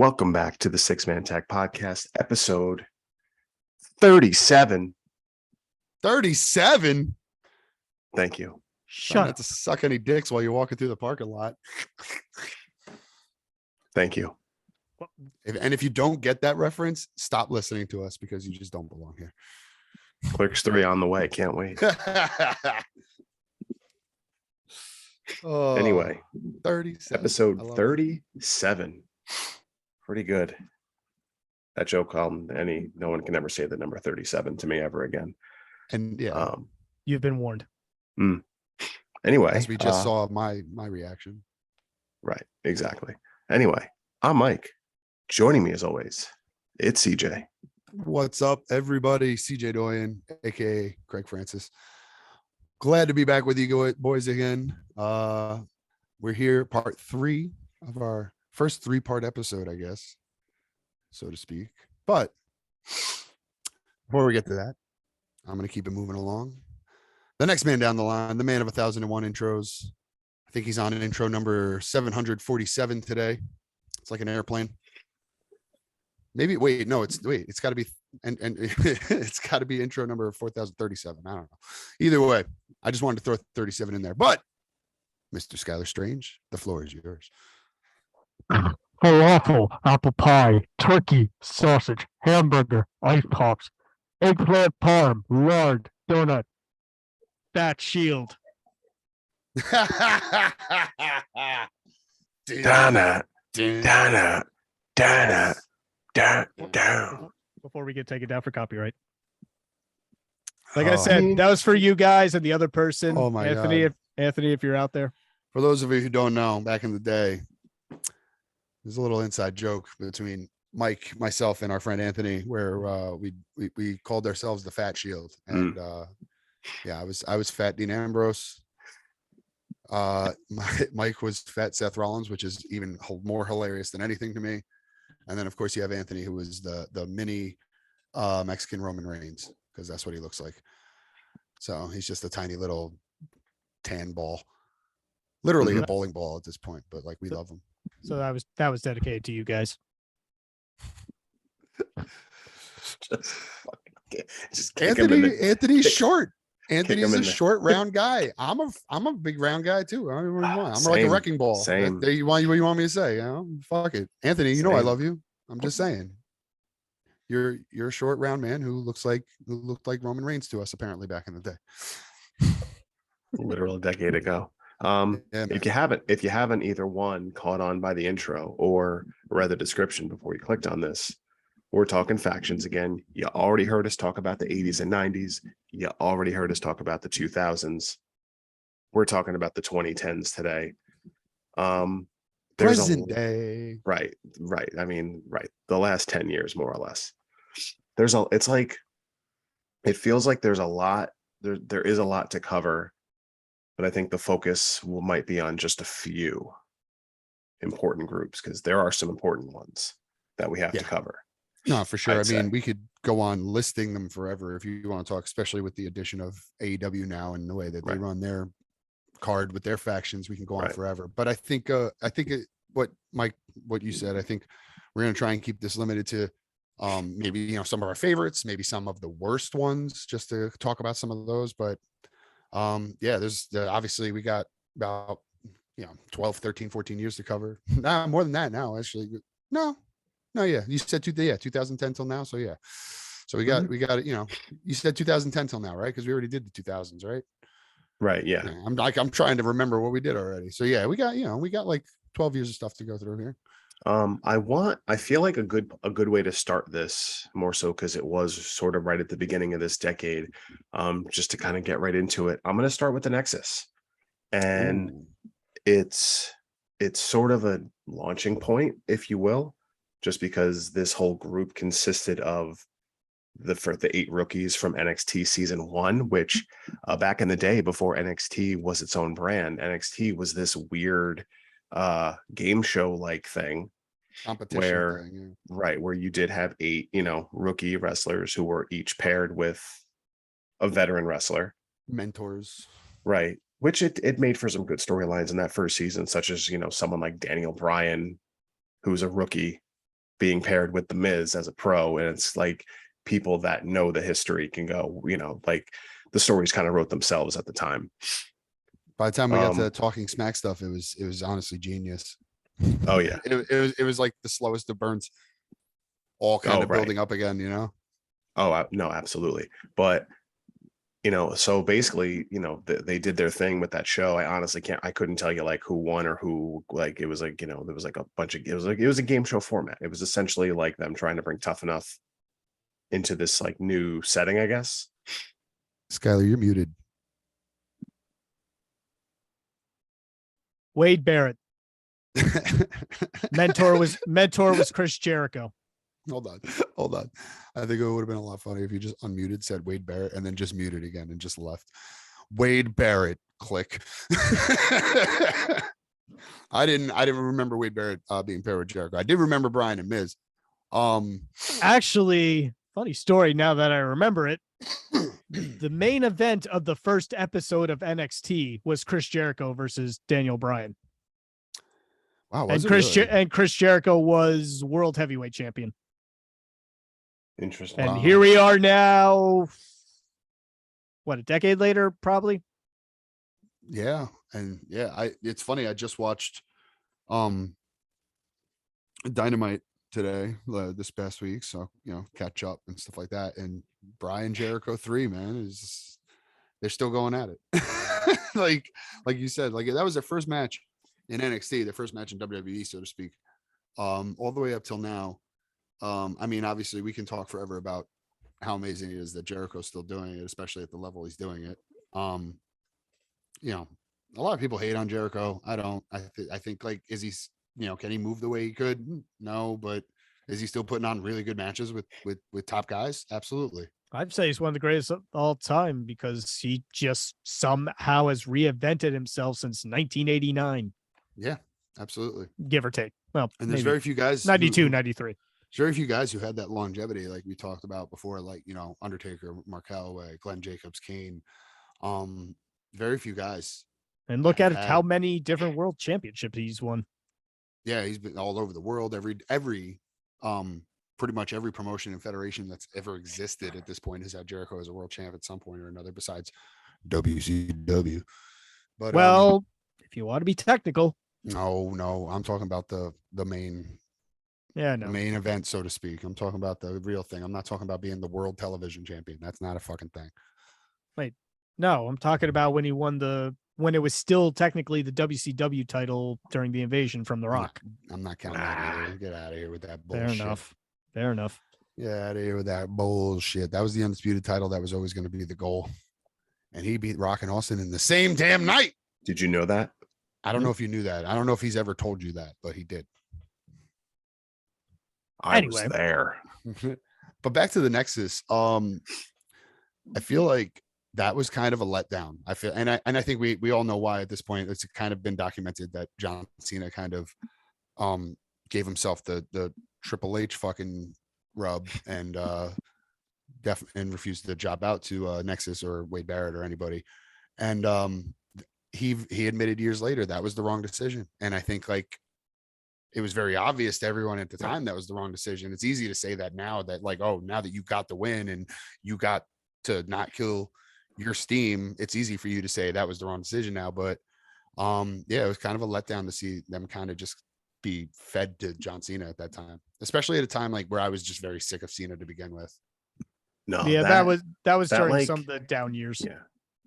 Welcome back to the Six Man Tag Podcast, episode 37. 37? Thank you. Try not to suck any dicks while you're walking through the parking lot. Thank you. If you don't get that reference, stop listening to us because you just don't belong here. Clerks 3 on the way. Can't wait. Anyway, 37. episode 37. Pretty good. That joke, no one can ever say the number 37 to me ever again. And you've been warned. Anyway, as we just saw my reaction. Right, exactly. Anyway, I'm Mike. Joining me as always, it's CJ. What's up, everybody? CJ Doyen, aka Craig Francis. Glad to be back with you boys again. We're here, part 3 of our first 3-part episode, I guess, so to speak. But before we get to that, I'm going to keep it moving along. The next man down the line, the man of 1,001 intros. I think he's on an intro number 747 today. It's like an airplane. Maybe it's got to be and it's got to be intro number 4037. I don't know. Either way, I just wanted to throw 37 in there. But Mr. Skylar Strange, the floor is yours. Falafel, apple pie, turkey, sausage, hamburger, ice pops, eggplant parm, lard, donut, fat shield. Donut. Down. Before we get taken down for copyright. Like I said, that was for you guys and the other person. Oh my Anthony, God. Anthony, if you're out there. For those of you who don't know, back in the day, there's a little inside joke between Mike, myself, and our friend Anthony, where we called ourselves the Fat Shield. And I was Fat Dean Ambrose. Mike was Fat Seth Rollins, which is even more hilarious than anything to me. And then, of course, you have Anthony, who is the mini Mexican Roman Reigns, because that's what he looks like. So he's just a tiny little tan ball, literally a bowling ball at this point. But like, we love him. So that was dedicated to you guys. Anthony's short. Anthony's a short, round guy. I'm a big round guy too. I don't know what I'm like a wrecking ball. Same. What you want me to say? You know, fuck it, Anthony. You know I love you. I'm just saying. You're a short, round man who looked like Roman Reigns to us apparently back in the day. Literal a decade ago. If you haven't either one caught on by the intro or read the description before you clicked on this, we're talking factions again. You already heard us talk about the 80s and 90s. You already heard us talk about the 2000s. We're talking about the 2010s today. Present day. Right. I mean, right. The last 10 years, more or less. It feels like there's a lot. There is a lot to cover, but I think the focus might be on just a few important groups, because there are some important ones that we have to cover. No, for sure. I mean, we could go on listing them forever if you want to talk, especially with the addition of AEW now and the way that they run their card with their factions. We can go on forever. But I think what you said, I think we're going to try and keep this limited to maybe, some of our favorites, maybe some of the worst ones, just to talk about some of those. But there's obviously we got about 12, 13, 14 years to cover. Nah, more than that now, actually. No, yeah. You said 2010 till now. So yeah. So we got you said 2010 till now, right? Because we already did the 2000s, right? Right. Yeah. I'm trying to remember what we did already. So yeah, we got like 12 years of stuff to go through here. I feel like a good way to start this, more so because it was sort of right at the beginning of this decade, just to kind of get right into it. I'm going to start with the Nexus, and it's sort of a launching point, if you will, just because this whole group consisted of the 8 rookies from NXT season 1, which back in the day, before NXT was its own brand, NXT was this weird game show like thing, competition where you did have 8 rookie wrestlers who were each paired with a veteran wrestler, mentors, right? Which it made for some good storylines in that first season, such as someone like Daniel Bryan, who's a rookie, being paired with the Miz as a pro, and it's like people that know the history can go, like the stories kind of wrote themselves at the time. By the time we got to talking smack stuff, it was honestly genius. Oh yeah. It was like the slowest of burns, all kind of building up again, Oh no, absolutely. But so basically, they did their thing with that show. I honestly I couldn't tell you like who won or who, like, it was like, there was like a bunch of, it was a game show format. It was essentially like them trying to bring Tough Enough into this like new setting, I guess. Skylar, you're muted. Wade Barrett. Mentor was Chris Jericho. Hold on. I think it would have been a lot funny if you just unmuted, said Wade Barrett, and then just muted again and just left. Wade Barrett, click. I didn't remember Wade Barrett being paired with Jericho. I did remember Brian and Miz. Actually, funny story now that I remember it. The main event of the first episode of NXT was Chris Jericho versus Daniel Bryan. Wow, and Chris Jericho was world heavyweight champion. Interesting. And here we are now, what, a decade later, probably? Yeah. And yeah, it's funny. I just watched Dynamite today, this past week. So, catch up and stuff like that. And Brian Jericho 3, man, they're still going at it. like you said, like that was their first match in NXT, their first match in WWE, so to speak. All the way up till now. I mean, obviously we can talk forever about how amazing it is that Jericho's still doing it, especially at the level he's doing it. A lot of people hate on Jericho. I don't. I think like, is he, can he move the way he could? No, but is he still putting on really good matches with top guys? Absolutely. I'd say he's one of the greatest of all time because he just somehow has reinvented himself since 1989. Yeah, absolutely. Give or take. Well, and there's very few guys, 92, 93. There's very few guys who had that longevity, like we talked about before, like, Undertaker, Mark Calloway, Glenn Jacobs, Kane. Very few guys. And look at how many different world championships he's won. Yeah, he's been all over the world. Pretty much every promotion and federation that's ever existed at this point has had Jericho as a world champ at some point or another, besides WCW. But if you want to be technical, no, I'm talking about the main. Yeah, no. The main event, so to speak. I'm talking about the real thing. I'm not talking about being the world television champion. That's not a fucking thing. Wait, no, I'm talking about when he won when it was still technically the WCW title during the invasion from The Rock. I'm not counting that either. Get out of here with that bullshit. Fair enough. Get out of here with that bullshit. That was the undisputed title. That was always going to be the goal. And he beat Rock and Austin in the same damn night. Did you know that? I don't know if you knew that. I don't know if he's ever told you that, but he did. I was there. But back to the Nexus. I feel like that was kind of a letdown. I feel, and I think we all know why at this point. It's kind of been documented that John Cena kind of gave himself the Triple H fucking rub and and refused to job out to Nexus or Wade Barrett or anybody. And he admitted years later that was the wrong decision. And I think like it was very obvious to everyone at the time that was the wrong decision. It's easy to say that now that like, oh, now that you got the win and you got to not kill your steam, it's easy for you to say that was the wrong decision now. But yeah, it was kind of a letdown to see them kind of just be fed to John Cena at that time, especially at a time like where I was just very sick of Cena to begin with. No, yeah, that was during like, some of the down years. Yeah.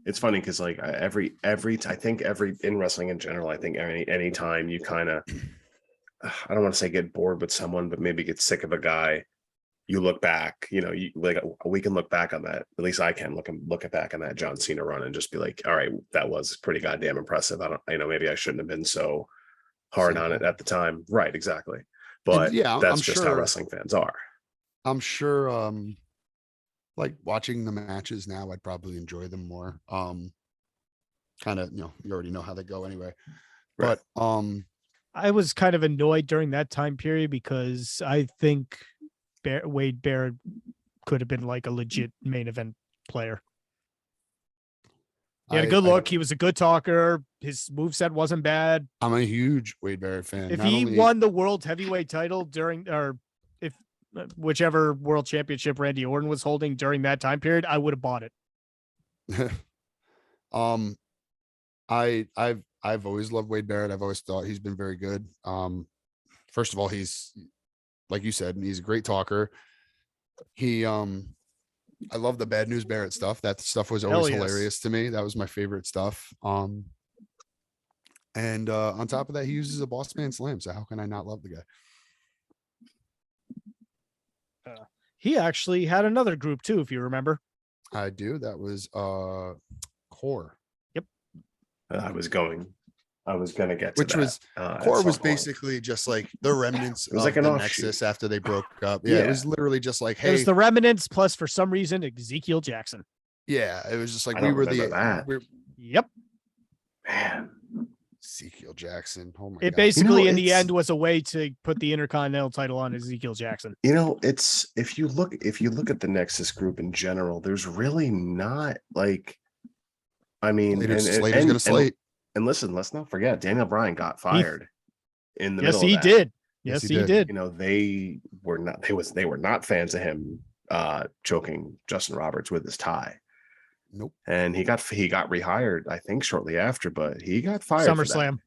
It's funny because like I think in wrestling in general, I think any time you kind of, I don't want to say get bored with someone, but maybe get sick of a guy, you look back, we can look back on that. At least I can look back on that John Cena run and just be like, all right, that was pretty goddamn impressive. Maybe I shouldn't have been so hard on it at the time. Right. Exactly. But yeah, that's just how wrestling fans are. I'm sure, like watching the matches now, I'd probably enjoy them more. Kind of, you already know how they go anyway. Right. But I was kind of annoyed during that time period because I think Wade Barrett could have been like a legit main event player. He had a good look. He was a good talker. His moveset wasn't bad. I'm a huge Wade Barrett fan. If he won the world heavyweight title during or whichever world championship Randy Orton was holding during that time period, I would have bought it. I've always loved Wade Barrett. I've always thought he's been very good. First of all, he's, like you said, he's a great talker. I love the Bad News Barrett stuff. That stuff was always hilarious to me. That was my favorite stuff. And on top of that, he uses a boss man slam. So how can I not love the guy? He actually had another group too, if you remember. I do. That was Core. Yep. I was gonna get to Which that, was at Core some was point. basically just like the remnants It was of like an the offshoot. Nexus after they broke up. Yeah, it Yeah. was literally just like, It was hey, the remnants plus, for some reason, Ezekiel Jackson. yeah, it was just like I we don't were remember that. Yep. Man, Ezekiel Jackson. Oh my It god. basically, in the it's- end, was a way to put the Intercontinental title on Ezekiel Jackson. it's if you look at the Nexus group in general, there's really not like, I mean, Slater's gonna slate. And listen, let's not forget Daniel Bryan got fired in the Yes, middle he of that. did. Yes, Yes, he he did. did. They were not fans of him choking Justin Roberts with his tie. Nope. And he got rehired, I think, shortly after, but he got fired for that. SummerSlam.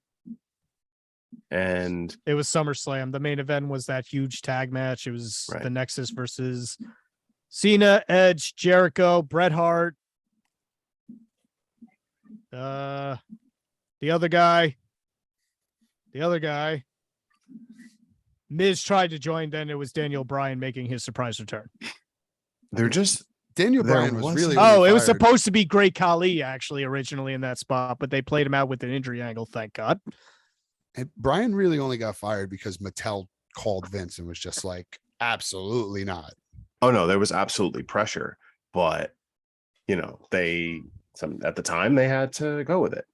And It was SummerSlam. The main event was that huge tag match. It was Right. the Nexus versus Cena, Edge, Jericho, Bret Hart. The other guy. Miz tried to join. Then it was Daniel Bryan making his surprise return. they're just Daniel There Bryan was wasn't- really Oh, it was fired. supposed to be Great Khali actually originally in that spot, but they played him out with an injury angle. Thank God. And Bryan really only got fired because Mattel called Vince and was just like, absolutely not. Oh no, there was absolutely pressure, but at the time they had to go with it.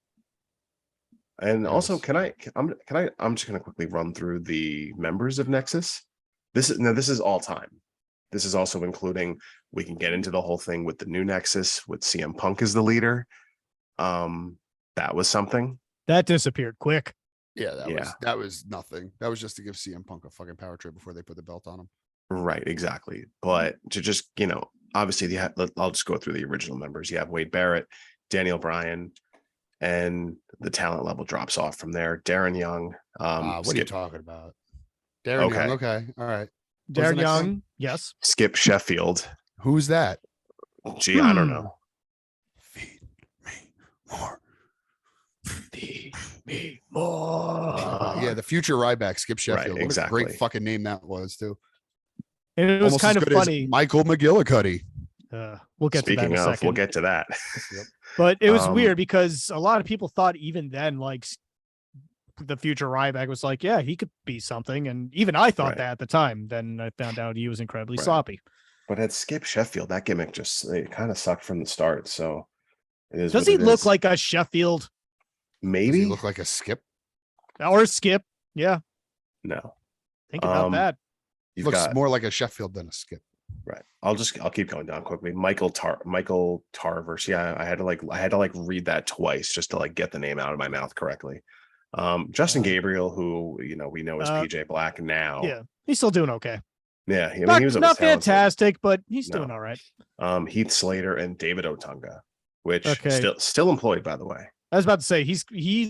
And also, Yes. I'm just gonna quickly run through the members of Nexus. This is all time. This is also including, we can get into the whole thing with the new Nexus with CM Punk as the leader. That was something. That disappeared quick. Yeah, Yeah. that was nothing. That was just to give CM Punk a fucking power trip before they put the belt on him. Right, exactly. But to just, obviously I'll just go through the original members. You have Wade Barrett, Daniel Bryan, and the talent level drops off from there. Darren Young. What are you Skip, talking about? Darren Okay. Young. Okay. All right. Darren the next one? Young, yes. Skip Sheffield. Who's that? Gee, I don't know. Feed me more. Feed me more. Yeah, the future Ryback, Skip Sheffield. What exactly. a great fucking name that was, too. And it was Almost kind as of good as funny. Michael McGillicuddy. We'll get to that Speaking in a of, second. we'll get to that. But it was Um, weird because a lot of people thought even then, like, the future Ryback was like, yeah, he could be something. And even I thought Right. that at the time. Then I found out he was incredibly Right. sloppy. But at Skip Sheffield, that gimmick it kind of sucked from the start. So it is. Does what he it look is. like a Sheffield Does Maybe? he look like a Skip? or Skip? Yeah. No. Think about that. You've Looks got more like a Sheffield than a Skip. right. I'll keep going down quickly. Michael Tarverse. Yeah, I had to read that twice just to get the name out of my mouth correctly. Justin Gabriel, who we know as PJ Black now. Yeah. He's still doing okay. Yeah. I mean, Not, he was not always talented. fantastic, but he's No. doing all right. Heath Slater and David Otunga, which Okay. still employed, by the way. I was about to say David is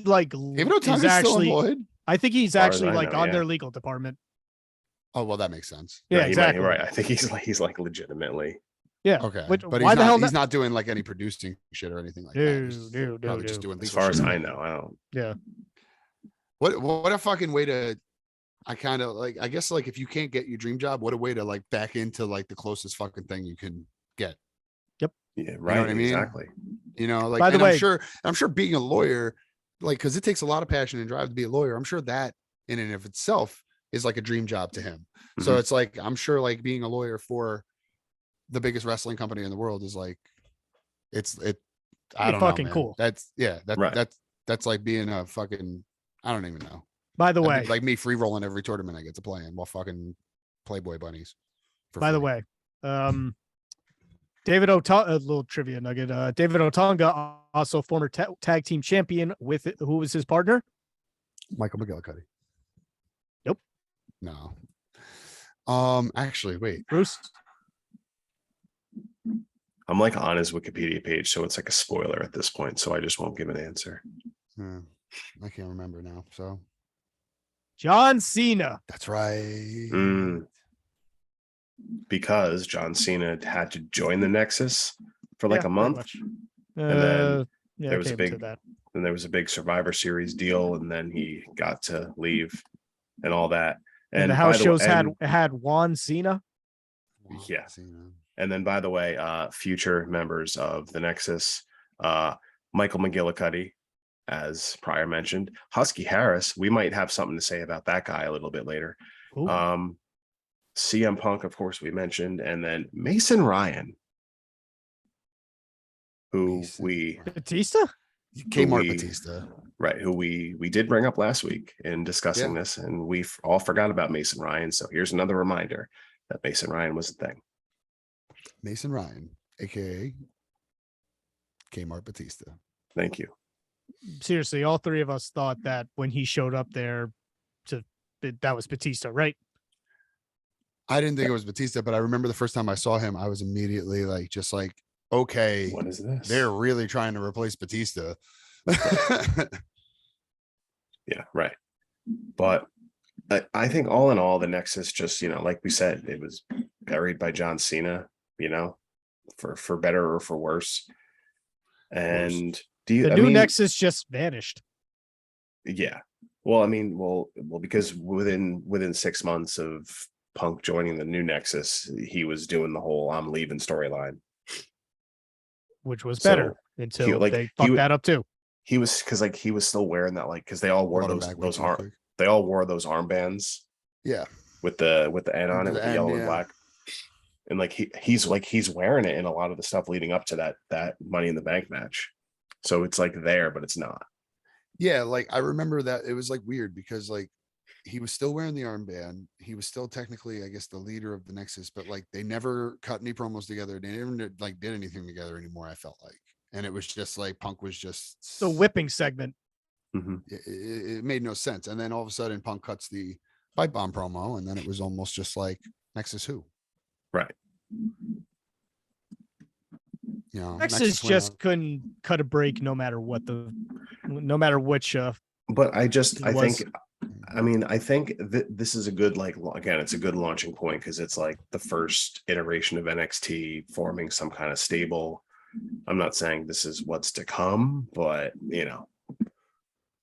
Otunga's still actually. employed? I think he's far as actually I know, on yeah. their legal department. Oh, well, that makes sense. Yeah, he might- exactly. right. I think he's legitimately. Yeah. Okay. But But why he's the hell he's not doing like any producing shit or anything like that. He's No, probably just doing As legal far as shit. I know, I don't. Yeah. What a fucking way to, I kind of I guess if you can't get your dream job, what a way to back into the closest fucking thing you can get. Yeah, right. what I mean? Exactly. By the and way- I'm sure being a lawyer, because it takes a lot of passion and drive to be a lawyer. I'm sure that in and of itself is like a dream job to him. So Mhm. it's I'm sure being a lawyer for the biggest wrestling company in the world is I don't know, fucking man. cool. Right. That's like being a fucking, I don't even know. By the That'd way, be like me free rolling every tournament I get to play in while fucking Playboy bunnies. by the way, David Otunga, a little trivia nugget. David Otunga, also former tag team champion who was his partner? Michael McGillicuddy. Nope. No. Actually, wait. Bruce. I'm like on his Wikipedia page, so it's like a spoiler at this point. So I just won't give an answer. I can't remember now. So John Cena. that's right. Because John Cena had to join the Nexus for like Yeah, a pretty month. much. And then Yeah, there was a came to big, that. then there was a big Survivor Series deal, and then he got to leave and all that. And the by house shows and- had Juan Cena. Yeah. Cena. And then, by the way, future members of the Nexus, Michael McGillicuddy, as prior mentioned, Husky Harris. We might have something to say about that guy a little bit later. Ooh. CM Punk, of course, we mentioned, and then Mason Ryan, who Mason we Ryan. Batista. Kmart we- Batista. right, who we did bring up last week in discussing this, and we all forgot about Mason Ryan. So here's another reminder that Mason Ryan was a thing. Mason Ryan, aka Kmart Batista. Thank you. Seriously, all three of us thought that when he showed up there, that was Batista, right? I didn't think it was Batista, but I remember the first time I saw him, I was immediately like, just like, okay, What is this? they're really trying to replace Batista. Yeah, right. But I think all in all, the Nexus just, like we said, it was buried by John Cena, for better or for worse. And do you? The new Nexus just vanished. Yeah. Well, I mean, because within 6 months of Punk joining the new Nexus, he was doing the whole "I'm leaving" storyline, which was better until they fucked that up too. He was he was still wearing that, because they all wore those they all wore those armbands. Yeah. With the N on it, with the yellow and black. And he's wearing it in a lot of the stuff leading up to that Money in the Bank match. So it's there, but it's not. Yeah, I remember that it was weird because he was still wearing the armband. He was still technically, I guess, the leader of the Nexus, but they never cut any promos together. They never did anything together anymore, I felt like. And it was just Punk was just the whipping segment. Mm-hmm. It made no sense. And then all of a sudden Punk cuts the pipe bomb promo, and then it was almost just Nexus who? Right. Nexus just couldn't cut a break no matter which. But I think this is a good again, it's a good launching point because it's the first iteration of NXT forming some kind of stable. I'm not saying this is what's to come, but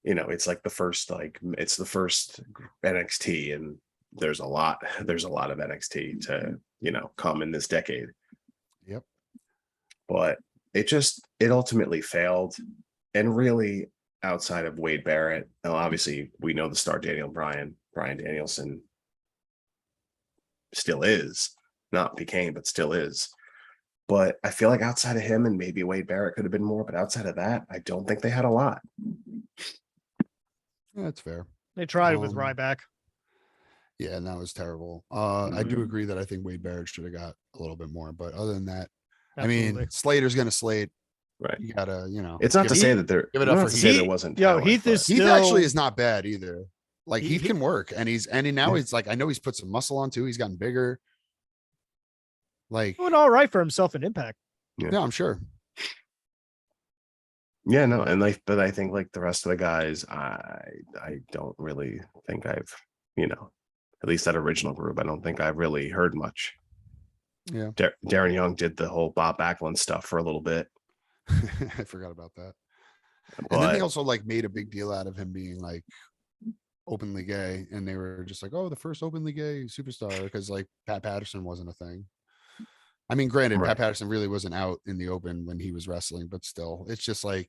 it's the first it's the first NXT, and there's a lot of NXT to come in this decade. Yep. But it ultimately failed, and really outside of Wade Barrett, obviously we know the star Brian Danielson still is, not became, but still is. But I feel outside of him and maybe Wade Barrett could have been more, but outside of that, I don't think they had a lot. Yeah, that's fair. They tried it with Ryback. Yeah, and that was terrible. I do agree that I think Wade Barrett should have got a little bit more, but other than that, Absolutely. I mean, Slater's gonna slate. Right. You gotta, it's not to say that there. Give it up for Heath. There wasn't. Heath is Heath still, actually is not bad either. Heath he can work, and now he's I know he's put some muscle on too. He's gotten bigger. Doing all right for himself in Impact. Yeah, I'm sure. Yeah, no, and but I think the rest of the guys, I don't really think I've, at least that original group, I don't think I've really heard much. Yeah. Darren Young did the whole Bob Backlund stuff for a little bit. I forgot about that. And then they also made a big deal out of him being openly gay, and they were just oh, the first openly gay superstar, because Pat Patterson wasn't a thing. I mean, granted, Pat Patterson really wasn't out in the open when he was wrestling, but still, it's just they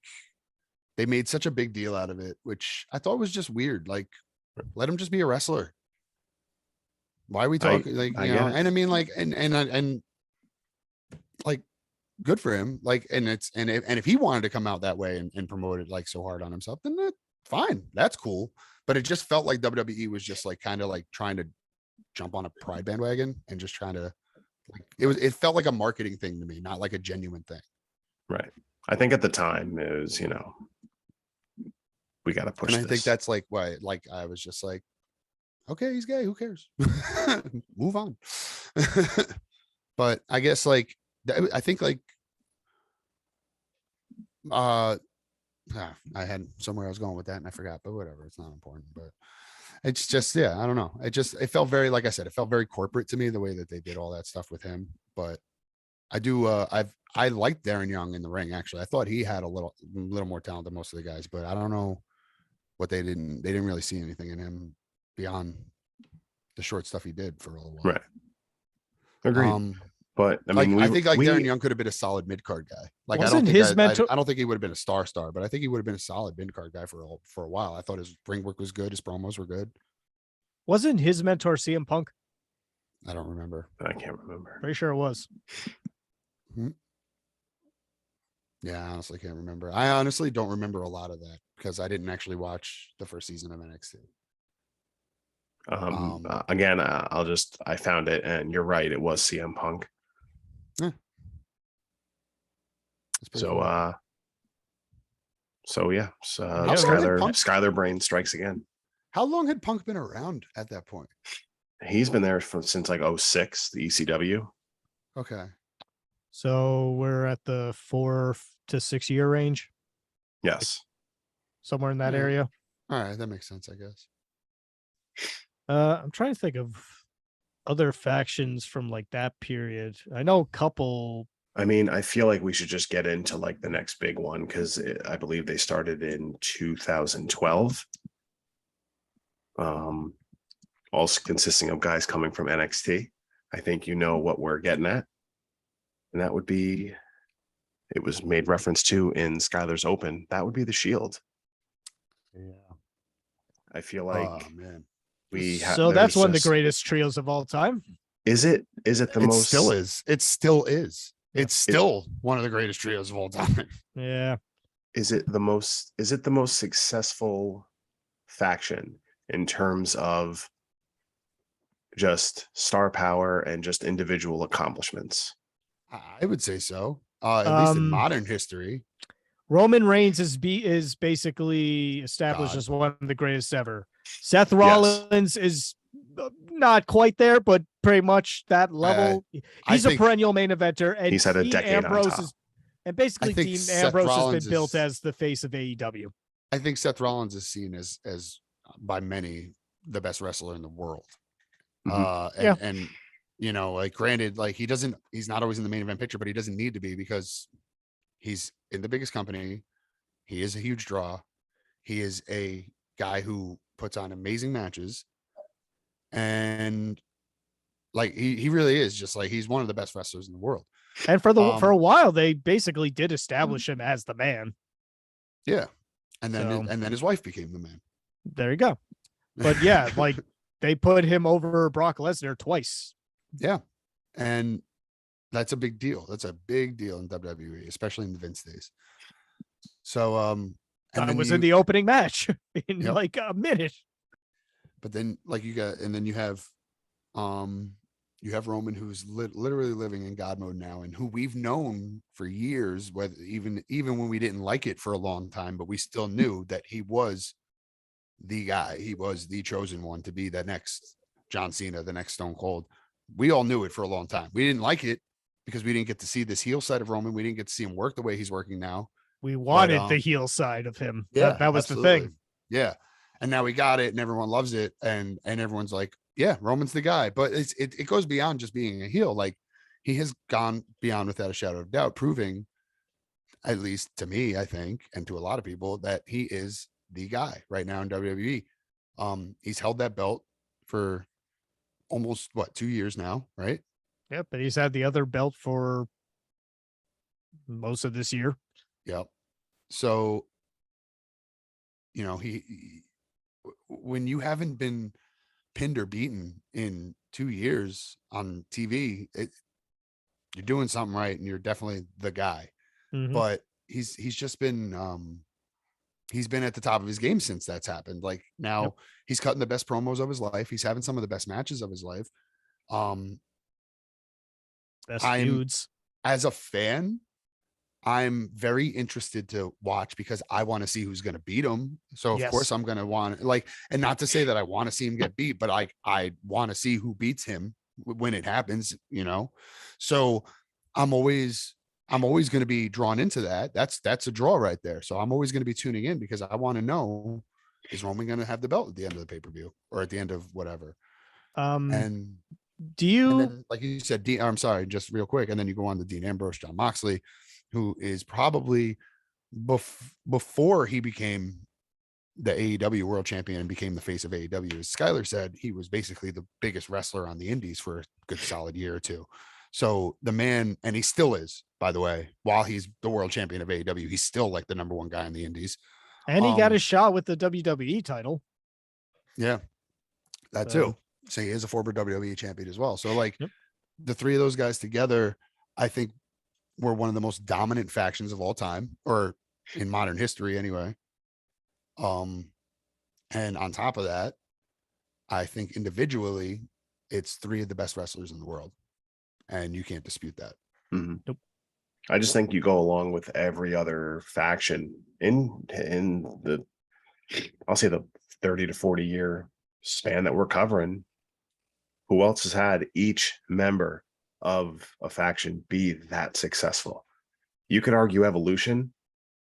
made such a big deal out of it, which I thought was just weird. Let him just be a wrestler. Why are we talking and I mean and good for him. And if he wanted to come out that way and promote it so hard on himself, then fine, that's cool. But it just felt like WWE was just kind of trying to jump on a pride bandwagon and just trying to. It felt like a marketing thing to me, not a genuine thing. Right. I think at the time it was, we got to push. And I think that's why, I was just okay, he's gay. Who cares? Move on. But I guess like I think like I had somewhere I was going with that and I forgot, but whatever. It's not important. But it's just, yeah, I don't know. It felt very, like I said, it felt very corporate to me the way that they did all that stuff with him. But I liked Darren Young in the ring. Actually, I thought he had a little more talent than most of the guys, but I don't know what they didn't really see anything in him beyond the short stuff he did for a little while. Right. Agreed. But I Like, mean, I think like Darren Young could have been a solid mid card guy. Like, Wasn't his mentor? I don't think he would have been a star, but I think he would have been a solid mid card guy for a while. I thought his ring work was good. His promos were good. Wasn't his mentor CM Punk? I don't remember. I can't remember. Pretty sure it was. Yeah, I honestly can't remember. I honestly don't remember a lot of that because I didn't actually watch the first season of NXT. Again, I found it, and you're right. It was CM Punk. Yeah. So yeah. How Skylar Brain strikes again. How long had Punk been around at that point? He's been there since like 06, the ECW. Okay. So we're at the 4 to 6 year range. Yes. Somewhere in that area. All right, that makes sense, I guess. I'm trying to think of other factions from like that period. I know a couple. I mean, I feel like we should just get into like the next big one because I believe they started in 2012. Also consisting of guys coming from NXT. I think you know what we're getting at. And that would be, it was made reference to in Skylar's Open. That would be the Shield. Yeah. I feel like man. So that's one of the greatest trios of all time. Is it the most? Still is. It still is. It's still one of the greatest trios of all time. Yeah. Is it the most successful faction in terms of just star power and just individual accomplishments? I would say so. At least in modern history. Roman Reigns is basically established as one of the greatest ever. Seth Rollins is not quite there, but pretty much that level. He's a perennial main eventer, and he's had a decade on top. And basically, Dean Ambrose has been built as the face of AEW. I think Seth Rollins is seen as by many the best wrestler in the world. Mm-hmm. And you know, like granted, like he's not always in the main event picture, but he doesn't need to be because he's in the biggest company. He is a huge draw. He is a guy who puts on amazing matches. And like he really is just like he's one of the best wrestlers in the world. And for a while, they basically did establish him as the man. Yeah. And then his wife became the man. There you go. But yeah, like they put him over Brock Lesnar twice. Yeah. And that's a big deal. That's a big deal in WWE, especially in the Vince days. So I was in the opening match in like a minute. But then like you have Roman, who's literally living in God mode now, and who we've known for years, whether even when we didn't like it for a long time, but we still knew that he was the guy. He was the chosen one to be the next John Cena, the next Stone Cold. We all knew it for a long time. We didn't like it because we didn't get to see this heel side of Roman. We didn't get to see him work the way he's working now. We wanted the heel side of him. Yeah, that was absolutely. the thing. Yeah. And now we got it and everyone loves it. And everyone's like, yeah, Roman's the guy. But it goes beyond just being a heel. Like he has gone beyond without a shadow of doubt, proving, at least to me, I think, and to a lot of people, that he is the guy right now in WWE. He's held that belt for almost 2 years now, right? Yep, but he's had the other belt for most of this year. Yep. So, you know, when you haven't been pinned or beaten in 2 years on TV, you're doing something right, and you're definitely the guy. Mm-hmm. But he's just been he's been at the top of his game since that's happened. Like now he's cutting the best promos of his life. He's having some of the best matches of his life. Best feuds. As a fan, I'm very interested to watch because I want to see who's going to beat him. So of course Yes. I'm going to want like, and not to say that I want to see him get beat, but I want to see who beats him when it happens, you know? So I'm always going to be drawn into that. That's a draw right there. So I'm always going to be tuning in because I want to know, is Roman going to have the belt at the end of the pay-per-view or at the end of whatever? And Do you? then, like you said, I'm sorry, just real quick. And then you go on to Dean Ambrose, John Moxley, who is probably before he became the AEW world champion and became the face of AEW, as Skyler said, he was basically the biggest wrestler on the indies for a good solid year or two. So the man, and he still is, by the way, while he's the world champion of AEW, he's still like the number one guy in the indies. And he got a shot with the WWE title. Yeah, that too. So he is a former WWE champion as well. So like the three of those guys together, I think were one of the most dominant factions of all time, or in modern history anyway. And on top of that, I think individually, it's three of the best wrestlers in the world, and you can't dispute that. Nope. I just think you go along with every other faction in the, I'll say the 30 to 40 year span that we're covering. Who else has had each member of a faction be that successful? You could argue evolution,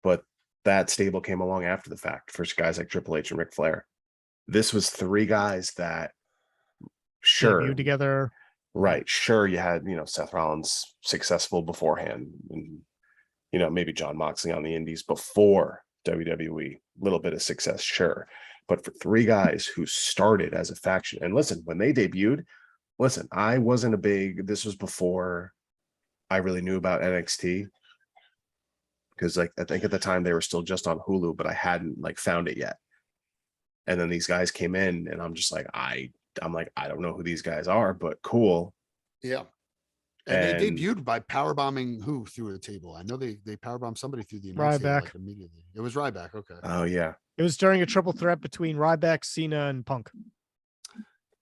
but that stable came along after the fact for guys like Triple H and Ric Flair. This was three guys that Debuted together. Right. Sure. You had, Seth Rollins successful beforehand, and, maybe John Moxley on the indies before WWE, little bit of success. Sure. But for three guys who started as a faction, and listen, when they debuted, I wasn't this was before I really knew about NXT, because I think at the time they were still just on Hulu, but I hadn't found it yet. And then these guys came in and I'm just like, I don't know who these guys are, but cool. Yeah. And they debuted by powerbombing who through the table? I know they powerbombed somebody through the Ryback. Immediately. It was Ryback. Okay. Oh yeah. It was during a triple threat between Ryback, Cena, and Punk.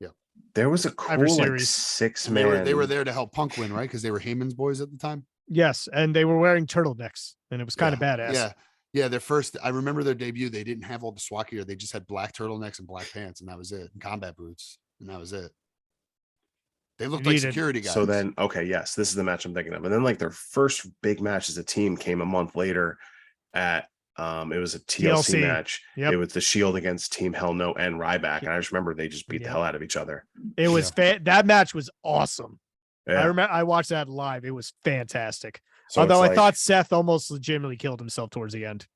Yeah. There was a cool 6-man. They were there to help Punk win, right? Because they were Heyman's boys at the time. Yes, and they were wearing turtlenecks, and it was kind of badass. Yeah. Yeah, I remember their debut. They didn't have all the SWAT gear. They just had black turtlenecks and black pants, and that was it. And combat boots, and that was it. They looked like security guys. So then, okay, yes, this is the match I'm thinking of. And then their first big match as a team came a month later at it was a TLC match. Yep. It was the Shield against Team Hell No and Ryback. And I just remember they just beat the hell out of each other. It was that match was awesome. Yeah. I remember I watched that live. It was fantastic. So although I thought Seth almost legitimately killed himself towards the end.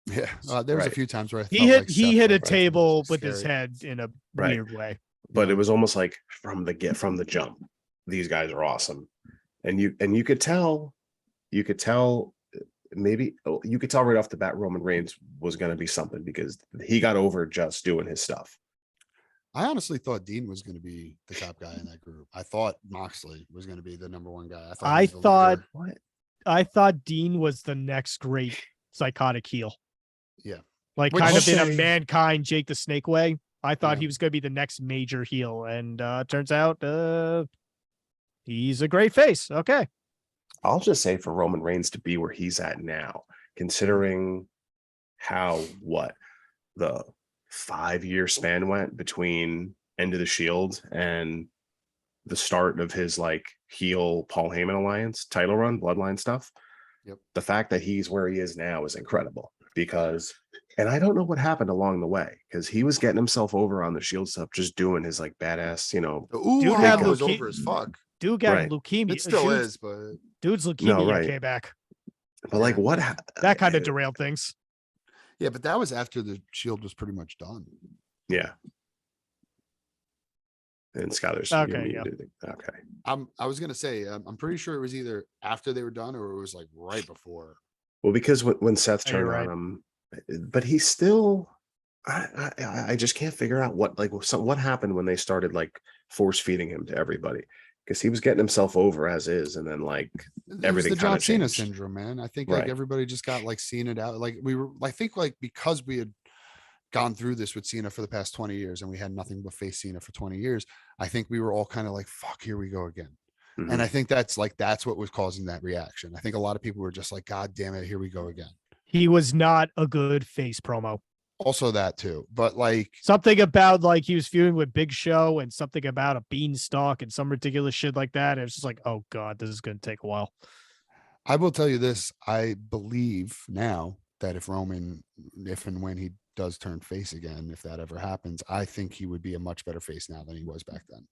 Yeah, there was a few times where he hit a table with his head in a weird way. But it was almost like from the jump, these guys are awesome, and you could tell right off the bat Roman Reigns was going to be something, because he got over just doing his stuff. I honestly thought Dean was going to be the top guy in that group. I thought Moxley was going to be the number one guy. I thought Dean was the next great psychotic heel. Yeah. Kind of in a Mankind Jake the Snake way. I thought he was going to be the next major heel, and turns out he's a great face. Okay. I'll just say, for Roman Reigns to be where he's at now, considering how the 5-year span went between End of the Shield and the start of his heel Paul Heyman alliance title run, bloodline stuff. Yep. The fact that he's where he is now is incredible, because, and I don't know what happened along the way, because he was getting himself over on the Shield stuff, just doing his badass, dude had was over as fuck. Dude got leukemia. It still is, but dude's leukemia came back. But what that kind of derailed things. Yeah, but that was after the Shield was pretty much done. Yeah. And Skyler's okay. Yeah. Okay. I was gonna say, I'm pretty sure it was either after they were done or it was right before. Well, because when Seth turned on him, but he still, I just can't figure out what happened when they started force feeding him to everybody, because he was getting himself over as is, and then everything. The John Cena syndrome, man. I think everybody just got Cena'd out. I think because we had gone through this with Cena for the past 20 years and we had nothing but face Cena for 20 years, I think we were all kind of fuck, here we go again. And I think that's what was causing that reaction. I think a lot of people were just like, God damn it, here we go again. He was not a good face promo. Also that too, but like something about like he was feuding with Big Show and something about a beanstalk and some ridiculous shit like that. It was just like, oh God, this is going to take a while. I will tell you this. I believe now that if and when he does turn face again, if that ever happens, I think he would be a much better face now than he was back then.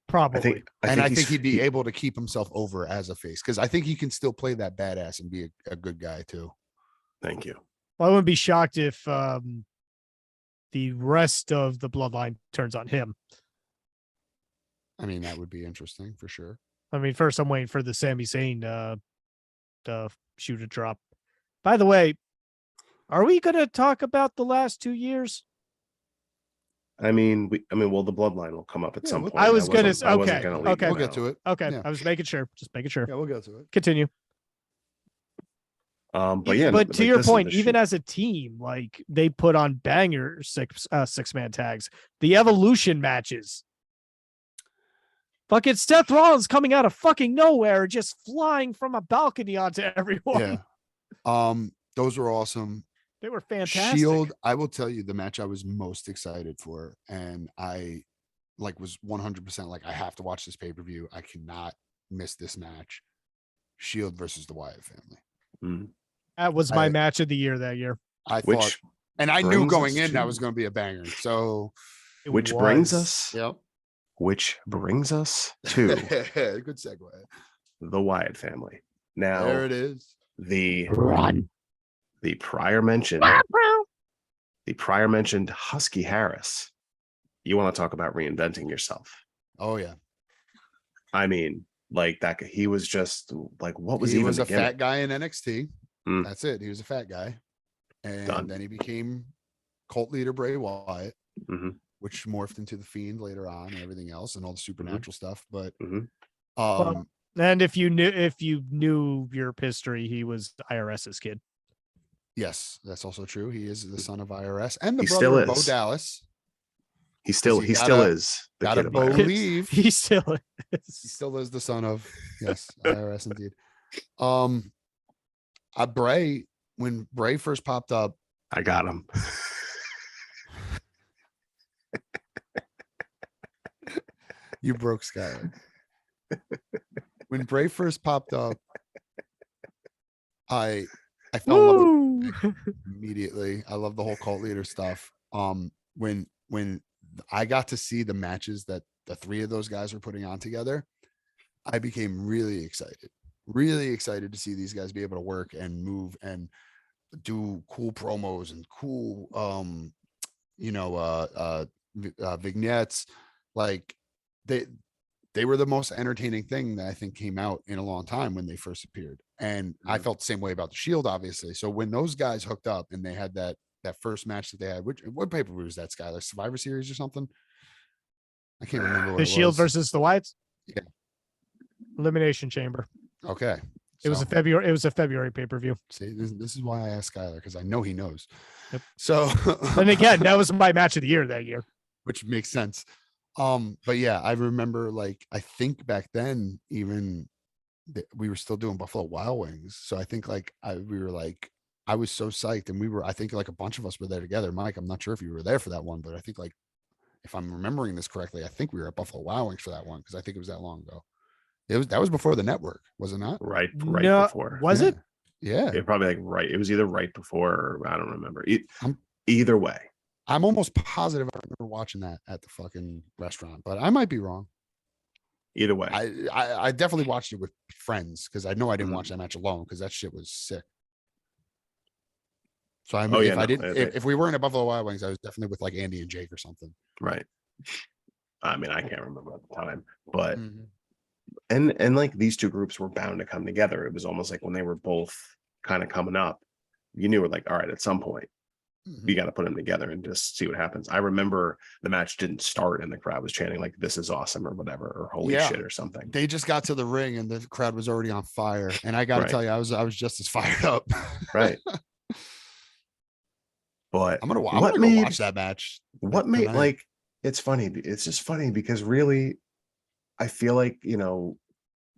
Probably. I think he'd be able to keep himself over as a face because I think he can still play that badass and be a good guy too. Thank you. Well, I wouldn't be shocked if the rest of the bloodline turns on him. I mean, that would be interesting for sure. I mean, first I'm waiting for the Sami Zayn shoe to drop. By the way, are we going to talk about the last 2 years? I mean, well, the bloodline will come up at some point. I was going to. Okay. We'll get to it. Okay, Yeah. I was making sure. Just making sure. Yeah, we'll get to it. Continue. But yeah, but to like, your point, even as a team, like they put on banger six-man tags, the Evolution matches. Fucking Seth Rollins coming out of fucking nowhere, just flying from a balcony onto everyone. Yeah. Those were awesome. They were fantastic. Shield, I will tell you the match I was most excited for, and I was 100% like, I have to watch this pay-per-view. I cannot miss this match. Shield versus the Wyatt family. Mm. That was my match of the year that year. I thought, and I knew going in that was going to be a banger. So, which brings us to good segue. The Wyatt family. Now there it is. The prior mentioned Husky Harris. You want to talk about reinventing yourself? Oh yeah. I mean, like that. He was just like, what was he? He was a fat guy in NXT. Mm. That's it. He was a fat guy, and Done. then he became cult leader Bray Wyatt, mm-hmm. which morphed into the Fiend later on, and everything else, and all the supernatural stuff. But and if you knew your history, he was IRS's kid. Yes, that's also true. He is the son of IRS and the He brother still of Bo is. Dallas. He still is. The gotta kid of IRS. believe he still is. He still is the son of IRS indeed. Bray, when Bray first popped up, I got him. You broke Skyler. When Bray first popped up, I fell in love with it immediately. I love the whole cult leader stuff. When I got to see the matches that the three of those guys were putting on together, I became really excited to see these guys be able to work and move and do cool promos and cool vignettes. Like they were the most entertaining thing that I think came out in a long time when they first appeared. And I felt the same way about the Shield, obviously. So when those guys hooked up and they had that first match that they had, what pay-per-view was that, Skyler? Survivor Series or something? I can't remember what the it Shield was. versus the Wyatts? Yeah. Elimination Chamber. Okay. It was a February pay-per-view. See, this is why I asked Skyler, because I know he knows. Yep. So and again, that was my match of the year that year. Which makes sense. But yeah, I remember, like, I think back then even we were still doing Buffalo Wild Wings. So I think I was so psyched, and I think like a bunch of us were there together. Mike, I'm not sure if you were there for that one, but I think, like, if I'm remembering this correctly, I think we were at Buffalo Wild Wings for that one, because I think it was that long ago. That was before the network, was it not? Right before. Was it? Yeah. It probably it was either right before, or I don't remember. Either way. I'm almost positive I remember watching that at the fucking restaurant, but I might be wrong. Either way. I definitely watched it with friends, because I know I didn't watch that match alone, because that shit was sick. So if we weren't at Buffalo Wild Wings, I was definitely with like Andy and Jake or something. Right. I mean, I can't remember at the time, but and like these two groups were bound to come together. It was almost like when they were both kind of coming up, you knew, like, all right, at some point you got to put them together and just see what happens. I remember the match didn't start and the crowd was chanting like, "This is awesome," or whatever, or "Holy shit," or something. They just got to the ring and the crowd was already on fire. And I got to tell you, I was just as fired up. Right. But I'm gonna go watch that match. What made, like, it's funny. It's just funny because really, I feel like,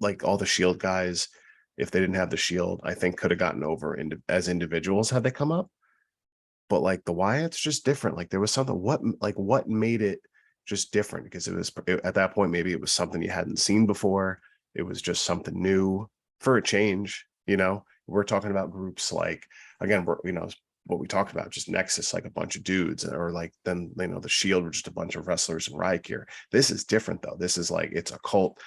like all the Shield guys, if they didn't have the Shield, I think could have gotten over as individuals had they come up. But like the Wyatts, just different. Like there was something. What made it just different? Because at that point, maybe it was something you hadn't seen before. It was just something new for a change. We're talking about groups like, again, what we talked about, just Nexus, like a bunch of dudes, or like then the Shield were just a bunch of wrestlers in riot gear. This is different though. This is like, it's a cult.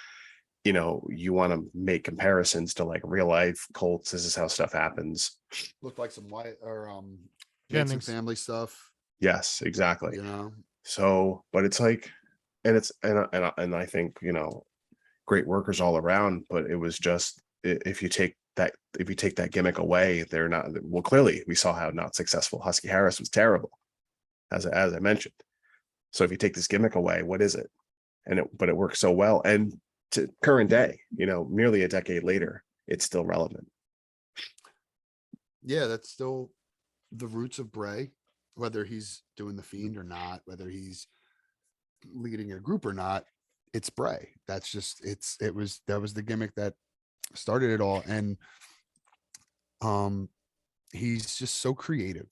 You want to make comparisons to like real life cults. This is how stuff happens. Looked like some Wyatt or Jennings. family stuff. Yes, exactly. So, but it's like, and I think, great workers all around, but it was just, if you take that gimmick away, they're not, well, clearly we saw how not successful Husky Harris was. Terrible, as I mentioned. So if you take this gimmick away, what is it? But it works so well. And to current day, nearly a decade later, it's still relevant. Yeah, that's still the roots of Bray, whether he's doing the Fiend or not, whether he's leading a group or not, it's Bray. That's just, that was the gimmick that started it all. And he's just so creative.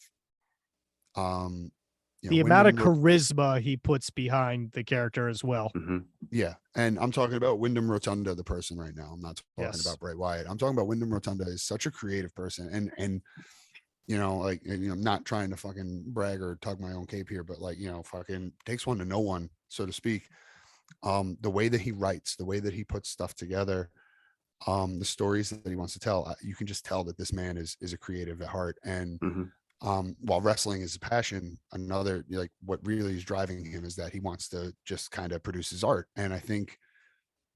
The amount of charisma he puts behind the character as well. Mm-hmm. Yeah. And I'm talking about Wyndham Rotunda, the person right now. I'm not talking about Bray Wyatt. I'm talking about Wyndham Rotunda is such a creative person. And I'm not trying to fucking brag or tug my own cape here, but fucking takes one to know one, so to speak. The way that he writes, the way that he puts stuff together, the stories that he wants to tell, you can just tell that this man is a creative at heart. And while wrestling is a passion, another, what really is driving him is that he wants to just kind of produce his art. And I think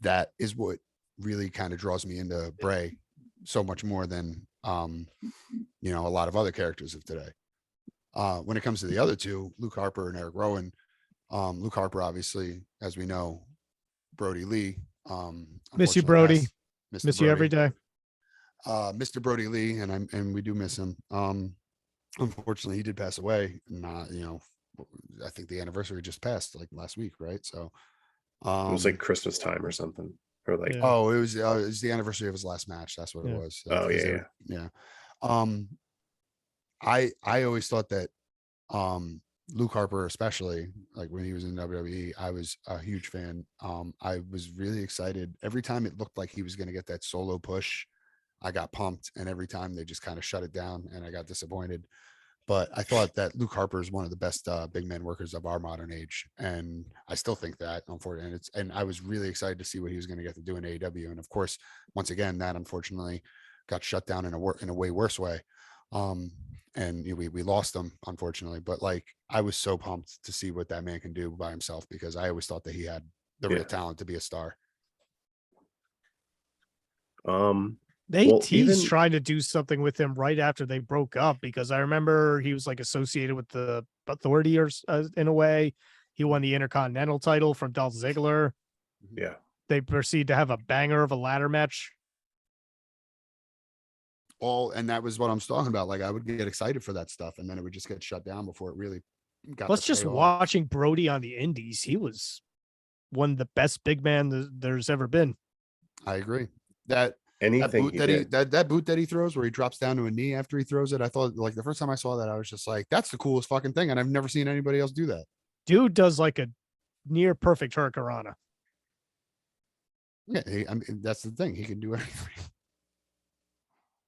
that is what really kind of draws me into Bray so much more than a lot of other characters of today. When it comes to the other two, Luke Harper and Eric Rowan, Luke Harper, obviously, as we know, Brody Lee. Miss you, Brody. Miss you every day. Mr. Brody Lee, and we do miss him. Unfortunately, he did pass away. I think the anniversary just passed like last week, right? So it was like Christmas time or something. Or like, it was the anniversary of his last match. That's what it was. Yeah. I always thought that Luke Harper, especially like when he was in WWE, I was a huge fan. I was really excited every time it looked like he was going to get that solo push. I got pumped, and every time they just kind of shut it down, and I got disappointed. But I thought that Luke Harper is one of the best big man workers of our modern age, and I still think that. Unfortunately, and I was really excited to see what he was going to get to do in AEW. And of course, once again, that unfortunately got shut down in a way worse way. And we lost him, unfortunately. But I was so pumped to see what that man can do by himself, because I always thought that he had the real talent to be a star. They teased trying to do something with him right after they broke up, because I remember he was associated with the Authority or in a way. He won the Intercontinental title from Dolph Ziggler. Yeah. They proceed to have a banger of a ladder match. And that was what I'm talking about. I would get excited for that stuff, and then it would just get shut down before it really got. Plus, just watching Brody on the Indies, he was one of the best big man there's ever been. I agree. That boot that he throws, where he drops down to a knee after he throws it, I thought the first time I saw that, I was just like, that's the coolest fucking thing, and I've never seen anybody else do that. Dude does a near perfect hurricanrana. Yeah, that's the thing. He can do everything.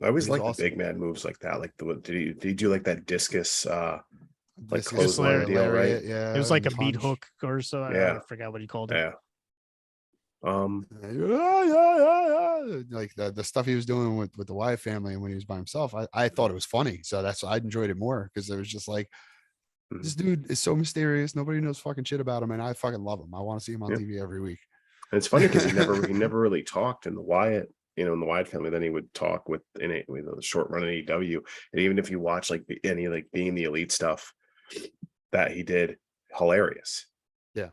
I always like the big man moves like that. Did he do that discus clothesline deal, right? Yeah, it was like a meat hook or so. I forgot what he called it. Yeah. The stuff he was doing with the Wyatt family and when he was by himself, I thought it was funny. So I enjoyed it more, because it was just this dude is so mysterious. Nobody knows fucking shit about him, and I fucking love him. I want to see him on TV every week. And it's funny because he never really talked in the Wyatt, in the Wyatt family. Then he would talk with the short run in AEW, and even if you watch any Being the Elite stuff that he did, hilarious. Yeah.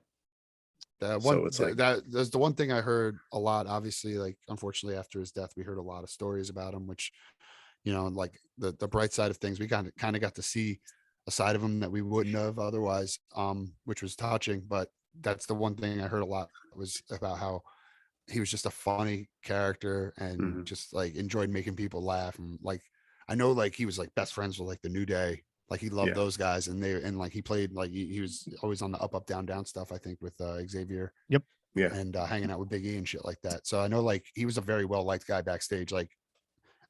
That's the one thing I heard a lot. Obviously, unfortunately, after his death, we heard a lot of stories about him, which, the bright side of things, we kind of got to see a side of him that we wouldn't have otherwise, which was touching. But that's the one thing I heard a lot, was about how he was just a funny character and Mhm. just like enjoyed making people laugh. And like, I know like he was like best friends with like the New Day. Like he loved Yeah. those guys, and like he played like he was always on the up, down, down stuff, I think, with Xavier. Yep. Yeah. And hanging out with Big E and shit like that. So I know like he was a very well liked guy backstage. Like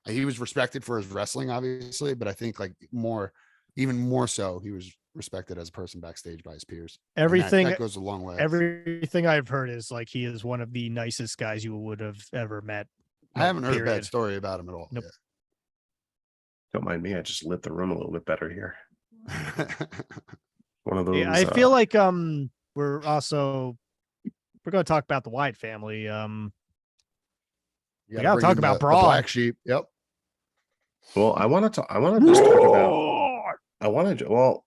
he was respected for his wrestling, obviously, but I think like even more so, he was respected as a person backstage by his peers. And Everything that goes a long way. everything I've heard is like he is one of the nicest guys you would have ever met. I haven't heard a period. bad story about him at all. Nope. Don't mind me. I just lit the room a little bit better here. One of those. Yeah, I feel like we're going to talk about the Wyatt family. You gotta bring talk in about the Braun. black sheep. Yep. Well, I want to just talk about. I want to. Well,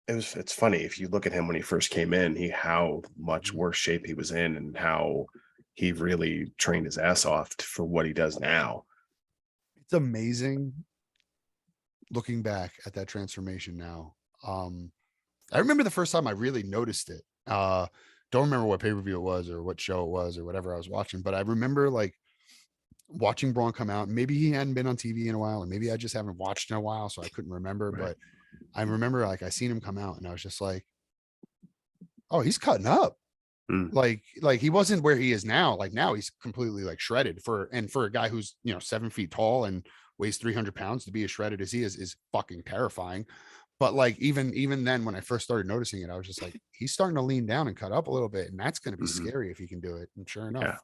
it's funny if you look at him when he first came in, how much worse shape he was in, and how he really trained his ass off for what he does now. It's amazing looking back at that transformation now. I remember the first time I really noticed it. Don't remember what pay-per-view it was or what show it was or whatever I was watching, but I remember like watching Braun come out. Maybe he hadn't been on TV in a while, or maybe I just haven't watched in a while, so I couldn't remember. Right. But I remember like I seen him come out and I was just like, oh, he's cutting up. Like he wasn't where he is now. Like now he's completely like shredded for a guy who's 7 feet tall and weighs 300 pounds to be as shredded as he is fucking terrifying. But like even then, when I first started noticing it, I was just like, he's starting to lean down and cut up a little bit, and that's going to be scary if he can do it. And sure enough,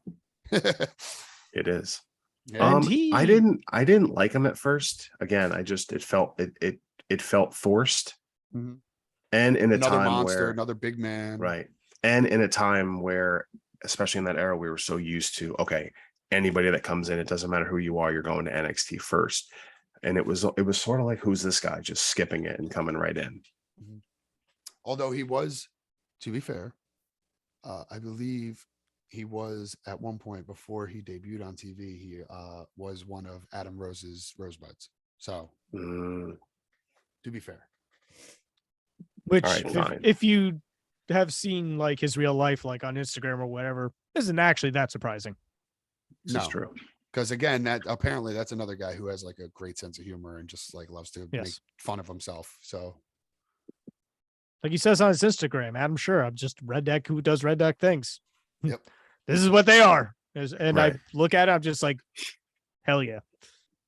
It is. Yeah. And I didn't like him at first. Again, it felt forced. Mhm. And in a Another time monster, where another big man, right. And in a time where, especially in that era, we were so used to, okay, anybody that comes in, it doesn't matter who you are, you're going to NXT first. And it was sort of like, who's this guy, just skipping it and coming right in. Although he was, to be fair, I believe he was at one point before he debuted on TV, he was one of Adam Rose's Rosebuds. So to be fair, which right, fine. if you have seen like his real life, like on Instagram or whatever, isn't actually that surprising. This is true. Because again, that's another guy who has like a great sense of humor and just like loves to make fun of himself. So like he says on his Instagram, Adam, sure, I'm just redneck who does redneck things. Yep. This is what they are. And Right. I look at it, I'm just like, hell yeah.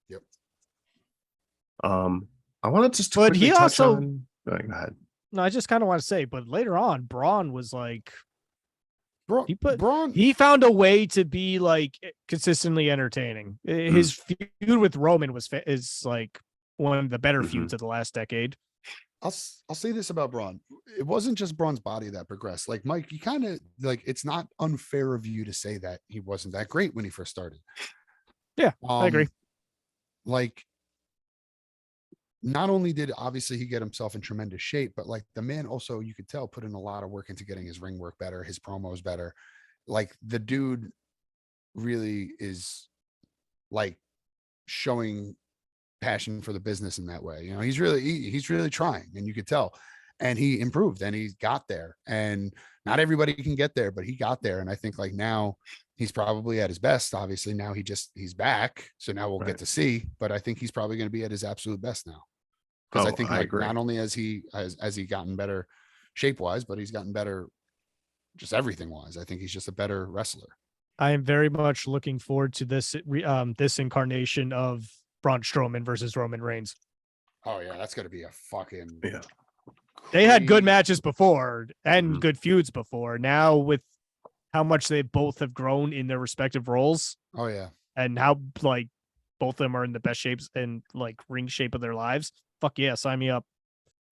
Yep. I wanted to But he also go ahead. No, I just kind of want to say, but later on, Braun was like, Braun. He found a way to be like consistently entertaining. His feud with Roman is like one of the better feuds of the last decade. I'll say this about Braun. It wasn't just Braun's body that progressed. Like Mike, you kind of like, it's not unfair of you to say that he wasn't that great when he first started. Yeah, I agree. Like, not only did obviously he get himself in tremendous shape, but like the man also, you could tell, put in a lot of work into getting his ring work better, his promos better. Like the dude really is like showing passion for the business in that way. He's really trying, and you could tell, and he improved and he got there. And not everybody can get there, but he got there. And I think like now he's probably at his best. Obviously now he's back. So now we'll get to see, but I think he's probably going to be at his absolute best now. Because I think like not only has he gotten better shape wise, but he's gotten better just everything wise. I think he's just a better wrestler. I am very much looking forward to this incarnation of Braun Strowman versus Roman Reigns. Oh yeah, that's gonna be a fucking They had good matches before and good feuds before. Now with how much they both have grown in their respective roles. Oh yeah, and how like both of them are in the best shapes and like ring shape of their lives. Fuck yeah, sign me up.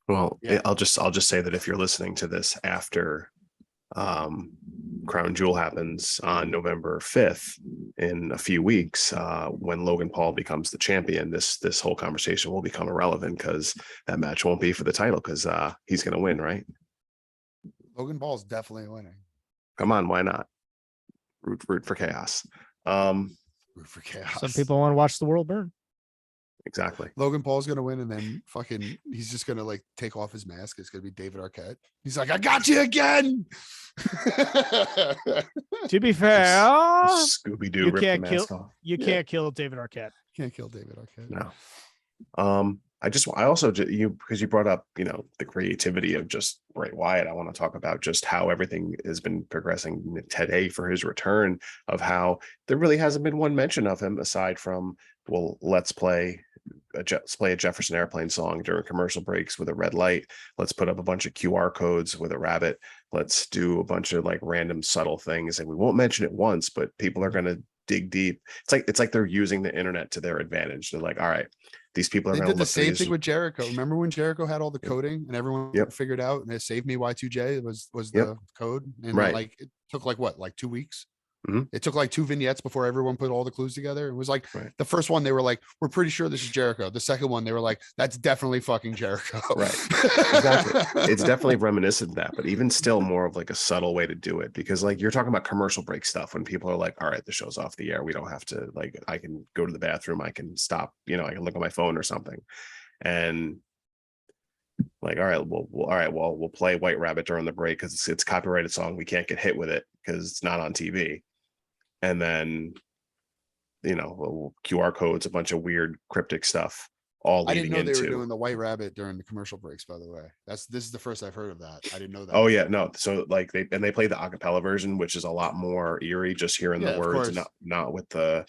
Well, I'll just say that if you're listening to this after Crown Jewel happens on November 5th in a few weeks, when Logan Paul becomes the champion, this whole conversation will become irrelevant because that match won't be for the title because he's going to win, right? Logan Paul's definitely winning. Come on, why not? Root for chaos. Root for chaos. Some people want to watch the world burn. Exactly. Logan Paul's gonna win, and then fucking he's just gonna like take off his mask. It's gonna be David Arquette. He's like, I got you again. To be fair, Scooby Doo you ripped the can't mask kill off. you Yeah. can't kill David Arquette. Can't kill David Arquette. No. I also because you brought up, the creativity of just Bray Wyatt. I want to talk about just how everything has been progressing today for his return, of how there really hasn't been one mention of him aside from, well, let's play a Jefferson Airplane song during commercial breaks with a red light. Let's put up a bunch of QR codes with a rabbit. Let's do a bunch of like random subtle things, and we won't mention it once, but people are going to dig deep. It's like they're using the internet to their advantage. They're like, all right, these people are They going to did the look for same these. thing with Jericho. Remember when Jericho had all the coding and everyone Yep. figured out, and it saved me Y2J was Yep. the code, and Right. like it took like 2 weeks. Mhm. It took like 2 vignettes before everyone put all the clues together. It was like Right. the first one they were like, we're pretty sure this is Jericho. The second one they were like, that's definitely fucking Jericho. Right. Exactly. It's definitely reminiscent of that, but even still more of like a subtle way to do it, because like you're talking about commercial break stuff when people are like, all right, the show's off the air. We don't have to, like, I can go to the bathroom. I can stop, I can look at my phone or something. And like, all right, we'll play White Rabbit during the break because it's a copyrighted song. We can't get hit with it because it's not on TV. And then, QR codes, a bunch of weird cryptic stuff, all I didn't leading know they were into. doing the White Rabbit during the commercial breaks, by the way. This is the first I've heard of that. I didn't know that. Oh yeah, no. So like they play the acapella version, which is a lot more eerie, just hearing Yeah, the of words, and course. not with the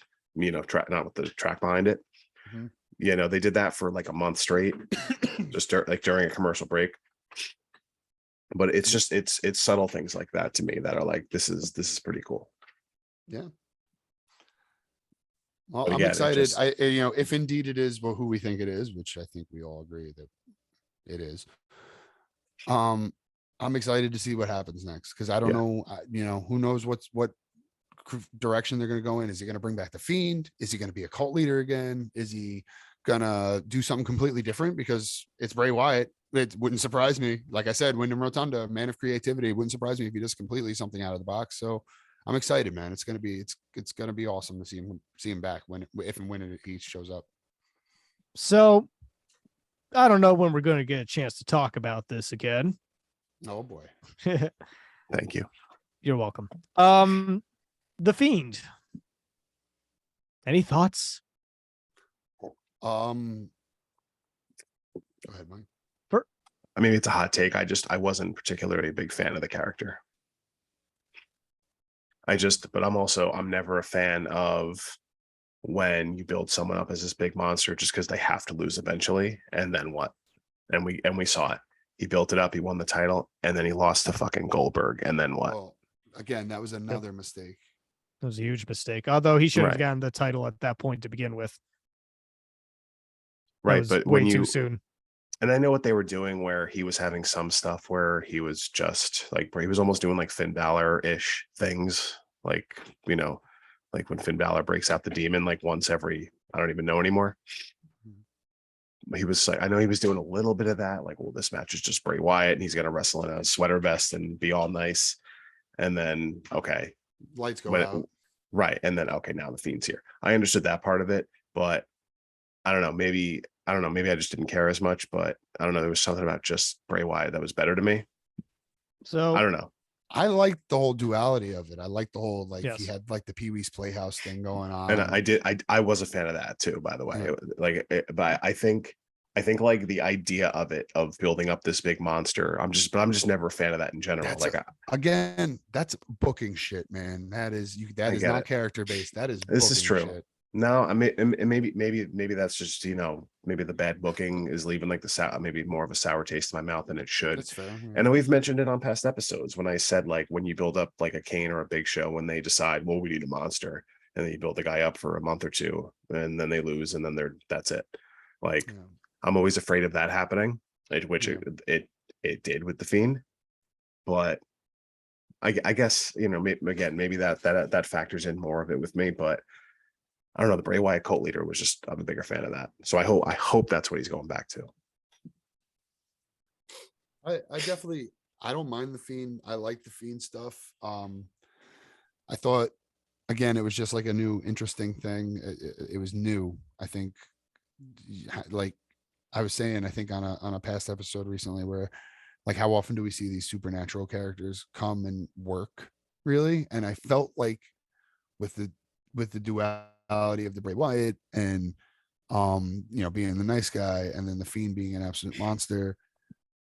track, not with the track behind it. Mhm. They did that for like a month straight, just during a commercial break. But it's just it's subtle things like that to me that are like, this is pretty cool. Yeah. Well, But I'm again, excited. If indeed it is who we think it is, which I think we all agree that it is. I'm excited to see what happens next, because I don't know. Who knows what direction they're going to go in. Is he going to bring back the Fiend? Is he going to be a cult leader again? Is he gonna do something completely different? Because it's Bray Wyatt. It wouldn't surprise me. Like I said, Wyndham Rotunda, man of creativity. It wouldn't surprise me if he does completely something out of the box. So I'm excited, man. It's gonna be awesome to see him back if and when he shows up. So I don't know when we're going to get a chance to talk about this again. Oh boy. Thank you. You're welcome. The Fiend. Any thoughts? Go ahead, Mike. I mean, it's a hot take. I wasn't particularly a big fan of the character. But I'm never a fan of when you build someone up as this big monster just because they have to lose eventually. And then what? And we saw it. He built it up. He won the title, and then he lost to fucking Goldberg. And then what? Well, again, that was another mistake. That was a huge mistake. Although he should have Right. gotten the title at that point to begin with. Right, but way too soon. And I know what they were doing, where he was having some stuff where he was just like, he was almost doing like Finn Balor-ish things, like, like when Finn Balor breaks out the demon like once every, I don't even know anymore. He was like, I know he was doing a little bit of that, like, well, this match is just Bray Wyatt and he's gonna wrestle in a sweater vest and be all nice, and then okay, Lights go out. Right, and then okay, now the Fiend's here. I understood that part of it, but I don't know, maybe I just didn't care as much, but I don't know, there was something about just Bray Wyatt that was better to me. So I don't know. I liked the whole duality of it. I liked the whole, like, Yes. he had like the Pee-wee's Playhouse thing going on. And I was a fan of that too, by the way. Yeah. But I think like the idea of it, of building up this big monster, I'm just never a fan of that in general. Again, that's booking shit, man. That is not character based. That is this is true. Shit. No, I mean, and maybe that's just, maybe the bad booking is leaving like maybe more of a sour taste in my mouth than it should. That's fair. Yeah. And we've mentioned it on past episodes when I said, like, when you build up like a Kane or a Big Show, when they decide, well, we need a monster, and then you build the guy up for a month or two, and then they lose, and then that's it. Like, Yeah. I'm always afraid of that happening, which it did with the Fiend. But I guess, maybe that factors in more of it with me, but I don't know. The Bray Wyatt cult leader was just, I'm a bigger fan of that. So I hope that's what he's going back to. I don't mind the Fiend. I like the Fiend stuff. I thought, again, it was just like a new, interesting thing. It was new. I think, like I was saying, I think on a past episode recently, where Like, how often do we see these supernatural characters come and work, really? And I felt like with the duality of the Bray Wyatt and being the nice guy and then the Fiend being an absolute monster,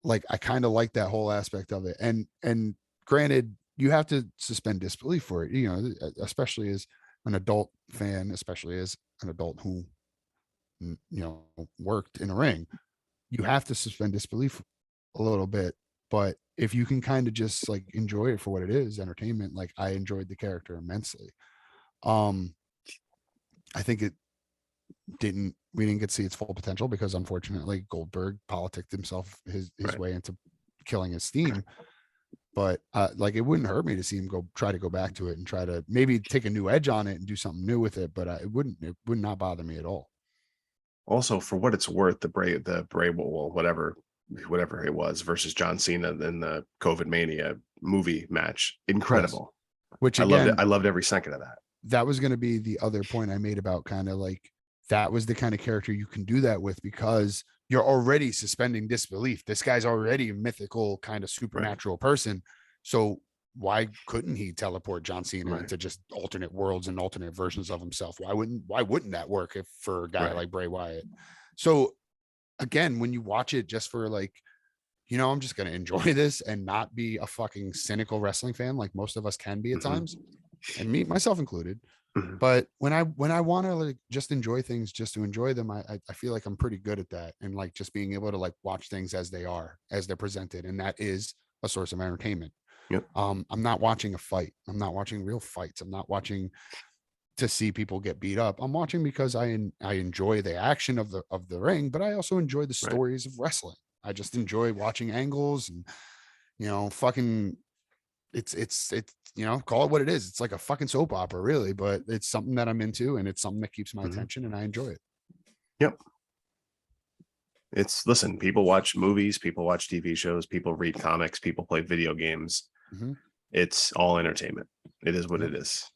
like I kind of like that whole aspect of it. And granted, you have to suspend disbelief for it, especially as an adult fan, especially as an adult who worked in a ring. You have to suspend disbelief a little bit, but if you can kind of just like enjoy it for what it is, entertainment, like I enjoyed the character immensely. I think we didn't get to see its full potential because unfortunately Goldberg politicked himself his Right. way into killing his theme. But like it wouldn't hurt me to see him try to go back to it and try to maybe take a new edge on it and do something new with it. But it would not bother me at all. Also, for what it's worth, the Bray, well, whatever it was versus John Cena in the COVID Mania movie match, incredible. Yes. Which I again, loved it. I loved every second of that. That was going to be the other point I made about kind of like that was the kind of character you can do that with because you're already suspending disbelief. This guy's already a mythical kind of supernatural person. So why couldn't he teleport John Cena into just alternate worlds and alternate versions of himself? Why wouldn't that work for a guy like Bray Wyatt? So again, when you watch it just for like, I'm just going to enjoy this and not be a fucking cynical wrestling fan like most of us can be at times, and me myself included. But when I want to like just enjoy things just to enjoy them, I feel like I'm pretty good at that, and like just being able to like watch things as they're presented, and that is a source of entertainment. Yep. I'm not watching a fight. I'm not watching real fights. I'm not watching to see people get beat up. I'm watching because I enjoy the action of the ring, but I also enjoy the stories of wrestling. I just enjoy watching angles and fucking it's call it what it is. It's like a fucking soap opera really, but it's something that I'm into and it's something that keeps my attention and I enjoy it. Yep. Listen, people watch movies, people watch TV shows, people read comics, people play video games. It's all entertainment. It is what it is.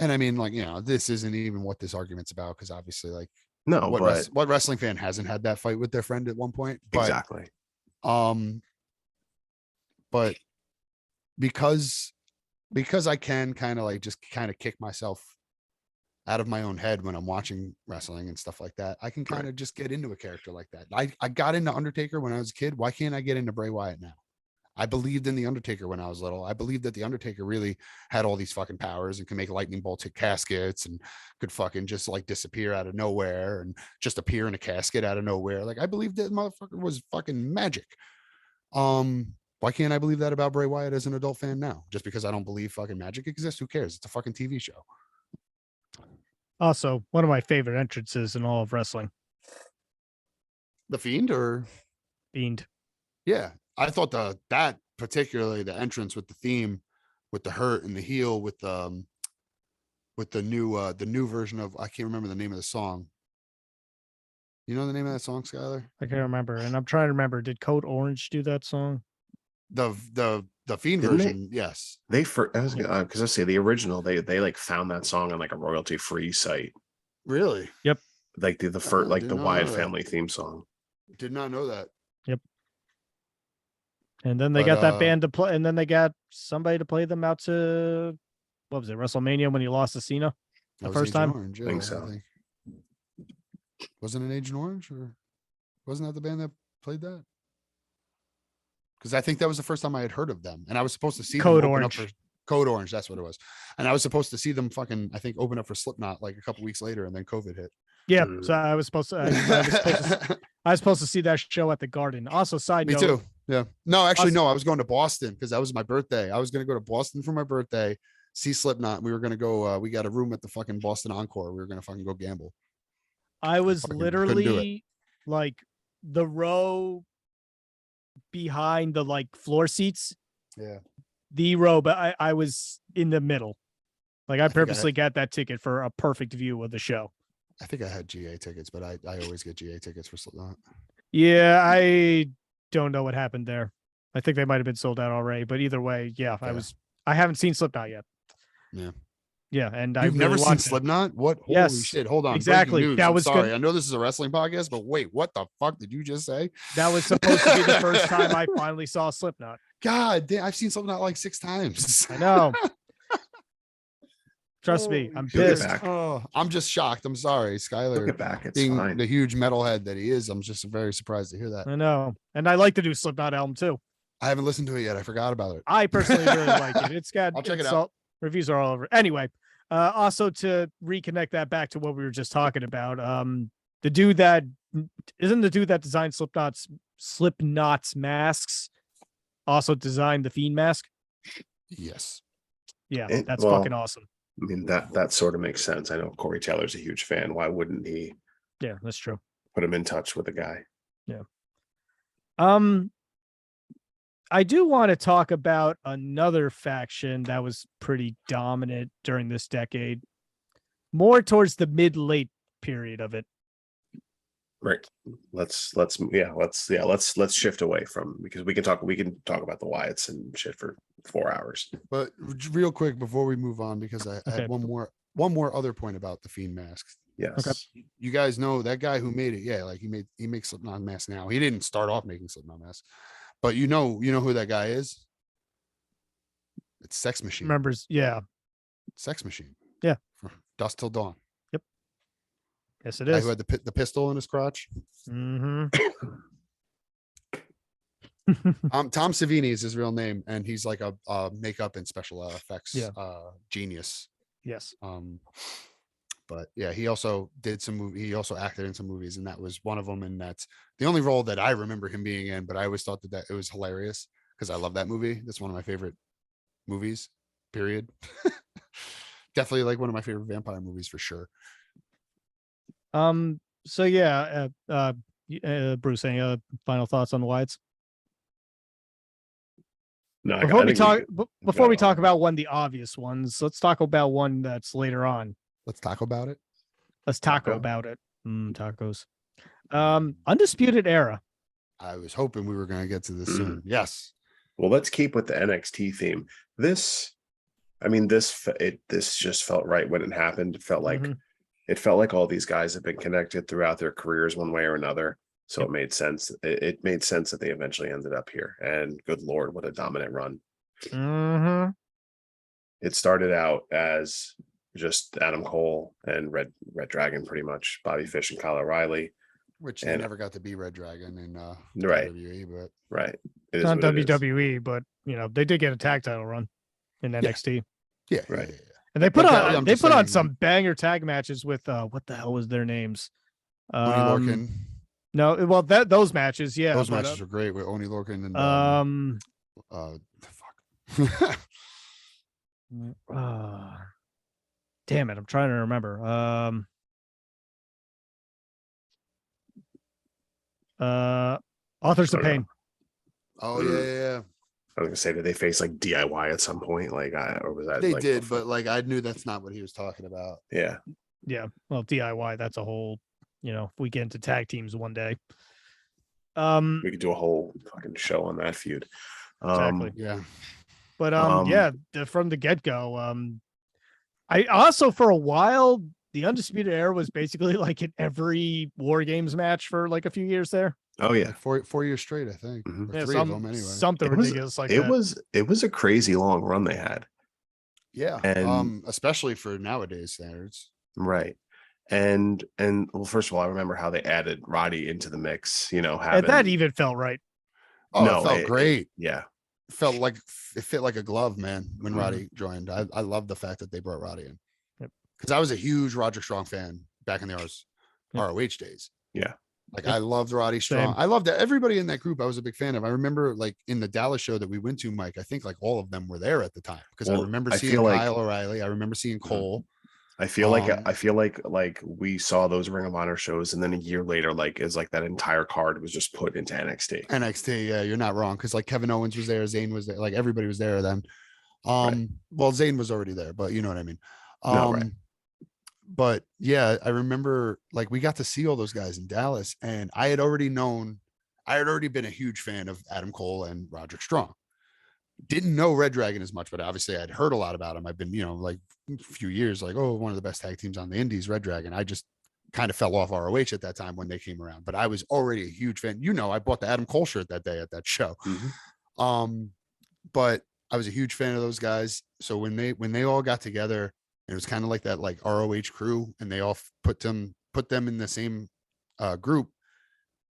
And I mean, like, this isn't even what this argument's about because obviously like what wrestling fan hasn't had that fight with their friend at one point? But, exactly. But because I can kind of like just kind of kick myself out of my own head when I'm watching wrestling and stuff like that, I can kind of just get into a character like that. I got into Undertaker when I was a kid. Why can't I get into Bray Wyatt now? I believed in the Undertaker when I was little. I believed that the Undertaker really had all these fucking powers and can make lightning bolts hit caskets and could fucking just like disappear out of nowhere and just appear in a casket out of nowhere. Like I believed that motherfucker was fucking magic. Why can't I believe that about Bray Wyatt as an adult fan now? Just because I don't believe fucking magic exists? Who cares? It's a fucking TV show. Also, one of my favorite entrances in all of wrestling. The Fiend or Fiend? Yeah. I thought that particularly the entrance with the theme, with the hurt and the heel, with the new version of, I can't remember the name of the song. You know the name of that song, Skylar? I can't remember, and I'm trying to remember. Did Code Orange do that song? The Fiend version, yes. They because I say the original, they like found that song on like a royalty free site. Really? Yep. Like the first, like the Wyatt Family theme song. Did not know that. Yep. And then they got that band to play, and then they got somebody to play them out to, what was it, WrestleMania when he lost to Cena the first time? Orange, I think so. Wasn't it Agent Orange, or wasn't that the band that played that? Because I think that was the first time I had heard of them, and I was supposed to see Code them open Orange. up for Code Orange. That's what it was, and I was supposed to see them fucking, I think, open up for Slipknot like a couple weeks later, and then COVID hit. Yeah, so I was supposed to. I was supposed to see that show at the Garden. Also, side note. Me too. Yeah. No, actually, no. I was going to Boston because that was my birthday. I was going to go to Boston for my birthday, see Slipknot. We were going to go. We got a room at the fucking Boston Encore. We were going to fucking go gamble. I was literally like the row behind the like floor seats. Yeah. The row, but I was in the middle. Like I purposely got that ticket for a perfect view of the show. I think I had GA tickets, but I always get GA tickets for Slipknot. Yeah, I don't know what happened there. I think they might have been sold out already, but either way, yeah, I haven't seen Slipknot yet. Yeah. Yeah, and I You've really never seen watched it. Slipknot? What? Holy Yes, shit! Hold on. exactly. Breaking news. That I'm was sorry. good. I know this is a wrestling podcast, but wait, what the fuck did you just say? That was supposed to be the first time I finally saw Slipknot. God damn, I've seen Slipknot like 6 times. I know. Trust me, I'm He'll get pissed. back. Oh, I'm just shocked. I'm sorry, He'll Skyler. get back. It's Being fine. the huge metalhead that he is, I'm just very surprised to hear that. I know, and I like the new Slipknot album too. I haven't listened to it yet. I forgot about it. I personally really like it. It's got. I'll check it it's out. all- reviews are all over. Anyway, also to reconnect that back to what we were just talking about. The dude that isn't the dude that designed Slipknot's masks, also designed the Fiend mask. Yes. Yeah, Well, that's fucking awesome. I mean, that sort of makes sense. I know Corey Taylor's a huge fan. Why wouldn't he Yeah, that's true. put him in touch with the guy? I do want to talk about another faction that was pretty dominant during this decade, more towards the mid-late period of it. Right. Let's shift away from, because we can talk about the Wyatts and shit for 4 hours. But real quick before we move on, because I Okay. had one more other point about the Fiend masks. Yes. Okay. You guys know that guy who made it. Yeah, like he makes Slipknot masks now. He didn't start off making Slipknot masks, but you know who that guy is. It's Sex Machine. Members, yeah, Sex Machine. Yeah. From Dusk Till Dawn. yes, it Guy is. who had the pistol in his crotch. Mm-hmm. Tom Savini is his real name, and he's like a makeup and special effects Yeah. genius. Yes. But yeah, he also did some movie. He also acted in some movies, and that was one of them. And that's the only role that I remember him being in. But I always thought that it was hilarious because I love that movie. That's one of my favorite movies. Period. Definitely like one of my favorite vampire movies for sure. So yeah, Bruce, any final thoughts on the Wyatts? No, Before we talk, go on. about one of the obvious ones, let's talk about one that's later on. Let's talk about it. Let's taco Taco. about it. Tacos. Undisputed Era. I was hoping we were going to get to this soon. Yes. Well, let's keep with the NXT theme. This just felt right when it happened. It felt like Mhm. all these guys have been connected throughout their careers one way or another. So it made sense. It made sense that they eventually ended up here. And good Lord, what a dominant run. Mm-hmm. It started out as just Adam Cole and Red Dragon, pretty much, Bobby Fish and Kyle O'Reilly. Which they And- never got to be Red Dragon in Right. WWE, but Right. It is Not what it is. WWE, but they did get a tag title run in NXT. yeah, Right. yeah, yeah. And they put But on I'm they just put on saying- some banger tag matches with what the hell was their names? Oni Lorcan. No, well those matches, yeah. Those but, matches were great with Oni Lorcan and fuck. damn it, I'm trying to remember. Authors of I don't know. Pain. Oh yeah, yeah. I was gonna say, did they face like DIY at some point? Or was that They like did, before? but like I knew that's not what he was talking about. Yeah. Yeah, well, DIY, that's a whole, if we get into tag teams one day. We could do a whole fucking show on that feud. Exactly. Yeah. But Um, from the get-go, I also for a while the Undisputed Era was basically like in every War Games match for like a few years there. Oh yeah. Like 4 years straight, I think. Mhm. Or Yeah, 3 of them anyway. something It was- ridiculous like it that. was a crazy long run they had. Yeah. And- Especially for nowadays standards. Right. And well, first of all, I remember how they added Roddy into the mix, And having that even felt right. Oh, No, it felt great. yeah. It felt like it fit like a glove, man, when Mhm. Roddy joined. I love the fact that they brought Roddy in. Yep. Because I was a huge Roger Strong fan back in the Yep. ROH days. Yeah. Like Yep. I loved Roddy Strong. Same. I loved everybody in that group. I was a big fan of. I remember like in the Dallas show that we went to, Mike, I think like all of them were there at the time. Because I Well, remember I seeing feel like- Kyle O'Reilly. I remember seeing Cole. I feel Um, like we saw those Ring of Honor shows, and then a year later, that entire card was just put into NXT. NXT, yeah, you're not wrong. Because like Kevin Owens was there, Zayn was there, like everybody was there then. Right. Well, Zayn was already there, but you know what I mean. No, right. But yeah, I remember like we got to see all those guys in Dallas, and I had already been a huge fan of Adam Cole and Roderick Strong. didn't know Red Dragon as much, but obviously I'd heard a lot about him. I've been, like a few years, like, oh, one of the best tag teams on the indies, Red Dragon. I just kind of fell off ROH at that time when they came around, but I was already a huge fan. I bought the Adam Cole shirt that day at that show. But I was a huge fan of those guys. So when they all got together, it was kind of like that, like ROH crew, and they all put them in the same group.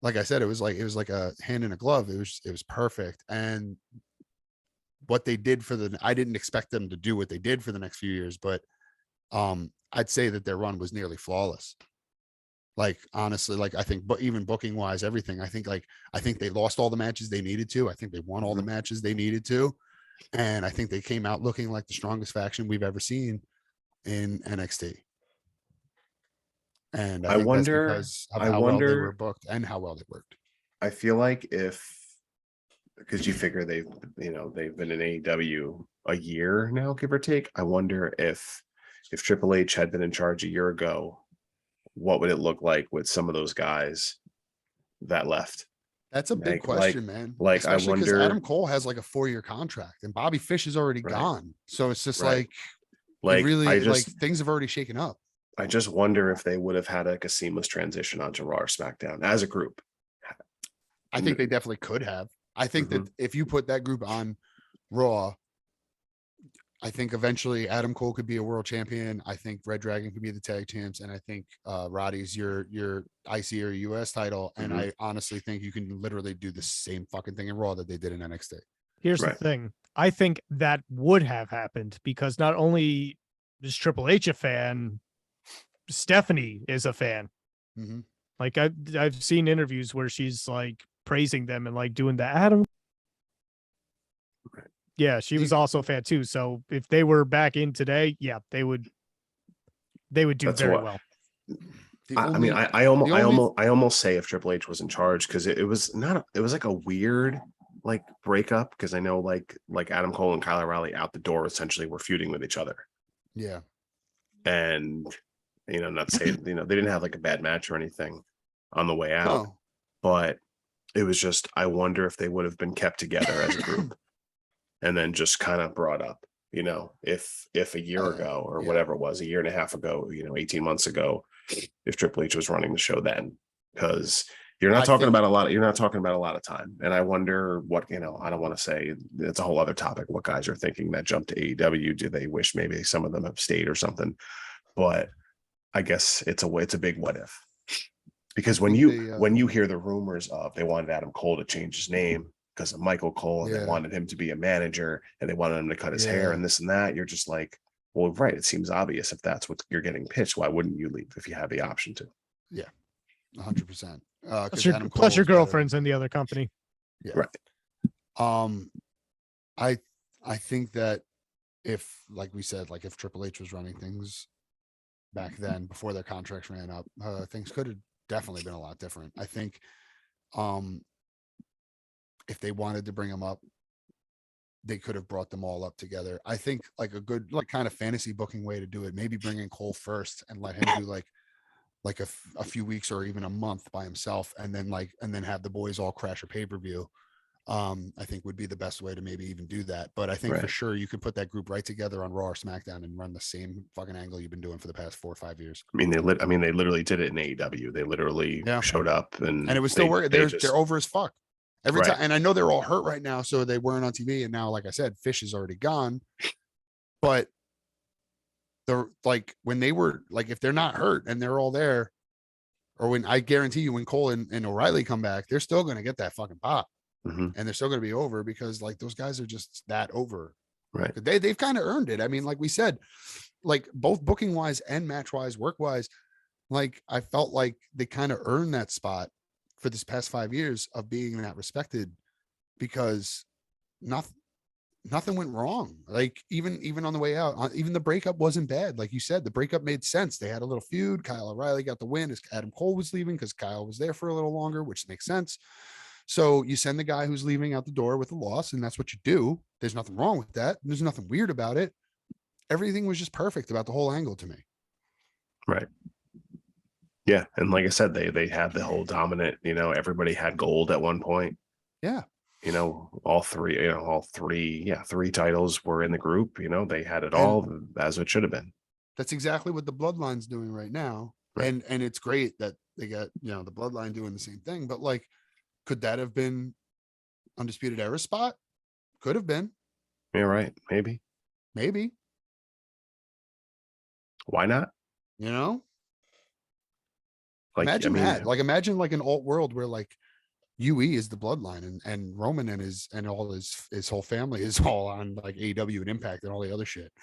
Like I said, it was like a hand in a glove. It was perfect. And what they did I didn't expect them to do what they did for the next few years, but I'd say that their run was nearly flawless. Like, honestly, like I think, but even booking wise, everything, I think they lost all the matches they needed to. I think they won all the matches they needed to. And I think they came out looking like the strongest faction we've ever seen in NXT. And I think that's because of how well they were booked and how well they worked. I feel like because you figure they've been in AEW a year now, give or take. I wonder if Triple H had been in charge a year ago, what would it look like with some of those guys that left? That's a big question, man. Like, especially I wonder, Adam Cole has like a 4-year contract and Bobby Fish is already gone. So it's just like really, things have already shaken up. I just wonder if they would have had like a seamless transition onto Raw or SmackDown as a group. I think they definitely could have. I think that if you put that group on Raw, I think eventually Adam Cole could be a world champion. I think Red Dragon could be the tag champs. And I think Roddy's your IC or US title. And I honestly think you can literally do the same fucking thing in Raw that they did in NXT. Here's the thing. I think that would have happened because not only is Triple H a fan, Stephanie is a fan. Like I've seen interviews where she's like praising them and like doing the Adam. Yeah, she was also a fan too. So if they were back in today, yeah, they would do very well. I almost say if Triple H was in charge, because it was like a weird like breakup, because I know like Adam Cole and Kyle O'Reilly out the door essentially were feuding with each other. Yeah. And not saying they didn't have like a bad match or anything on the way out, but it was just, I wonder if they would have been kept together as a group and then just kind of brought up, if a year ago or whatever it was, a year and a half ago, 18 months ago, if Triple H was running the show then, because you're not talking about a lot of time. And I wonder what, I don't want to say, it's a whole other topic, what guys are thinking that jumped to AEW. Do they wish maybe some of them have stayed or something? But I guess it's a big what if. Because when you hear the rumors of they wanted Adam Cole to change his name because of Michael Cole, and they wanted him to be a manager, and they wanted him to cut his hair and this and that, you're just like, well, right. It seems obvious if that's what you're getting pitched. Why wouldn't you leave if you have the option to? Yeah, 100%. Plus your girlfriend's in the other company. Yeah. Right. I think that if, like we said, like if Triple H was running things back then before their contracts ran up, things could have definitely been a lot different. I think if they wanted to bring them up, they could have brought them all up together. I think like a good, like kind of fantasy booking way to do it, maybe bring in Cole first and let him do like a few weeks or even a month by himself, and then have the boys all crash a pay-per-view. I think would be the best way to maybe even do that. But I think for sure you could put that group right together on Raw or SmackDown and run the same fucking angle you've been doing for the past 4 or 5 years. I mean, they literally did it in AEW. They literally showed up and it was still working. They're over as fuck every time. And I know they're all hurt right now, so they weren't on TV. And now, like I said, Fish is already gone. But they're like, when they were like, if they're not hurt and they're all there, or when I guarantee you, when Cole and O'Reilly come back, they're still going to get that fucking pop. And they're still going to be over because like those guys are just that over. Right. They've kind of earned it. I mean, like we said, like both booking wise and match wise, work wise, like I felt like they kind of earned that spot for this past 5 years of being that respected, because nothing went wrong. Like even on the way out, even the breakup wasn't bad. Like you said, the breakup made sense. They had a little feud. Kyle O'Reilly got the win as Adam Cole was leaving because Kyle was there for a little longer, which makes sense. So you send the guy who's leaving out the door with a loss, and that's what you do. There's nothing wrong with that. There's nothing weird about it. Everything was just perfect about the whole angle to me. Right. Yeah. And like I said, they had the whole dominant, everybody had gold at one point. Yeah. all three titles were in the group. They had it all as it should have been. That's exactly what the Bloodline's doing right now. Right. And it's great that they got, the Bloodline doing the same thing. But like, could that have been Undisputed Era spot? Could have been. Yeah, right. Maybe. Why not? Like, imagine that. Like, imagine like an alt world where like UE is the Bloodline and Roman and all his whole family is all on like AEW and Impact and all the other shit.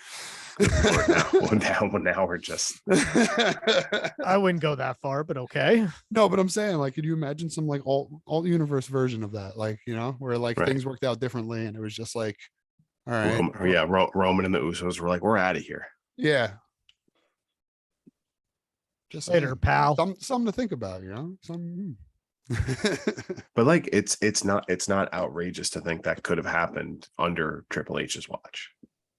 now we're just. I wouldn't go that far, but okay. No, but I'm saying, like, could you imagine some like alt universe version of that? Like, where like things worked out differently and it was just like, all right. Roman and the Usos were like, we're out of here. Yeah. Just later, pal. Something to think about, But like, it's not outrageous to think that could have happened under Triple H's watch.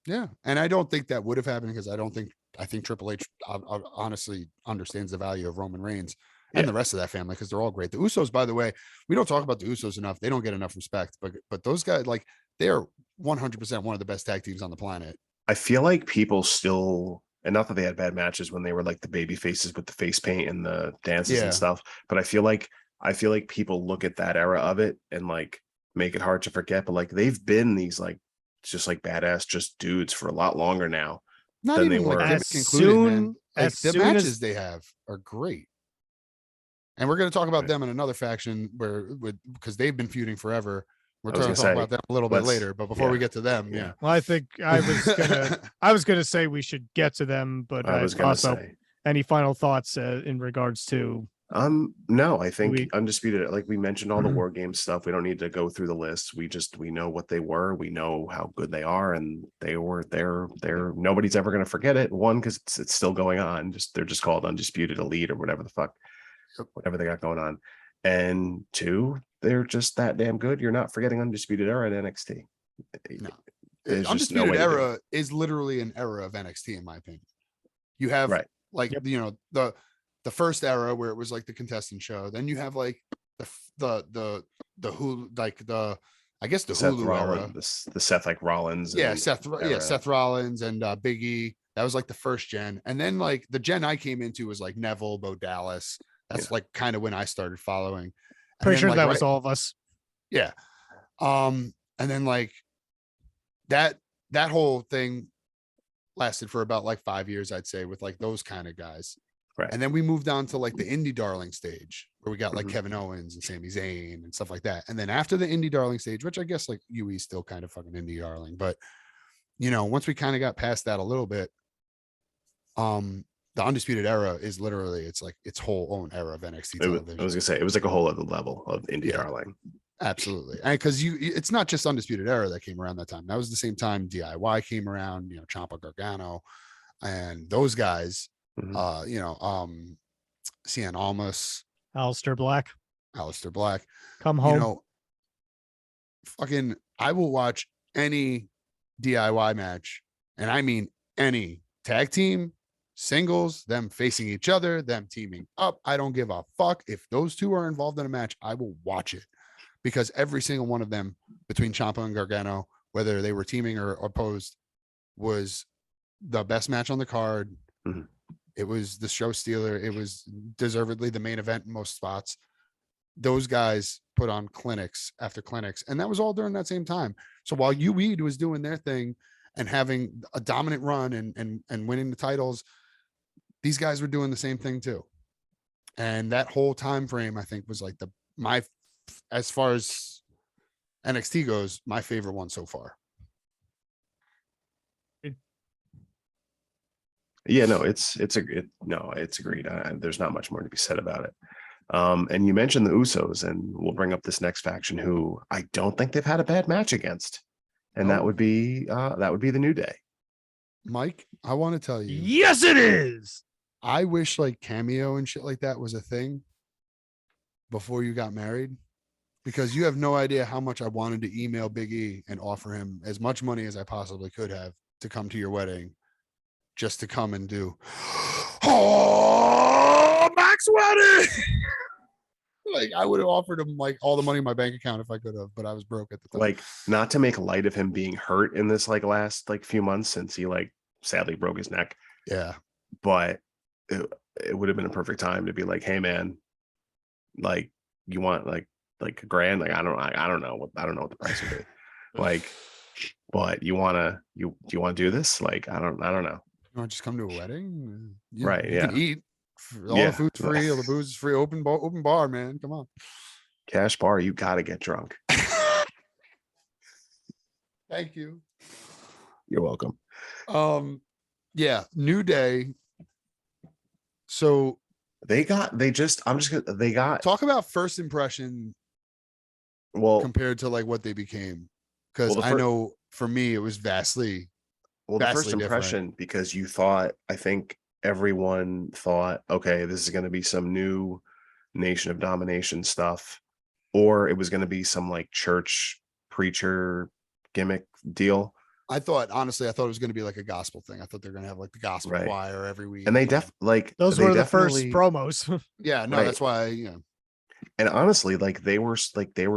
Yeah, and I don't think that would have happened because I think Triple H honestly understands the value of Roman Reigns and the rest of that family because they're all great. The Usos, by the way, we don't talk about the Usos enough. They don't get enough respect, but those guys, like, they're 100% one of the best tag teams on the planet. I feel like people still, and not that they had bad matches when they were like the baby faces with the face paint and the dances and stuff, but I feel like people look at that era of it and like make it hard to forget. But like, they've been these like just like badass just dudes for a lot longer now. Not than even they were. Like included, man. Like, the matches they have are great. And we're going to talk about them in another faction because they've been feuding forever. We're going to talk about them a little bit later, but before we get to them, Well, I think I was gonna say we should get to them, but I was going to say, any final thoughts in regards to? No, I think Undisputed, like we mentioned, all the War Games stuff. We don't need to go through the list. We know what they were. We know how good they are, and they're nobody's ever going to forget it. One, because it's still going on. They're just called Undisputed Elite or whatever the fuck, whatever they got going on. And two, they're just that damn good. You're not forgetting Undisputed Era at NXT. No. Undisputed Era is literally an era of NXT, in my opinion. You have the first era where it was like the contestant show. Then you have like the who, like the, I guess the Seth Hulu Rollins, era. the Seth like Rollins. Seth Rollins and Big E. That was like the first gen. And then like the gen I came into was like Neville, Bo Dallas. That's like kind of when I started following. Pretty sure that was all of us. Yeah. And then like that whole thing lasted for about like 5 years, I'd say, with like those kind of guys. Right. And then we moved on to like the indie darling stage where we got like Kevin Owens and Sami Zayn and stuff like that. And then after the indie darling stage, which I guess like UE is still kind of fucking indie darling, but once we kind of got past that a little bit, the Undisputed Era is literally, it's like its whole own era of NXT television. I was gonna say it was like a whole other level of indie darling. Absolutely. And because it's not just Undisputed Era that came around that time. That was the same time DIY came around, Ciampa, Gargano, and those guys, Cien Almas, Aleister Black. Come home. Fucking, I will watch any DIY match, and I mean any tag team, singles, them facing each other, them teaming up. I don't give a fuck. If those two are involved in a match, I will watch it, because every single one of them between Ciampa and Gargano, whether they were teaming or opposed, was the best match on the card. It was the show stealer. It was deservedly the main event in most spots. Those guys put on clinics after clinics, and that was all during that same time. So while UE was doing their thing and having a dominant run and winning the titles, these guys were doing the same thing too. And that whole time frame, I think, was like as far as NXT goes, my favorite one so far. Yeah, no, it's agreed. There's not much more to be said about it. And you mentioned the Usos, and we'll bring up this next faction who I don't think they've had a bad match against, and that would be the New Day. Mike, I want to tell you, yes, it is. I wish like Cameo and shit like that was a thing before you got married, because you have no idea how much I wanted to email Big E and offer him as much money as I possibly could have to come to your wedding, just to come and do Max wedding. Like I would have offered him like all the money in my bank account if I could have, but I was broke at the time. Like, not to make light of him being hurt in this like last like few months since he like sadly broke his neck, Yeah. but it would have been a perfect time to be like, hey man, like you want like a grand? Like I don't know what the price would be. Like, but you wanna do you want to do this? Like I don't know. You want to just come to a wedding? Right, You can yeah. eat. All Yeah. the food's free, all the booze is free, open bar, man. Come on. Cash bar, you gotta get drunk. Thank you. You're welcome. Yeah, New Day. So They got talk about first impression well compared to like what they became. Because Well, I know for me it was vastly the first different. impression, because I think everyone thought, okay, this is going to be some new Nation of Domination stuff, or it was going to be some like church preacher gimmick deal. Honestly, I thought it was going to be like a gospel thing. I thought they're going to have like the gospel Right. choir every week. And they those were the first promos. Yeah, no, Right. that's why, And honestly, like they were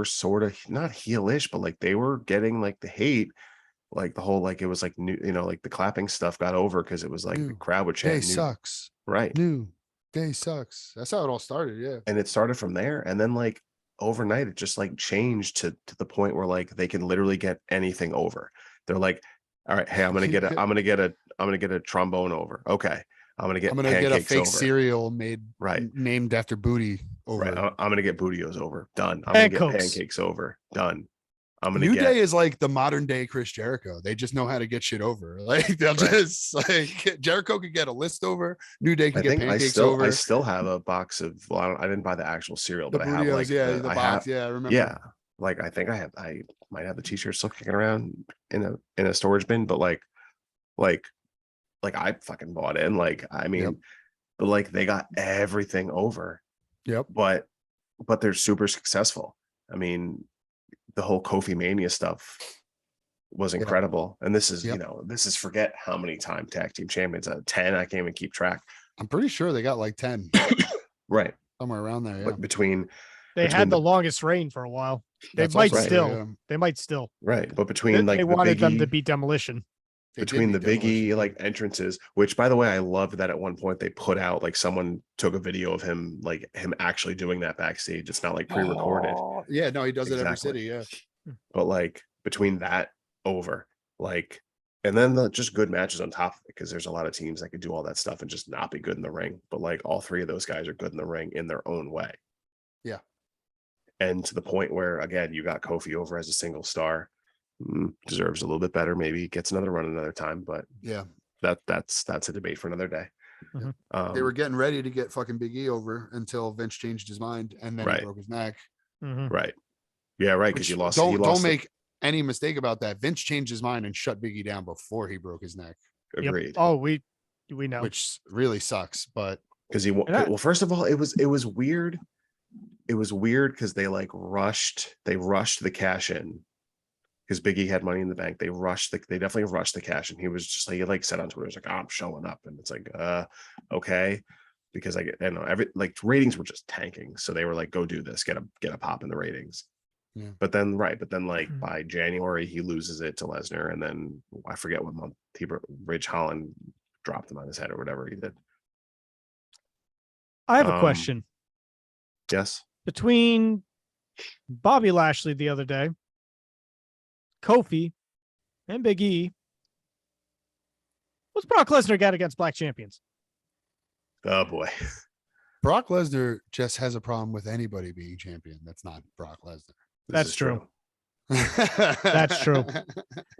sort of not heelish, but like they were getting like the hate, like the whole like it was like new, like the clapping stuff got over because it was like the crowd would Day chant sucks. Right. New Day sucks. That's how it all started. Yeah. And it started from there, and then like overnight it just like changed to the point where like they can literally get anything over. They're like, all right, hey, I'm gonna get a trombone over. Okay, I'm gonna get a fake over. cereal named after booty over. Right. I'm gonna get bootios over. Done. I'm gonna get pancakes over. Done. New Day is like the modern day Chris Jericho. They just know how to get shit over. Like they'll just like Jericho could get a list over. New Day can get pancakes over. I still have a box of. Well, I didn't buy the actual cereal, but I have like the box. I remember. Yeah, like I think I might have the t-shirt still kicking around in a storage bin, but like I fucking bought in. Like I mean, but like they got everything over. Yep. But they're super successful. I mean, the whole Kofi Mania stuff was incredible. And this is, this is forget how many time tag team champions, 10, I can't even keep track. I'm pretty sure they got like 10. Right. Somewhere around there. Yeah. But they had the longest reign for a while. They might still. Right. But between they wanted them to beat Demolition. Between the Biggie like entrances, which by the way, I loved that at one point they put out like someone took a video of him, like him actually doing that backstage. It's not like pre-recorded. Yeah, no, he does it every city. Yeah. But like between that over, like, and then just good matches on top of it, because there's a lot of teams that could do all that stuff and just not be good in the ring. But like all three of those guys are good in the ring in their own way. Yeah. And to the point where, again, you got Kofi over as a single star. Deserves a little bit better, maybe gets another run another time, but yeah, that's a debate for another day. They were getting ready to get fucking Big E over until Vince changed his mind and then he broke his neck. Right. Yeah, right. Because you lost. Don't make any mistake about that. Vince changed his mind and shut Big E down before he broke his neck. Agreed. Yep. Oh, we know, which really sucks. But because well, first of all, it was weird. It was weird because they rushed the cash in. Because Big E had Money in the Bank, they definitely rushed the cash, and he was just like, he like said on Twitter, "He's like, I'm showing up," and it's like, okay, because ratings were just tanking, so they were like, go do this, get a pop in the ratings. Yeah. But then by January he loses it to Lesnar, and then I forget what month Ridge Holland dropped him on his head or whatever he did. I have a question. Yes. Between Bobby Lashley the other day, Kofi, and Big E, what's Brock Lesnar got against black champions? Oh boy. Brock Lesnar just has a problem with anybody being champion. That's not Brock Lesnar. That's true. That's true.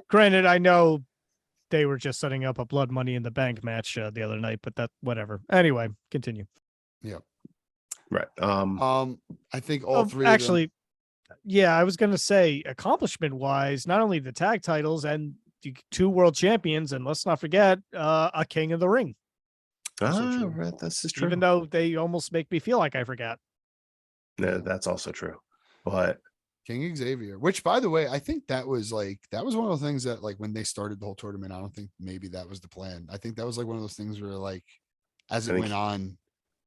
Granted, I know they were just setting up a Blood Money in the Bank match the other night, but that whatever. Anyway, continue. Yeah. Right. I think all three actually. Yeah, I was going to say accomplishment wise, not only the tag titles and the 2 world champions, and let's not forget a King of the Ring. Right. That's just true. Even though they almost make me feel like I forgot. Yeah, that's also true. But King Xavier, which by the way, I think that was one of the things that like when they started the whole tournament, I don't think maybe that was the plan. I think that was like one of those things where like as it went on,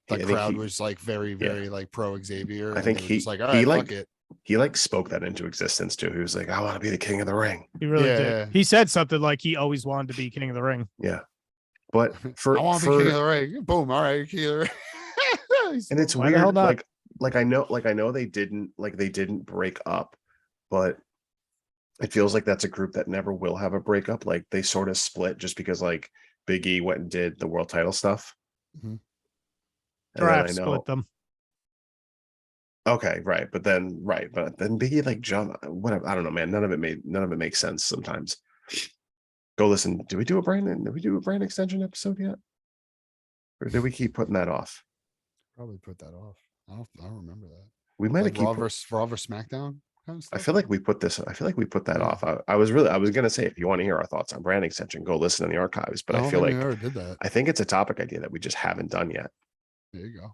the I think crowd he- was like very, very like pro Xavier. I and think they were he just like, all he right, like fuck it. he like spoke that into existence too. He was like, I want to be the king of the ring. He really Yeah, did. yeah. He said something like he always wanted to be king of the ring. Yeah. But I want to be king of the ring. Boom. All right, king of the ring. and it's Why the hell weird, not? like I know they didn't break up, but it feels like that's a group that never will have a breakup. Like they sort of split just because like Big E went and did the world title stuff. Mhm. And then Draft I know, split them. okay, right, but then Big E like jumped, whatever. I don't know, man. None of it makes sense sometimes. Go listen. Did we do a brand extension episode yet? Or did we keep putting that off? Probably put that off. I don't remember that. We might Like have Raw versus SmackDown kind of I stuff. feel like we put that Yeah. off. I was gonna say, if you want to hear our thoughts on brand extension, go listen in the archives. But I don't feel think like we ever did that. I think it's a topic idea that we just haven't done yet. There you go.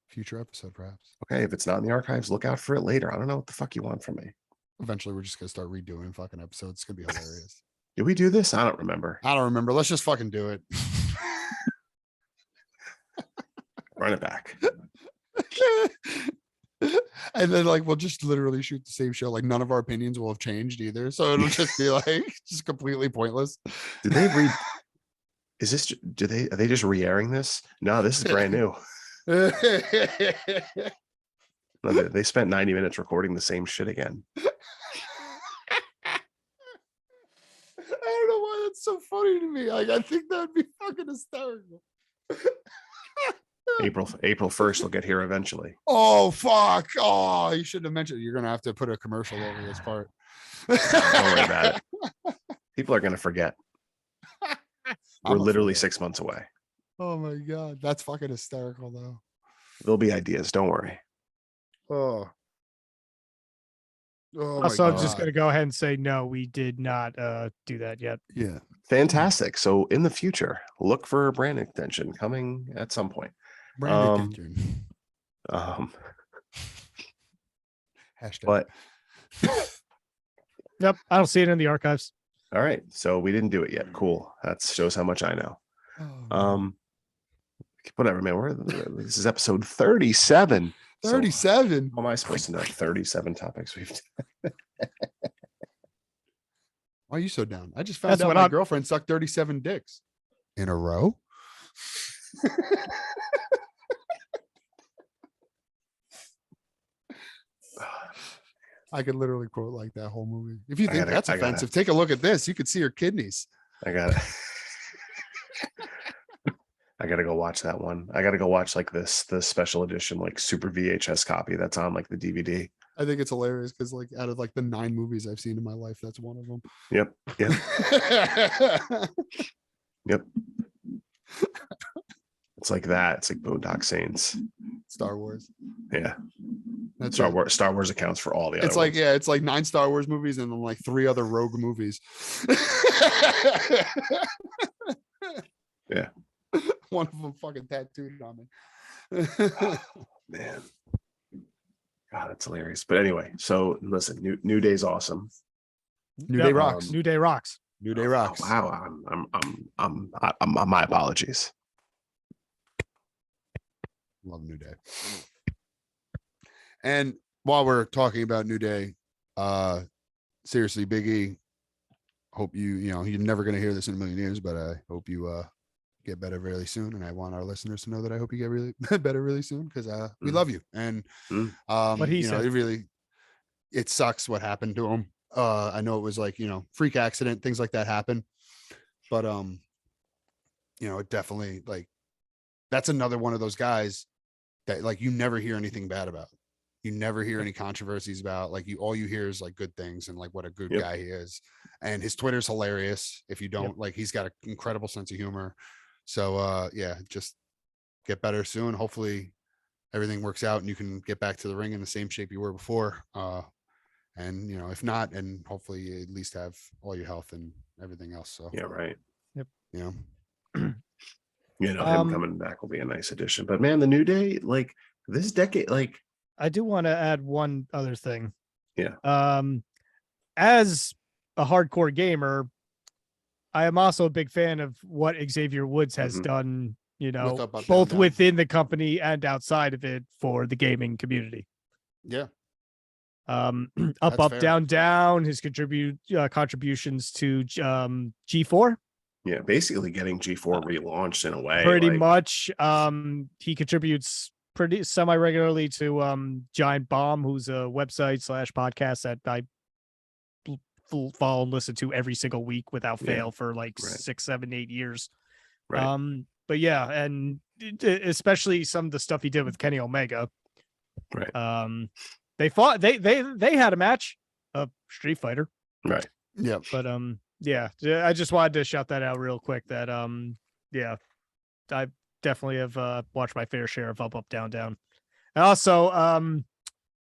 Future episode, perhaps. Okay, if it's not in the archives, look out for it later. I don't know what the fuck you want from me. Eventually, we're just gonna start redoing fucking episodes. It's gonna be hilarious. Did we do this? I don't remember. I don't remember. Let's just fucking do it. Run it back. And then like we'll just literally shoot the same show. Like none of our opinions will have changed either. So it'll just be like just completely pointless. Did they read? Is this? Are they just re-airing this? No, this is brand new. No, they spent 90 minutes recording the same shit again. I don't know why that's so funny to me. Like I think that'd be fucking hysterical. April 1st, they'll get here eventually. Oh fuck. Oh, you shouldn't have mentioned it. You're gonna have to put a commercial over this part. Don't worry about it. People are gonna forget. We're literally 6 months away. Oh my god, that's fucking hysterical though. There'll be ideas. Don't worry. Oh. Oh my Also, I'm just God. going to go ahead and say, no, we did not do that yet. Yeah. Fantastic. So in the future, look for a brand extension coming at some point. Brand attention. Hashtag. But Yep. I don't see it in the archives. all right. So we didn't do it yet. Cool. That shows how much I know. Oh, Whatever, man. This is episode 37. So 37. how am I supposed to know 37 topics we've done? Why are you so down? I just found That's out what my I'm- girlfriend sucked 37 dicks in a row. I could literally quote like that whole movie. If you think that's I gotta- offensive, take a look at this. You could see her kidneys. I got I gotta go watch that one. I gotta go watch like the special edition, like super VHS copy that's on like the DVD. I think it's hilarious because like out of like the 9 movies I've seen in my life, that's one of them. Yep. Yep. It's like that. It's like Boondock Saints. Star Wars. Yeah. That's Star it. Wars. Star Wars accounts for all the other It's like, ones. yeah, it's like 9 Star Wars movies and then like 3 other rogue movies. Yeah. One of them fucking tattooed on me. Man. God, that's hilarious. But anyway, so listen, New Day's awesome. New Yep. Day rocks. New Day rocks. New Day rocks. Oh, wow. I'm my apologies. Love New Day. And while we're talking about New Day, seriously, Big E, hope you're never going to hear this in a million years, but I hope you get better really soon. And I want our listeners to know that I hope you get really better really soon because we love you. And What he said. it sucks what happened to him. I know it was like, freak accident, things like that happen. But it definitely like that's another one of those guys that like you never hear anything bad about. You never hear any controversies about, like all you hear is like good things and like what a good Yep. guy he is. And his Twitter's hilarious. If you don't like, he's got an incredible sense of humor. So yeah, just get better soon. Hopefully everything works out and you can get back to the ring in the same shape you were before. And if not, and hopefully you at least have all your health and everything else. So Yeah, right. yeah. Him coming back will be a nice addition. But man, the New Day, like this decade, like I do want to add one other thing. Yeah. As a hardcore gamer, I am also a big fan of what Xavier Woods has Mhm. done you know, Up, Up, both Down, Down. within the company and outside of it for the gaming community. Yeah. Up, That's Up, fair. Down, Down. His contributions to G4. Yeah, basically getting G4 relaunched in a way. Pretty like, much. He contributes pretty semi-regularly to Giant Bomb, who's a website / podcast that I follow and listen to every single week without fail for like 6, 7, 8 years. Right. But yeah, and especially some of the stuff he did with Kenny Omega. Right. They fought. They had a match of Street Fighter. Right. Yeah. But yeah, I just wanted to shout that out real quick. That yeah, I definitely have watched my fair share of Up, Up, Down, Down. And also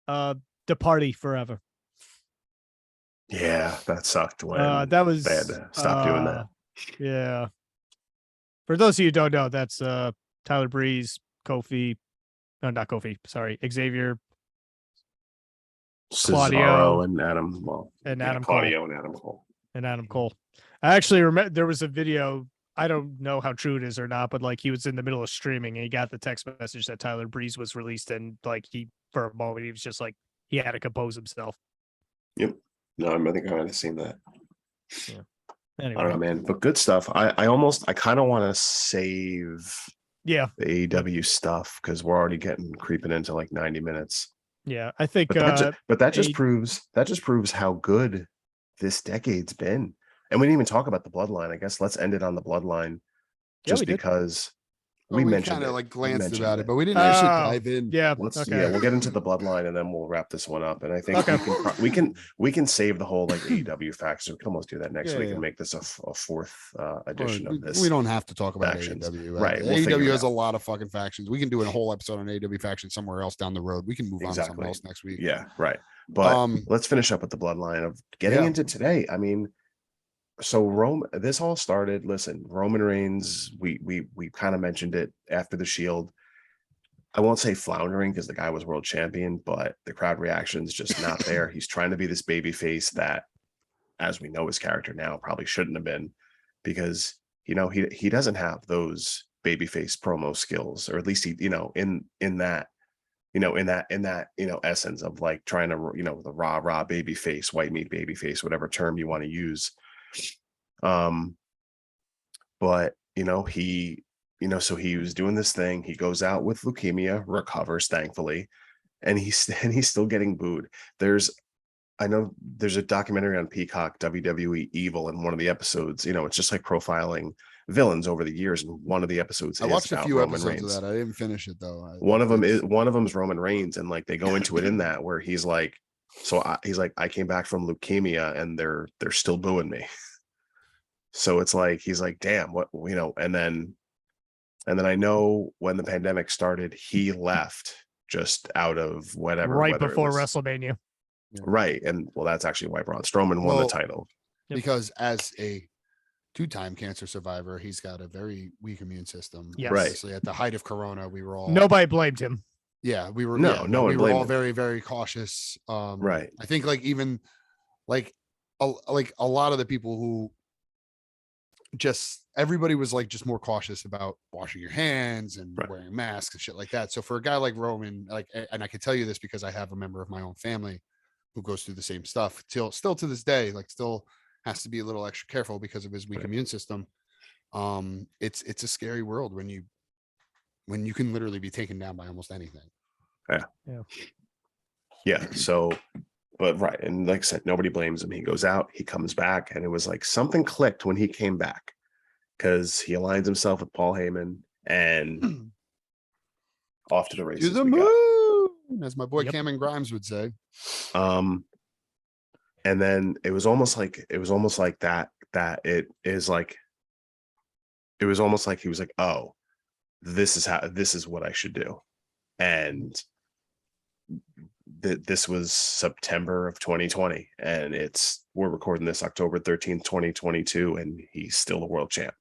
The Party Forever. Yeah, that sucked when that was they had to stop doing that. Yeah. For those of you who don't know, that's Tyler Breeze, Kofi. No, not Kofi. Sorry, Xavier, Claudio, Cesaro and Adam. Well, and yeah, Adam Claudio Cole. and Adam Cole. And Adam Cole. I actually remember there was a video. I don't know how true it is or not, but like he was in the middle of streaming and he got the text message that Tyler Breeze was released, and like he, for a moment, he was just like he had to compose himself. Yep. No, I think I might have seen that. Yeah. I don't know, Anyway, man. But good stuff. I kind of want to save yeah, the AEW stuff because we're already creeping into like 90 minutes. yeah. I think But that just proves how good this decade's been. And we didn't even talk about the bloodline. I guess let's end it on the bloodline just because we mentioned kind of it. like glanced mentioned about it, it. but we didn't actually dive in. Yeah. Yeah, we'll get into the bloodline and then we'll wrap this one up. And I think we can save the whole like AEW faction. We can almost do that next week and make this a fourth edition of this. We don't have to talk about factions. AEW. Right. AEW has a lot of fucking factions. We can do a whole episode on AEW faction somewhere else down the road. We can move on to something else next week. Yeah, right. But let's finish up with the bloodline of getting into today. I mean, so this all started. Listen, Roman Reigns, we kind of mentioned it after the Shield. I won't say floundering because the guy was world champion, but the crowd reaction is just not there. He's trying to be this baby face that, as we know his character now, probably shouldn't have been, because he doesn't have those babyface promo skills, or at least he in that essence of like trying to the rah baby face, white meat baby face, whatever term you want to use. But so he was doing this thing. He goes out with leukemia, recovers thankfully, and he's still getting booed. I know there's a documentary on Peacock, WWE Evil, and one of the episodes, it's just like profiling villains over the years. And one of the episodes I watched a few Roman episodes Reigns. of that. I didn't finish it though. One of them's Roman Reigns, and like they go into it in that where he's like, I came back from leukemia and they're still booing me. So it's like he's like, damn, what and then I know when the pandemic started, he left just out of whatever, right before WrestleMania. Right. And well, that's actually why Braun Strowman won the title. Because as a 2-time cancer survivor, he's got a very weak immune system. Yes. Obviously, at the height of Corona, we were all nobody blamed him. Yeah, we were. we were all very, very cautious. Right. I think like even like a lot of the people who everybody was like just more cautious about washing your hands and wearing masks and shit like that. So for a guy like Roman, and I can tell you this because I have a member of my own family who goes through the same stuff still to this day, still has to be a little extra careful because of his weak immune system. It's a scary world when you can literally be taken down by almost anything. Yeah. So, but right. And like I said, nobody blames him. He goes out, he comes back, and it was like something clicked when he came back because he aligns himself with Paul Heyman and off to the races. To the moon, as my boy Cameron Grimes would say. And then it was almost like he was like, oh, this is what I should do. And this was September of 2020, and we're recording this October 13th, 2022, and he's still the world champ.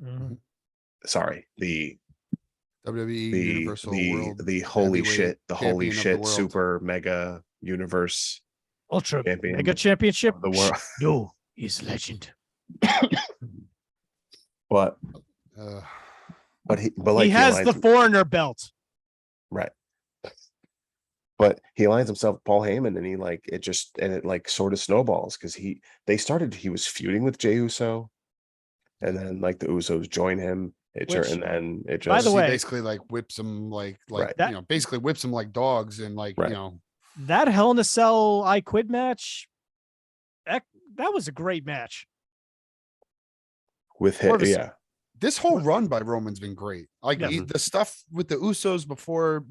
Mm-hmm. Sorry, the WWE Universal World the holy shit, super mega universe ultra champion mega championship of the world. No, he's legend. But but like he has aligns, the Foreigner belt. right. But he aligns himself with Paul Heyman, and it like sort of snowballs because he was feuding with Jey Uso, and then like the Usos join him. And then it By the just he way, basically like whips them Right. basically whips them like dogs and like Right. that Hell in a Cell I Quit match, that was a great match. with More him, of a- yeah. This whole run by Roman's been great. Like Yeah. the stuff with the Usos before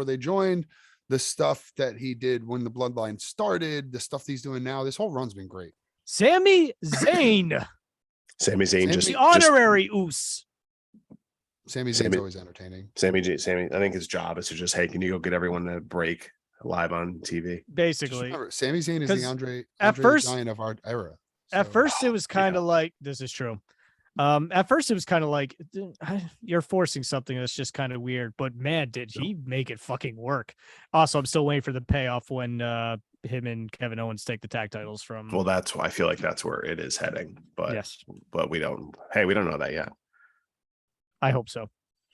they joined, the stuff that he did when the bloodline started, the stuff he's doing now. This whole run's been great. Sami Zayn, Sami Zayn Sami- the honorary Oos. Sami Zayn's Sami- always entertaining. Sammy, I think his job is to just, hey, can you go get everyone a break live on TV? Just Basically, remember, Sami Zayn is 'Cause the Andre at the first- Giant of our era. at So- first it was kind of like, this is true. At first it was kind of like, you're forcing something that's just kind of weird, but man, did he make it fucking work. Also, I'm still waiting for the payoff when him and Kevin Owens take the tag titles from. Well, that's why I feel like that's where it is heading. But Yes, but we don't know that yet. I hope so.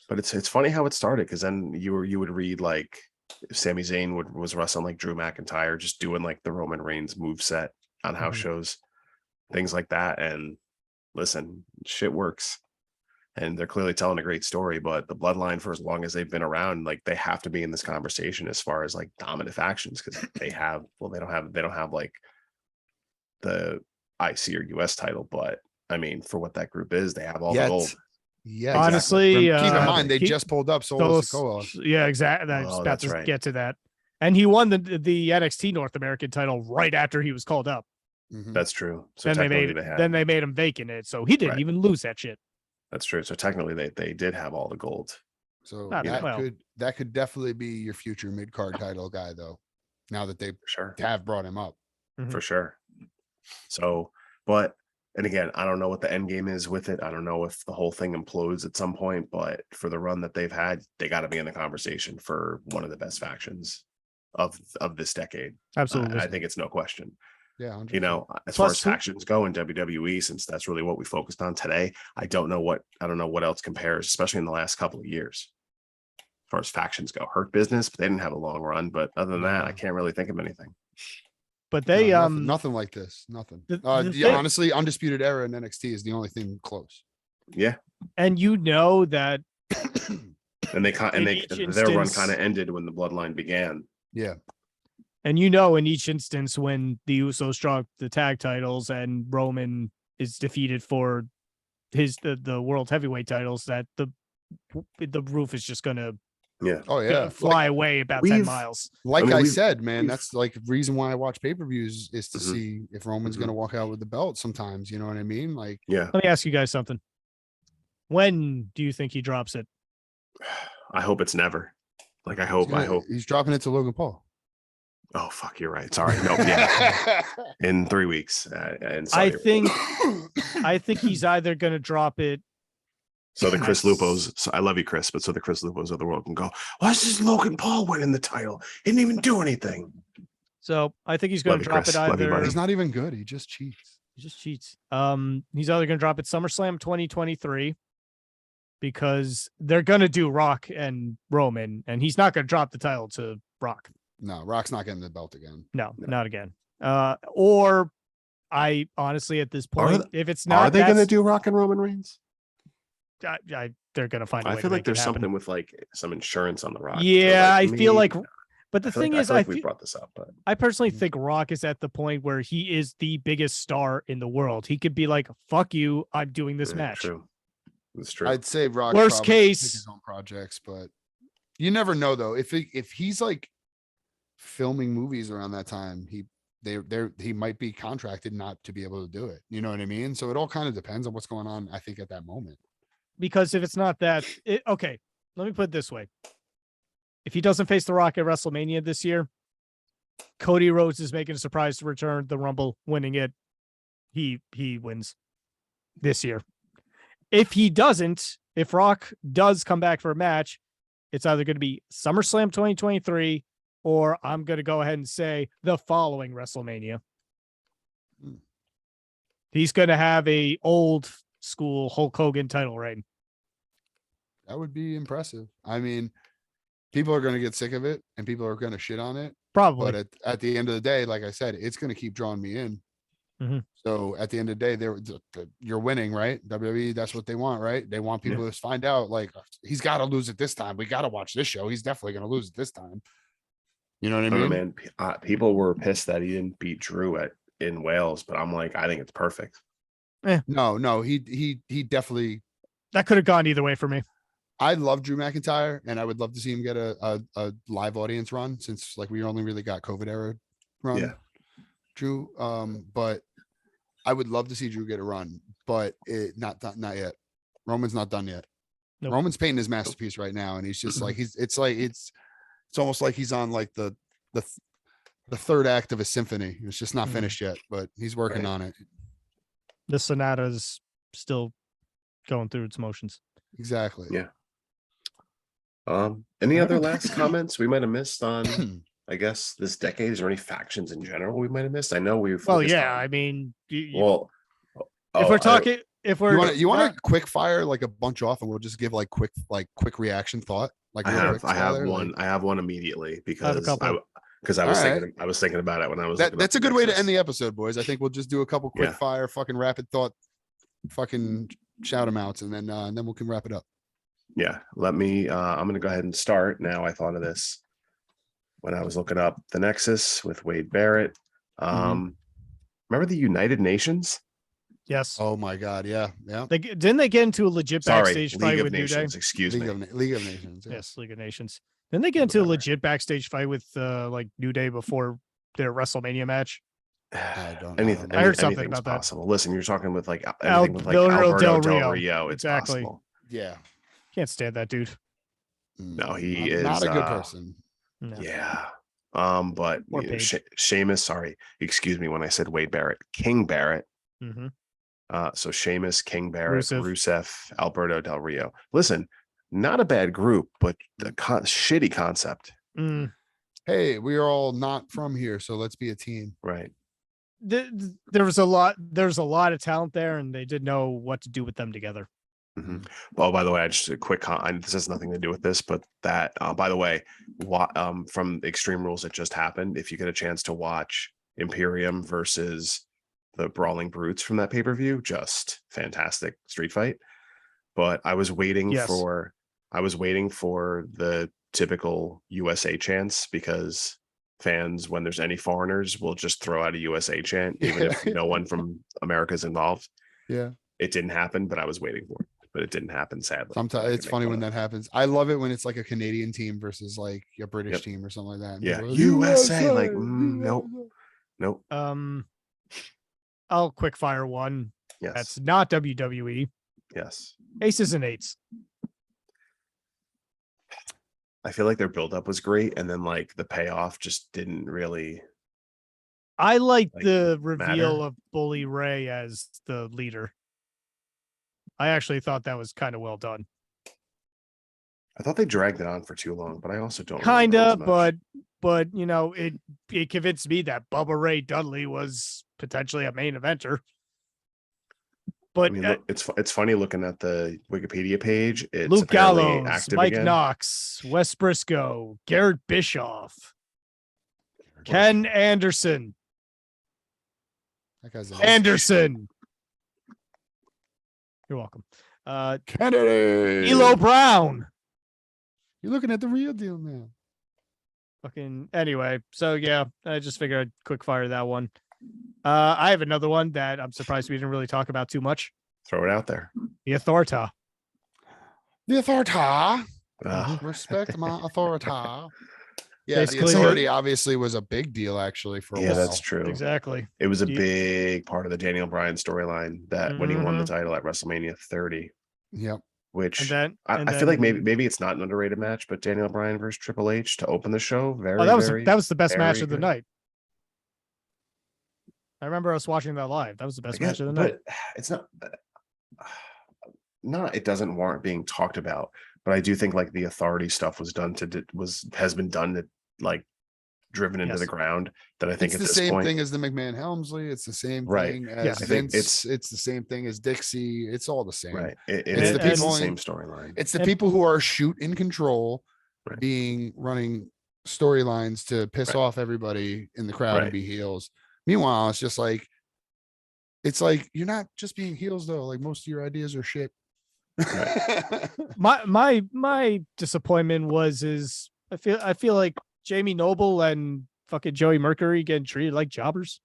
But it's funny how it started, because then you would read like Sami Zayn was wrestling like Drew McIntyre, just doing like the Roman Reigns move set on house shows, things like that. And listen, shit works, and they're clearly telling a great story. But the bloodline, for as long as they've been around, like they have to be in this conversation as far as like dominant factions, because they don't have like the IC or US title, but I mean, for what that group is, they have all the gold. Yeah, Honestly, keep in uh, mind they keep- just pulled up Solo Solo- Sikoa. yeah, exactly. I was Oh, about that's to right. get to that. And he won the NXT North American title right after he was called up. Mhm. That's true. So Then they technically made they made him vacant it, so he didn't Right. even lose that shit. that's true. So technically they did have all the gold. So Not that well. could definitely be your future mid card title guy, though. Now that they For sure. have brought him up. For sure. So, but and again, I don't know what the end game is with it. I don't know if the whole thing implodes at some point, but for the run that they've had, they got to be in the conversation for one of the best factions of this decade. Absolutely. I think it's no question. Yeah, 100%. You know, as Plus far as who- factions go in WWE, since that's really what we focused on today, I don't know what else compares, especially in the last couple of years. As far as factions go, Hurt Business, but they didn't have a long run. But other than that, I No. can't really think of anything. But No, they nothing like this. Nothing. the Yeah, thing- honestly, Undisputed Era in NXT is the only thing close. Yeah, and you know that and In each their run instance- kind of ended when the Bloodline began. Yeah. And you know, in each instance, when the Usos drop the tag titles and Roman is defeated for the world heavyweight titles, that the roof is just gonna Yeah, Oh yeah. fly away about 10 we've- miles. Like I mean, I we've- said, man, we've- that's like the reason why I watch pay-per-views is to Mhm. see if Roman's Mhm. gonna walk out with the belt sometimes. You know what I mean? Like yeah. Let me ask you guys something. When do you think he drops it? I hope it's never. Like I hope. he's dropping it to Logan Paul. Oh fuck, you're right. Sorry. No, yeah. In 3 weeks. And I think he's either gonna drop it. so the Chris Yes. Lupos. So I love you, Chris, but so the Chris Lupos of the world can go, why is this Logan Paul winning the title? He didn't even do anything. So I think he's gonna Love you, drop Chris. it Love you, either. buddy. He's not even good. He just cheats. He just cheats. He's either gonna drop it SummerSlam 2023 because they're gonna do Rock and Roman, and he's not gonna drop the title to Rock. No, Rock's not getting the belt again. No, not again. Or I honestly at this point, if it's not, Are they going to that's- do Rock and Roman Reigns? they're gonna find a way I to feel make like there's it happen. something with like some insurance on the Rock. Yeah, I feel like. maybe- But the I feel thing like, is, I, feel I like we feel brought this up, but I personally Mhm. think Rock is at the point where he is the biggest star in the world. He could be like, "Fuck you, I'm doing this yeah, match." True. It's true. I'd say Rock. Worst probably should pick case- his own projects, but you never know though. If he's like filming movies around that time, he might be contracted not to be able to do it. You know what I mean? So it all kind of depends on what's going on. I think at that moment. Because if it's not that, okay, let me put it this way: if he doesn't face The Rock at WrestleMania this year, Cody Rhodes is making a surprise return, the Rumble, winning it. He wins this year. If he doesn't, if Rock does come back for a match, it's either going to be SummerSlam 2023, or I'm going to go ahead and say the following WrestleMania. Hmm. He's going to have a old school Hulk Hogan title reign. That would be impressive. I mean, people are going to get sick of it and people are going to shit on it. Probably. But at the end of the day, like I said, it's going to keep drawing me in. Mhm. So at the end of the day, you're winning, right? WWE, that's what they want, right? They want people to find out, like, he's got to lose it this time. We got to watch this show. He's definitely going to lose it this time. You know what I I don't know, mean? man. People were pissed that he didn't beat Drew in Wales, but I'm like, I think it's perfect. No, he definitely. That could have gone either way for me. I love Drew McIntyre, and I would love to see him get a live audience run, since like we only really got COVID era run. Yeah. Drew. But I would love to see Drew get a run, but not yet. Roman's not done yet. Nope. Roman's painting his masterpiece right now, and he's just like it's almost like he's on like the third act of a symphony. It's just not finished yet, but he's working on it. The sonata's still going through its motions. Exactly. Yeah. Any other last comments we might have missed on, I guess, this decade? Is there any factions in general we might have missed? I know we've. Well, yeah. I mean, if we're talking, you want to quick fire like a bunch off, and we'll just give like quick reaction thought. Like I have Tyler, one. like, I have one immediately because I was thinking about it when I was. That's a good way to end the episode, boys. I think we'll just do a couple quick fire, fucking rapid thought, fucking shout them outs, and then we can wrap it up. Yeah, let me. I'm gonna go ahead and start now. I thought of this when I was looking up the Nexus with Wade Barrett. Remember the United Nations? Yes. Oh my God. Yeah. Didn't they get into a legit backstage fight with Nations, New Day? Excuse me. League of Nations. Yes, League of Nations. Didn't they get into a legit backstage fight with like New Day before their WrestleMania match? I don't. I heard something about that. Possible. Listen, you're talking with like Alberto Del Rio. It's exactly. Possible. Yeah. Can't stand that dude. No, he is not a good person. No. Yeah. But Sheamus, sorry, excuse me when I said Wade Barrett, King Barrett. So Sheamus, King Barrett, Rusev, Alberto Del Rio. Listen, not a bad group, but the shitty concept. Hey, we are all not from here, so let's be a team. Right. There's a lot of talent there, and they didn't know what to do with them together. Oh, by the way, just a quick this has nothing to do with this, but that by the way, from Extreme Rules, it just happened. If you get a chance to watch Imperium versus the Brawling Brutes from that pay-per-view, just fantastic street fight. But I was waiting for the typical USA chants, because fans, when there's any foreigners, will just throw out a USA chant, even if no one from America is involved. Yeah. It didn't happen, but I was waiting for it. But it didn't happen, sadly. Sometimes it's funny when that happens. I love it when it's like a Canadian team versus like a British team or something like that. Yeah, USA, like nope. I'll quick fire one. Yes, that's not WWE. Yes, Aces and Eights. I feel like their buildup was great, and then like the payoff just didn't really. I like the reveal of Bully Ray as the leader. I actually thought that was kind of well done. I thought they dragged it on for too long, but I also don't. Kind of, but you know, it convinced me that Bubba Ray Dudley was potentially a main eventer. But I mean, it's funny looking at the Wikipedia page. It's Luke Gallows, Mike again. Knox, Wes Briscoe, Garrett Bischoff, Ken Anderson. That guy's Anderson. You're welcome. Kennedy. Elo Brown. You're looking at the real deal now. Fucking anyway. So yeah, I just figured I'd quick fire that one. I have another one that I'm surprised we didn't really talk about too much. Throw it out there. The Authorita. The Authorita. Respect my Authorita. Yeah, basically, the Authority obviously was a big deal actually for a while. That's true. Exactly. It was a big part of the Daniel Bryan storyline that when he won the title at WrestleMania 30. Yep. Which I feel like maybe it's not an underrated match, but Daniel Bryan versus Triple H to open the show. That was the best match of the night. I remember us watching that live. That was the best match of the night. But it's not. It doesn't warrant being talked about. But I do think like the Authority stuff has been done to like driven into Yes. the ground that I think It's at the this same point, thing as the McMahon Helmsley. It's the same Right. thing as Yes. I think Vince. It's the same thing as Dixie. It's all the same. right. It's the It's the people same in- storyline. It's the And- people who are shoot in control, Right. running storylines to piss Right. off everybody in the crowd and Right. be heels. Meanwhile, it's just like, you're not just being heels though. Like most of your ideas are shit. My disappointment is I feel like Jamie Noble and fucking Joey Mercury getting treated like jobbers.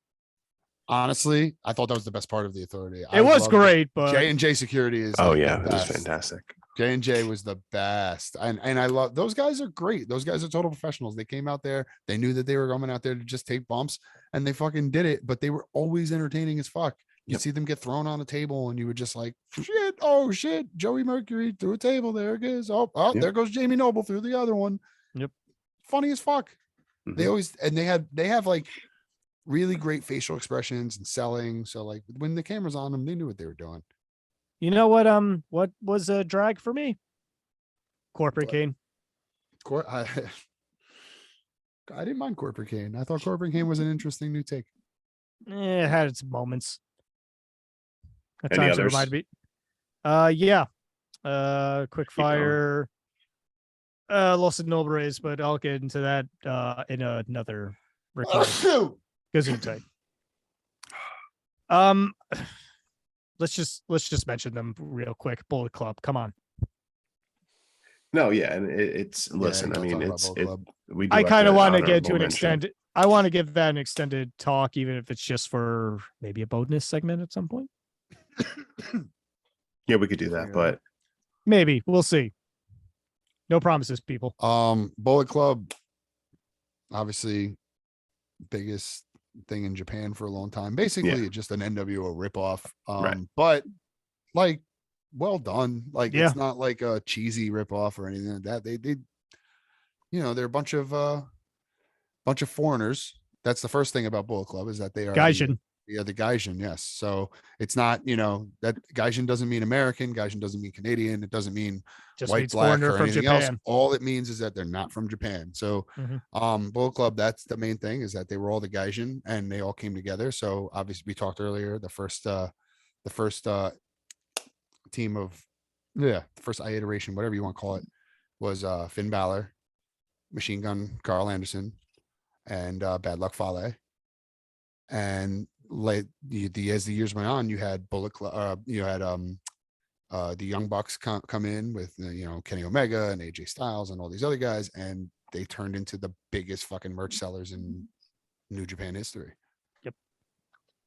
Honestly, I thought that was the best part of the Authority. It was great, but J&J Security is Oh like yeah, the it was best. fantastic. J&J was the best. And I love those guys are great. Those guys are total professionals. They came out there, they knew that they were coming out there to just take bumps and they fucking did it, but they were always entertaining as fuck. You'd Yep. see them get thrown on a table and you would just like, shit, oh shit, Joey Mercury through a table. There it is. Oh, Yep. there goes Jamie Noble through the other one. Yep. Funny as fuck. They Mhm. always, and they have like really great facial expressions and selling. So like when the camera's on them, they knew what they were doing. you know what was a drag for me? Corporate What? Kane. I didn't mind Corporate Kane. I thought Corporate Kane was an interesting new take. It had its moments. At Any times it others? reminded me. Yeah. Quick Keep going. fire. Los Nobres, but I'll get into that in another recording. Gesundheit. Let's just mention them real quick. Bullet Club. Come on. No, yeah, and it's listen. you I gotta mean, talk about it, Bullet Club. we. Do I have kind of want to honorable get to an mention. extended. I want to give that an extended talk, even if it's just for maybe a bonus segment at some point. Yeah, we could do that, but Maybe we'll see. No promises, people. Bullet Club, obviously, biggest thing in Japan for a long time. Basically, just an NWO ripoff. Right. But like, well done. Like, Yeah. it's not like a cheesy ripoff or anything like that. They they're a bunch of foreigners. That's the first thing about Bullet Club is that they are Gaijin. the Gaijin, yes. So it's not, that Gaijin doesn't mean American. Gaijin doesn't mean Canadian. It doesn't mean Just white, means black, foreigner or from anything else. Japan. All it means is that they're not from Japan. So Mhm. Bullet Club, that's the main thing, is that they were all the Gaijin and they all came together. So obviously we talked earlier, the first team of the first iteration, whatever you want to call it, was Finn Balor, Machine Gun Carl Anderson, and Bad Luck Fale. And like as the years went on, you had Bullet Club, you had the Young Bucks come in with Kenny Omega and AJ Styles and all these other guys, and they turned into the biggest fucking merch sellers in New Japan history. Yep.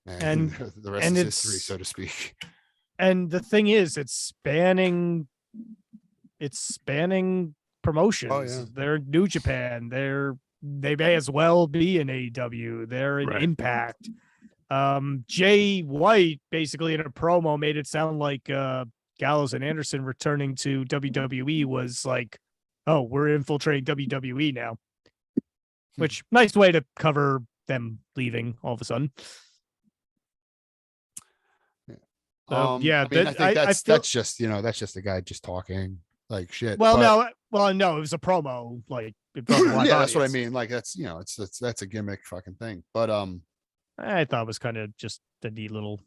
And the rest and is it's- history, so to speak. And the thing is, it's spanning promotions. Oh, yeah. They're New Japan. They may as well be in AEW. They're in Right. Impact. Jay White basically in a promo made it sound like Gallows and Anderson returning to WWE was like, oh, we're infiltrating WWE now. Which nice way to cover them leaving all of a sudden. So, yeah, I mean, I think I that's feel- that's just a guy just talking like shit. Well, but- no, it was a promo. Like, it brought a live yeah, that's what I audience. mean. Like that's that's a gimmick fucking thing. But I thought it was kind of just a neat little.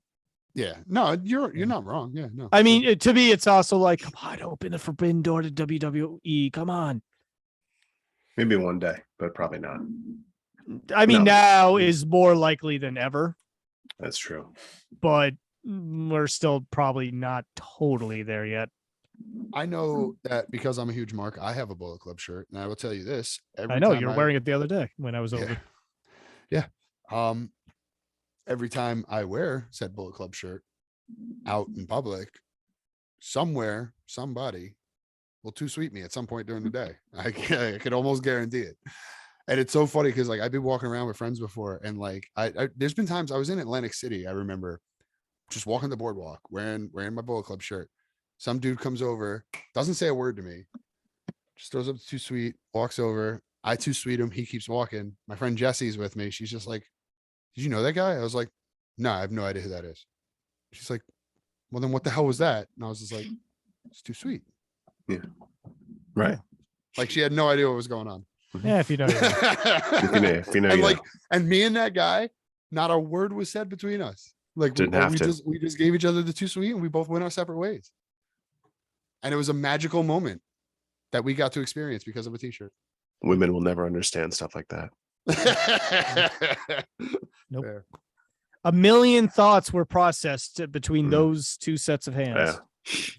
yeah, no, you're not wrong. Yeah, no. I mean, to me, it's also like, come on, open the forbidden door to WWE. Come on. maybe one day, but probably not. I mean, No. now is more likely than ever, That's true. but we're still probably not totally there yet. I know that because I'm a huge mark, I have a Bullet Club shirt, and I will tell you this. I know you were wearing it the other day when I was over. Yeah. Every time I wear said Bullet Club shirt out in public, somewhere, somebody will too sweet me at some point during the day. I could almost guarantee it. And it's so funny because like I've been walking around with friends before, and like I there's been times I was in Atlantic City. I remember just walking the boardwalk wearing my Bullet Club shirt. Some dude comes over, doesn't say a word to me, just throws up the too sweet, walks over. I too sweet him. He keeps walking. My friend Jesse's with me. She's just like, "Did you know that guy?" I was like, "No, I have no idea who that is." She's like, "Well, then what the hell was that?" And I was just like, "It's too sweet." Right. Like she had no idea what was going on. Yeah, if you know. You know. If you know, and you like, know. and me and that guy, not a word was said between us. Like Didn't have to. we just gave each other the too sweet, and we both went our separate ways. And it was a magical moment that we got to experience because of a t-shirt. Women will never understand stuff like that. Nope. Fair. A million thoughts were processed between those two sets of hands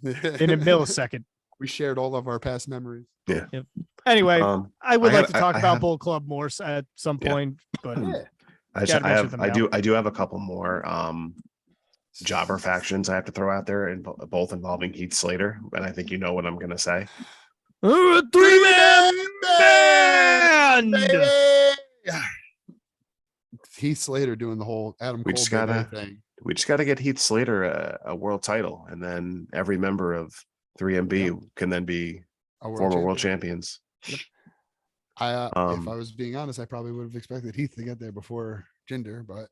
in a millisecond. We shared all of our past memories. Yeah. Yep. Anyway, I would like to talk about have, Bull Club more at some point, but Yeah. I do have a couple more jobber factions I have to throw out there, and both involving Heath Slater, and I think you know what I'm gonna say. Three-man band. Heath Slater doing the whole Adam We Cole just gotta thing. we just gotta get Heath Slater a world title, and then every member of 3MB can then be former world champions. Yep. If I was being honest, I probably would have expected Heath to get there before Jinder, but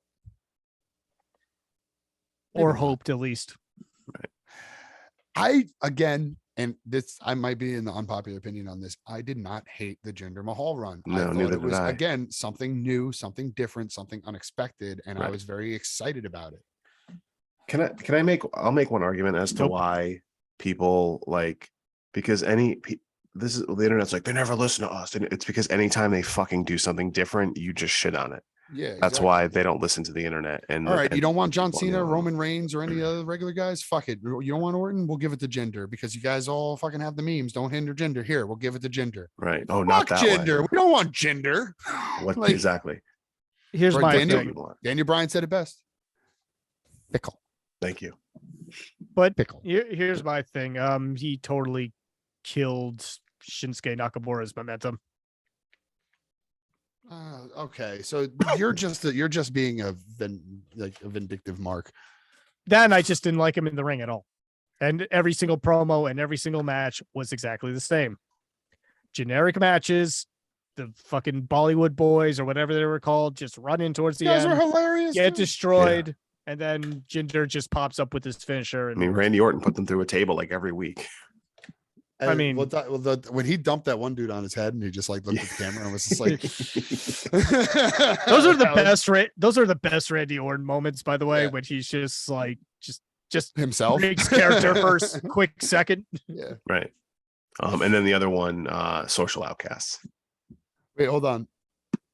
or hoped at least. Right. And this, I might be in the unpopular opinion on this. I did not hate the Jinder Mahal run. No, I thought neither it was did I. again something new, something different, something unexpected, and I was very excited about it. I'll make one argument as to why people because this is the internet's like, they never listen to us, and it's because anytime they fucking do something different, you just shit on it. Yeah, that's why they don't listen to the internet. And all right, you don't want John well, Cena, no. Roman Reigns, or any other regular guys? Fuck it. You don't want Orton? We'll give it to Jinder because you guys all fucking have the memes. Don't hinder Jinder. Here, we'll give it to Jinder. Right. Oh, not Fuck that Jinder. way. We don't want Jinder. What exactly? Here's my Daniel Bryan said it best. Fickle. Thank you. But here's my thing. He totally killed Shinsuke Nakamura's momentum. Okay, so you're just being a vindictive mark. Then I just didn't like him in the ring at all, and every single promo and every single match was exactly the same. Generic matches. The fucking Bollywood boys or whatever they were called just run in towards the end. Those are hilarious. Get destroyed, and then Jinder just pops up with his finisher. And I mean, Randy Orton put them through a table like every week. I mean, when he dumped that one dude on his head and he just like looked at the camera and was just like, those are the best. Those are the best Randy Orton moments, by the way, when he's just like just himself, breaks character for a quick second. Yeah, right. And then the other one, Social Outcasts. Wait, hold on.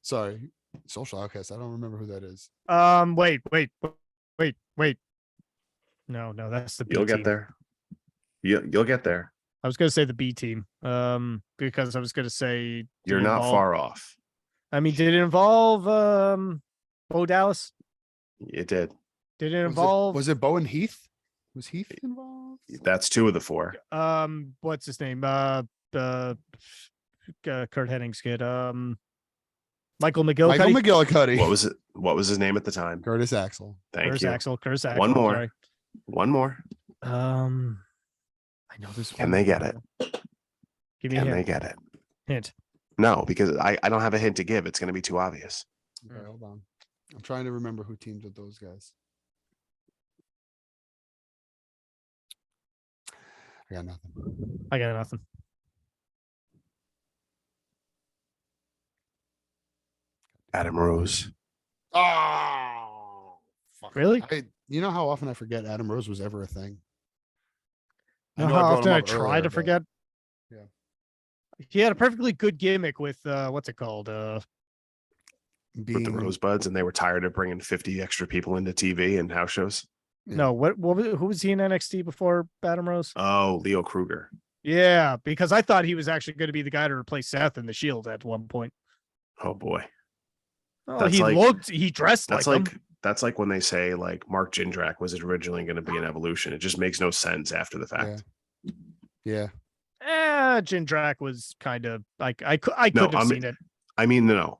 Sorry, Social Outcasts. I don't remember who that is. Wait. No, that's the B You'll team. get there. You'll get there. I was going to say the B team, because I was going to say you're not far off. I mean, did it involve Bo Dallas? It did. Did it involve? Was it Bo and Heath? Was Heath involved? That's two of the four. What's his name? Kurt Henning's kid. Michael McGillicuddy. Michael McGillicuddy. What was his name at the time? Curtis Axel. Thank you. Curtis Axel. One more. Sorry. One more. I know this. Can they get it? Give me a hint. Can they get it? Hint. No, because I don't have a hint to give. It's going to be too obvious. Okay, hold on. I'm trying to remember who teamed with those guys. I got nothing. Adam Rose. Oh, fuck. Really? You know how often I forget Adam Rose was ever a thing? You know how often I try to forget? Yeah. He had a perfectly good gimmick with what's it called? With the Rosebuds, and they were tired of bringing 50 extra people into TV and house shows. Yeah. No, who was he in NXT before Adam Rose? Oh, Leo Kruger. Yeah, because I thought he was actually going to be the guy to replace Seth in the Shield at one point. Oh boy. Oh, he dressed like him. That's like when they say like Mark Jindrak was originally going to be an Evolution. It just makes no sense after the fact. Yeah. Jindrak was kind of like I couldn't have seen it. I mean, no.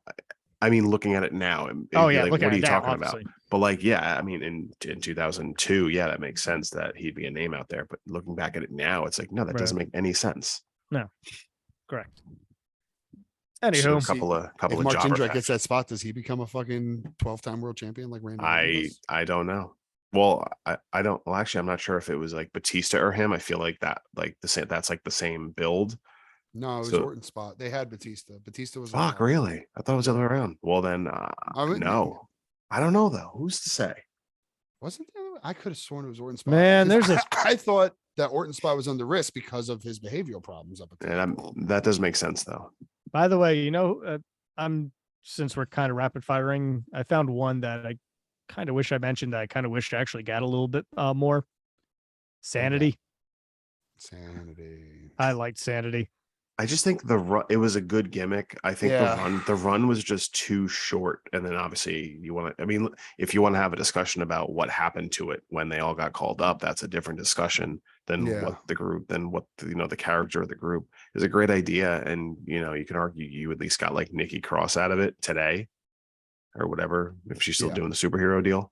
I mean, looking at it now. Like, what are you talking about? But like, yeah, I mean, in 2002, yeah, that makes sense that he'd be a name out there. But looking back at it now, it's like, no, that doesn't make any sense. No, correct. Anywho, a couple of Mark jobber Jindrak gets that spot, does he become a fucking 12-time world champion like Randy? I don't know. Well, I don't. Well, actually, I'm not sure if it was like Batista or him. I feel like that, like that's like the same build. No, it was So Orton's spot. They had Batista. Batista was fuck, really? I thought it was the other way around. Well, then no. I don't know though. Who's to say? Wasn't there? I could have sworn it was Orton's spot. Man, because there's I thought that Orton's spot was on the wrist because of his behavioral problems up at the And that does make sense though. By the way, since we're kind of rapid firing, I found one that I kind of wish I mentioned that I kind of wish I actually got a little bit more. Sanity. Sanity. I liked Sanity. I just think it was a good gimmick. I think the run was just too short. And then obviously if you want to have a discussion about what happened to it when they all got called up, that's a different discussion than what the character of the group is. A great idea. And, you can argue you at least got like Nikki Cross out of it today or whatever, if she's still doing the superhero deal.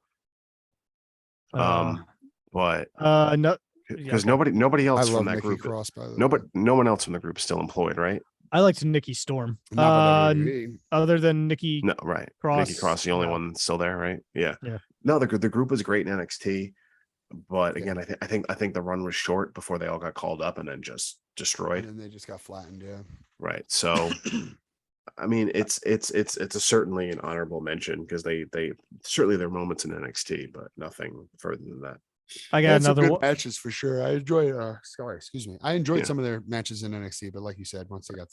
But no, because nobody else from that Nikki group, Cross, by the way. no one else from the group is still employed, right? I liked Nikki Storm. Not by WWE. Other than Nikki, No, right. Cross, Nikki Cross, the only one still there, right? Yeah. Yeah. No, the group was great in NXT, but again, I think the run was short before they all got called up and then just destroyed. And then they just got flattened. Yeah. Right. So, it's certainly an honorable mention because they certainly their moments in NXT, but nothing further than that. I got another one. Matches for sure. I enjoyed. Excuse me. I enjoyed some of their matches in NXT, but like you said, once they got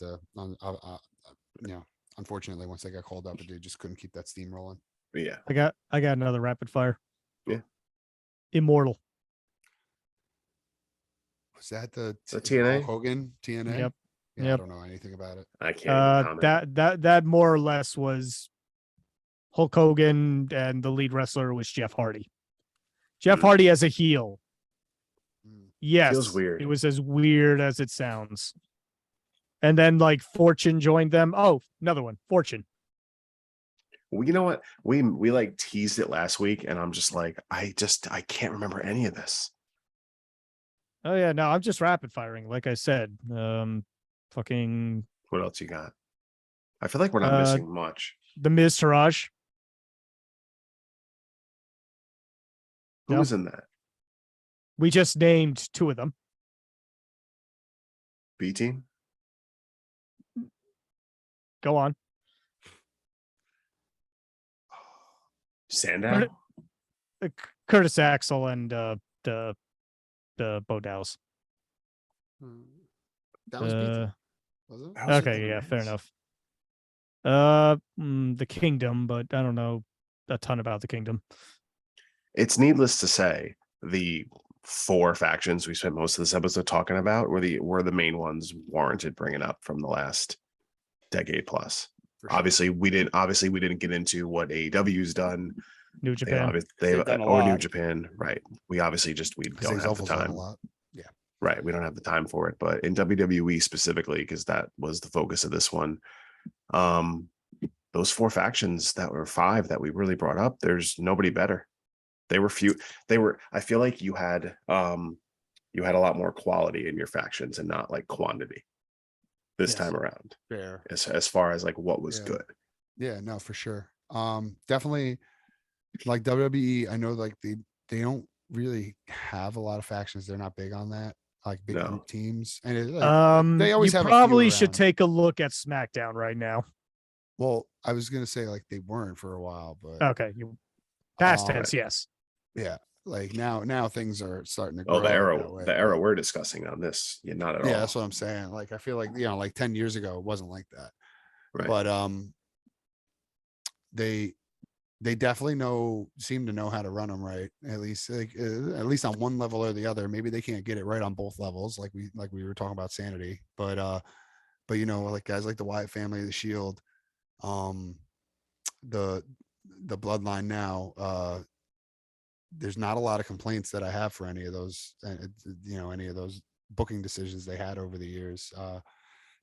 unfortunately, once they got called up, they just couldn't keep that steam rolling. Yeah. I got another rapid fire. Yeah. Immortal. Was that the TNA? Hogan TNA? Yep. Yeah, Yep. I don't know anything about it. I can't even comment. That more or less was Hulk Hogan, and the lead wrestler was Jeff Hardy. Jeff Hardy as a heel. Yes, feels weird. It was as weird as it sounds. And then like Fortune joined them. Oh, another one, Fortune. Well, you know what? We like teased it last week, and I'm just like, I can't remember any of this. Oh yeah, no, I'm just rapid firing. Like I said, fucking. What else you got? I feel like we're not missing much. The Miz Taraj. Who was in that? We just named two of them. B team. Go on. Sandow. Curtis Axel and the Bo Dallas. That was B-Team, was it? Okay, yeah, fair enough. The Kingdom, but I don't know a ton about the Kingdom. It's needless to say, the 4 factions we spent most of this episode talking about were the main ones warranted bringing up from the last decade plus. Sure. Obviously, we didn't get into what AEW's done. New Japan. They've done or New Japan, right? We obviously we don't have the time. Yeah, right. We don't have the time for it. But in WWE specifically, because that was the focus of this one, those 4 factions that were 5 that we really brought up, there's nobody better. They were few. I feel like you had a lot more quality in your factions and not like quantity this time around. Fair. As far as like what was good. Yeah, no, for sure. Definitely like WWE. I know like they don't really have a lot of factions. They're not big on that, like big group teams. And they always have. Probably should take a look at SmackDown right now. Well, I was gonna say like they weren't for a while, but okay, past tense, yes. Yeah, like now things are starting to grow. The era we're discussing on this, not at all. Yeah, that's what I'm saying. Like I feel like like 10 years ago it wasn't like that. Right. But they definitely seem to know how to run them right. At least on one level or the other. Maybe they can't get it right on both levels, like we were talking about Sanity. But like guys like the Wyatt family, the Shield, the Bloodline now. There's not a lot of complaints that I have for any of those, any of those booking decisions they had over the years.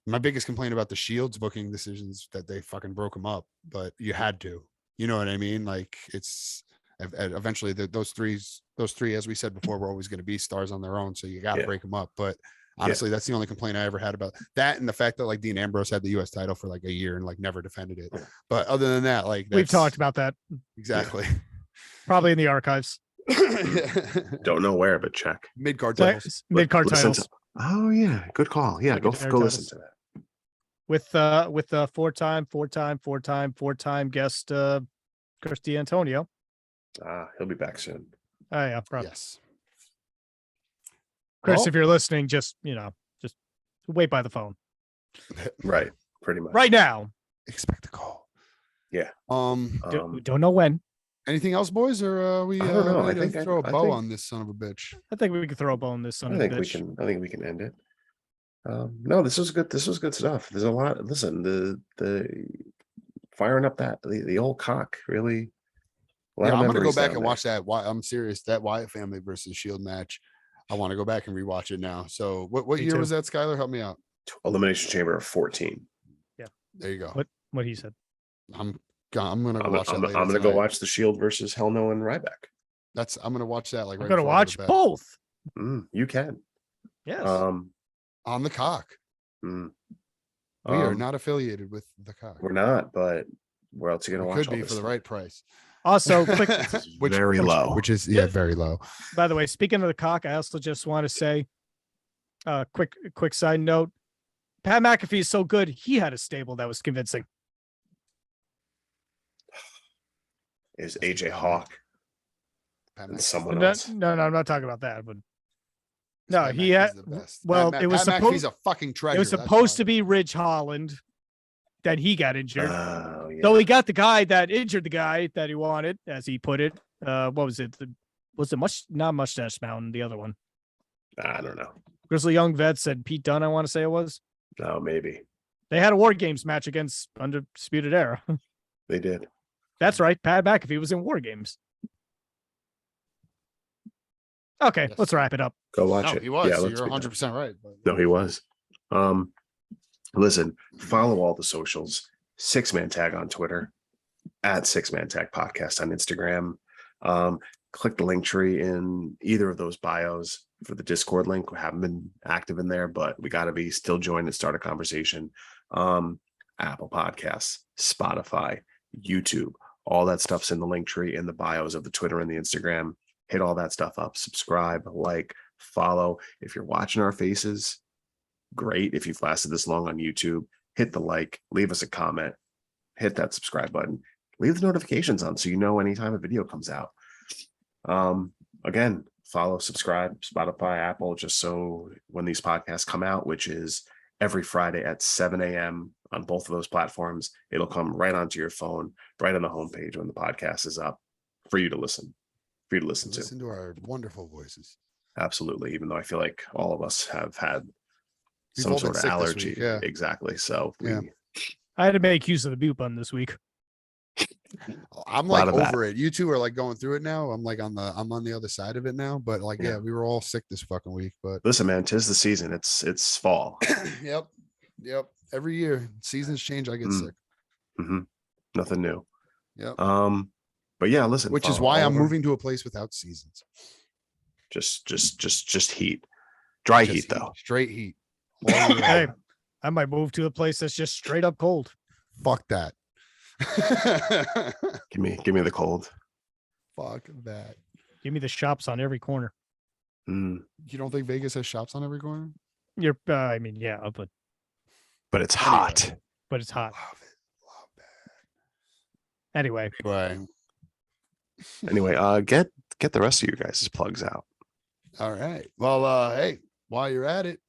My biggest complaint about the Shield's booking decisions that they fucking broke them up, but you had to, you know what I mean? Like it's eventually those three, as we said before, were always going to be stars on their own. So you got to break them up. But honestly, that's the only complaint I ever had about that. And the fact that like Dean Ambrose had the US title for like a year and like never defended it. But other than that, like we've talked about that. Exactly. Yeah. Probably in the archives. Don't know where, but check mid-card titles. Mid-card titles. Oh yeah, good call. Yeah, go listen to that. with the four-time guest Chris D'Antonio. He'll be back soon. Oh yeah, probably. Yes. Chris, Well- if you're listening, just wait by the phone Right. Pretty much. right now. Expect a call. Yeah. We don't know when. Anything else, boys, or we I don't know. ready I to think throw a I bow think- on this son of a bitch? I think we could throw a bone this son I of a think we bitch. can. I think we can end it. No, this was good. This was good stuff. There's a lot. Listen, the firing up the old cock really. A lot Yeah, of I'm gonna go memories back down and there. watch that. I'm serious. That Wyatt Family versus Shield match. I want to go back and rewatch it now. So what Me year too. was that, Skylar? Help me out. Elimination Chamber of 14. There you go. What he said. I'm gonna go I'm, watch that I'm, later I'm gonna go tonight. watch the Shield versus Hell No and Ryback. I'm gonna watch that like I'm right gonna before I go watch to bed. both. You can. Yes. On the cock. mm, We are um, not affiliated with the cock. We're not, but where else are you We gonna watch? could all be this for the stuff? right price. Also, quick. This is very low. Which is very low. By the way, speaking of the cock, I also just want to say, quick side note: Pat McAfee is so good. He had a stable that was convincing. Is AJ Hawk Pat and McAfee's someone No, else? no, I'm not talking about that. But no, Pat he McAfee's had. the best. Well, Pat it was Pat McAfee's a fucking treasure. It was supposed to be Ridge Holland. Then he got injured. Oh, yeah. So he got the guy that injured the guy that he wanted, as he put it. What was it? Was it not Mustache Mountain? The other one. I don't know. Grizzly Young Vet said Pete Dunne. I want to say it was. No, maybe They had a War Games match against Undisputed Era. they did. That's right. Pat McAfee was in War Games. Okay, Yes. let's wrap it up. Go watch No, it. he was. Yeah, So let's you're be done. 100% right. But No, he was. Listen, follow all the socials. 6-Man Tag on Twitter, at 6-Man Tag Podcast on Instagram. Click the link tree in either of those bios for the Discord link. We haven't been active in there, but we got to be still join and start a conversation. Apple Podcasts, Spotify, YouTube, all that stuff's in the link tree in the bios of the Twitter and the Instagram. Hit all that stuff up. Subscribe, like, follow. If you're watching our faces, great. If you've lasted this long on YouTube, hit the like, leave us a comment, hit that subscribe button, leave the notifications on so you know anytime a video comes out. Again, follow, subscribe, Spotify, Apple, just so when these podcasts come out, which is every Friday at 7 a.m. on both of those platforms, it'll come right onto your phone, right on the homepage when the podcast is up for you to listen to. listen to our wonderful voices. Absolutely. Even though I feel like all of us have had We've some all been sort of sick this allergy. week, yeah. Exactly. So Yeah. I had to make use of the mute button this week. I'm Lot like of that. over it. You two are like going through it now. I'm on the other side of it now. But like, Yeah. yeah, we were all sick this fucking week. But listen, man, 'tis the season. It's fall. yep. Every year seasons change. I get Mm. sick. Mhm. Nothing new. Yep. But yeah, listen, Which is follow why all I'm of our- moving to a place without seasons. just heat. Dry Just heat though. Straight heat. All year Hey, round. I might move to a place that's just straight up cold. Fuck that. Give me the cold. Fuck that. Give me the shops on every corner. Mm, You don't think Vegas has shops on every corner? You're, I mean, yeah, but it's Anyway. hot. but it's hot. Love it. Love that. Anyway, Right. Anyway, get the rest of your guys' plugs out. All right. Well, hey, while you're at it,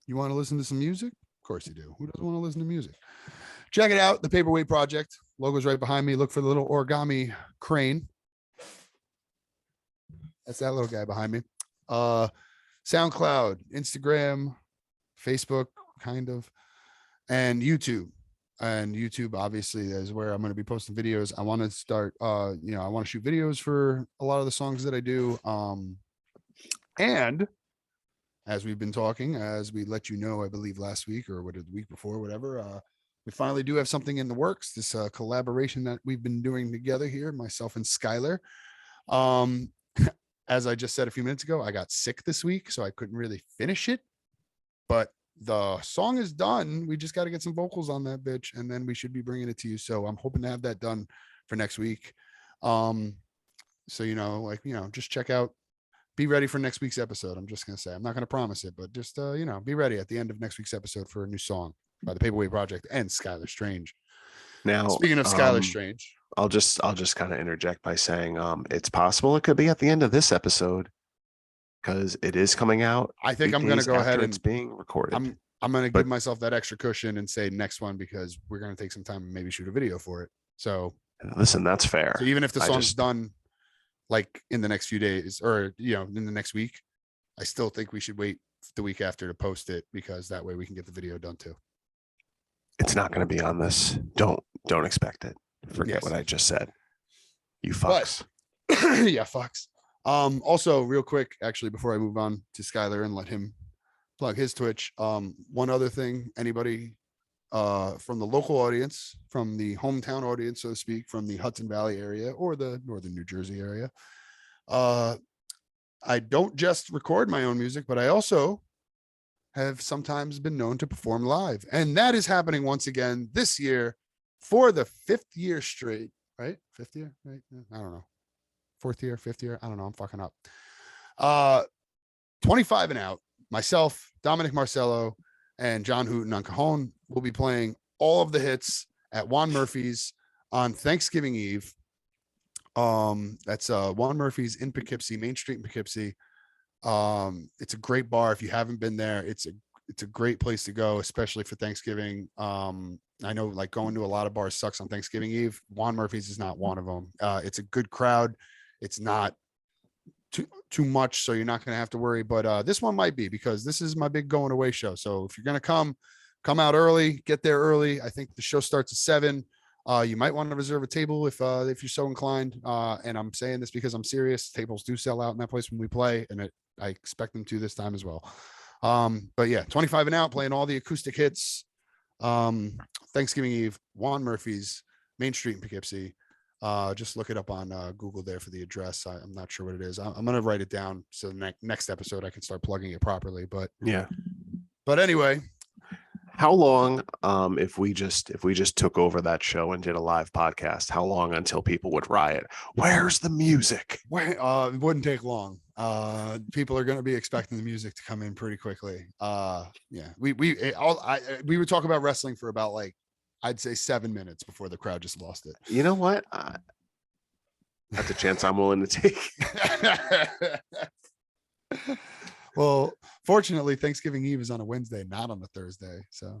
you want to listen to some music? Of course you do. Who doesn't want to listen to music? Check it out. The Paperweight Project. Logo's right behind me. Look for the little origami crane. That's that little guy behind me. SoundCloud, Instagram, Facebook, kind of, and YouTube. And YouTube obviously is where I'm going to be posting videos. I want to start, I want to shoot videos for a lot of the songs that I do. And as we've been talking, as we let you know, I believe last week or the week before, whatever, we finally do have something in the works. This collaboration that we've been doing together here, myself and Skylar. As I just said a few minutes ago, I got sick this week, so I couldn't really finish it. But the song is done. We just got to get some vocals on that bitch, and then we should be bringing it to you. So I'm hoping to have that done for next week. So just check out be ready for next week's episode. I'm just gonna say, I'm not gonna promise it, but just be ready at the end of next week's episode for a new song by the Paperweight Project and Skylar Strange. Now, Speaking of Skylar Strange, I'll just kind of interject by saying it's possible it could be at the end of this episode because it is coming out. I think I'm gonna go ahead and it's being recorded. I'm gonna give myself that extra cushion and say next one because we're gonna take some time and maybe shoot a video for it. So listen, that's fair. So even if the song's done like in the next few days or in the next week, I still think we should wait the week after to post it because that way we can get the video done too. It's not going to be on this. Don't expect it. Forget what I just said. You fucks. But, yeah, fucks. Also, real quick, actually, before I move on to Skylar and let him plug his Twitch, one other thing, anybody from the local audience, from the hometown audience, so to speak, from the Hudson Valley area or the northern New Jersey area, I don't just record my own music, but I also have sometimes been known to perform live. And that is happening once again this year for the 5th year straight, right? 5th year, right? I don't know. 4th year, 5th year. I don't know. I'm fucking up. 25 and out. Myself, Dominic Marcello, and John Hooten on Cajon will be playing all of the hits at Juan Murphy's on Thanksgiving Eve. That's Juan Murphy's in Poughkeepsie, Main Street in Poughkeepsie. It's a great bar. If you haven't been there, it's a great place to go, especially for Thanksgiving. I know like going to a lot of bars sucks on Thanksgiving Eve. Juan Murphy's is not one of them. It's a good crowd. It's not too much, so you're not going to have to worry. But this one might be because this is my big going away show. So if you're going to come out early, get there early. I think the show starts at 7. You might want to reserve a table if you're so inclined. And I'm saying this because I'm serious. Tables do sell out in that place when we play, and I expect them to this time as well. But yeah, 25 and out, playing all the acoustic hits. Thanksgiving Eve, Juan Murphy's, Main Street in Poughkeepsie. Just look it up on Google there for the address. I'm not sure what it is. I'm gonna write it down so the next episode I can start plugging it properly. But yeah. But anyway, how long if we just took over that show and did a live podcast, how long until people would riot? Where's the music? It wouldn't take long. People are going to be expecting the music to come in pretty quickly. Yeah, we would talk about wrestling for about like I'd say 7 minutes before the crowd just lost it. You know what? That's a chance I'm willing to take. Well, fortunately, Thanksgiving Eve is on a Wednesday, not on a Thursday. So,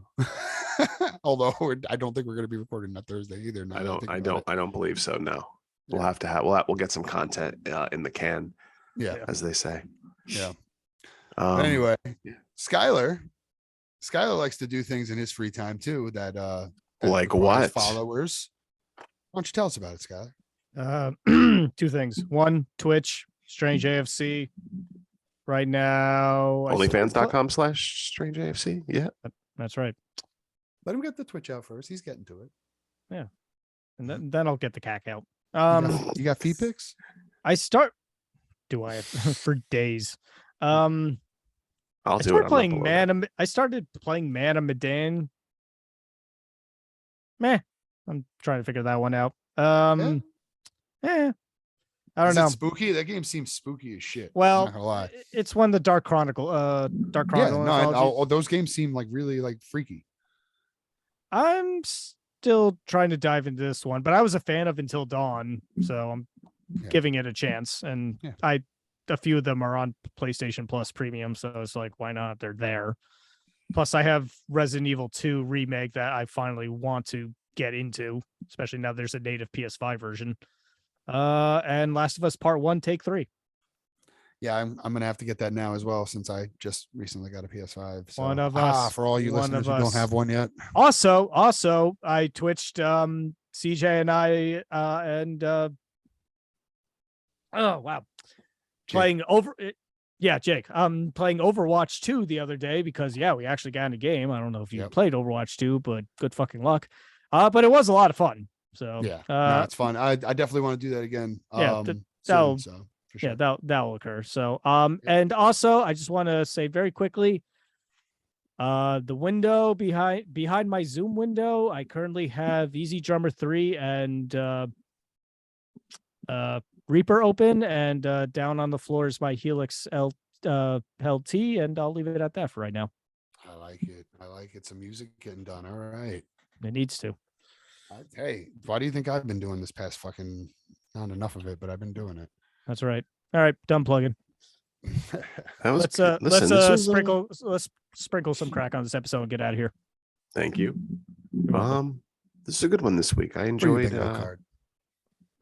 although I don't think we're going to be recording that Thursday either. I don't believe so. No, we'll have to we'll get some content in the can. Yeah, as they say. Yeah. But anyway, Skylar likes to do things in his free time too. That like what? Followers. Why don't you tell us about it, Skylar? 2 things. 1, Twitch, Strange AFC. Right now, onlyfans.com/strangeafc. Yeah, that's right. Let him get the Twitch out first. He's getting to it. Yeah, and then I'll get the cack out. You got feed pics? Do I have for days? I started playing Man of Medan. I'm trying to figure that one out. I don't know. Spooky? That game seems spooky as shit. Well, I'm not gonna lie. It's one of the Dark Chronicle. All those games seem like really like freaky. I'm still trying to dive into this one, but I was a fan of Until Dawn, so I'm giving it a chance. And a few of them are on PlayStation Plus Premium, so it's like, why not? They're there. Plus, I have Resident Evil 2 remake that I finally want to get into, especially now there's a native PS5 version. And Last of Us Part 1, Take 3. Yeah, I'm gonna have to get that now as well since I just recently got a PS5. So. One of us. For all you listeners who don't have one yet. Also, I twitched CJ and I oh wow, playing Jake. Playing Overwatch 2 the other day because we actually got in a game. I don't know if you played Overwatch 2, but good fucking luck. But it was a lot of fun. So it's fun. I definitely want to do that again. That'll occur. So and also I just want to say very quickly, the window behind my Zoom window, I currently have Easy Drummer 3 and Reaper open, and down on the floor is my Helix LT, and I'll leave it at that for right now. I like it. I like it. Some music getting done. All right. It needs to. Hey, why do you think I've been doing this past fucking, not enough of it, but I've been doing it. That's right. All right, done plugging. That was Let's good. Listen, this was, let's sprinkle some crack on this episode and get out of here. Thank you. You're welcome. This is a good one this week. I For you, enjoyed. bingo card.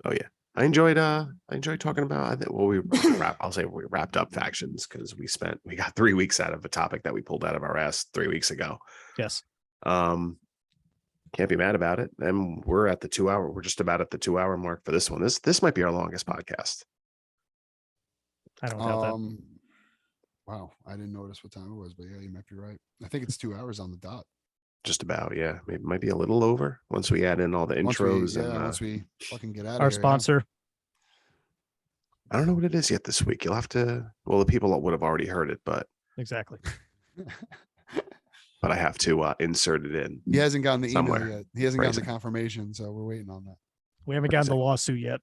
Oh yeah, I enjoyed talking about. I'll say we wrapped up factions because we got 3 weeks out of a topic that we pulled out of our ass 3 weeks ago. Yes. Can't be mad about it. And we're at the 2 hour. We're just about at the 2 hour mark for this one. This might be our longest podcast. I don't doubt that. Wow, I didn't notice what time it was, but yeah, you might be right. I think it's 2 hours on the dot. Just about, yeah. Maybe might be a little over once we add in all the intros once we fucking get out of Our here. sponsor. I don't know what it is yet this week. You'll have to. Well, the people would have already heard it, but Exactly. I have to insert it in. He hasn't gotten the somewhere. email yet. He hasn't gotten Phrasing. the confirmation, so we're waiting on that. We haven't gotten the lawsuit yet.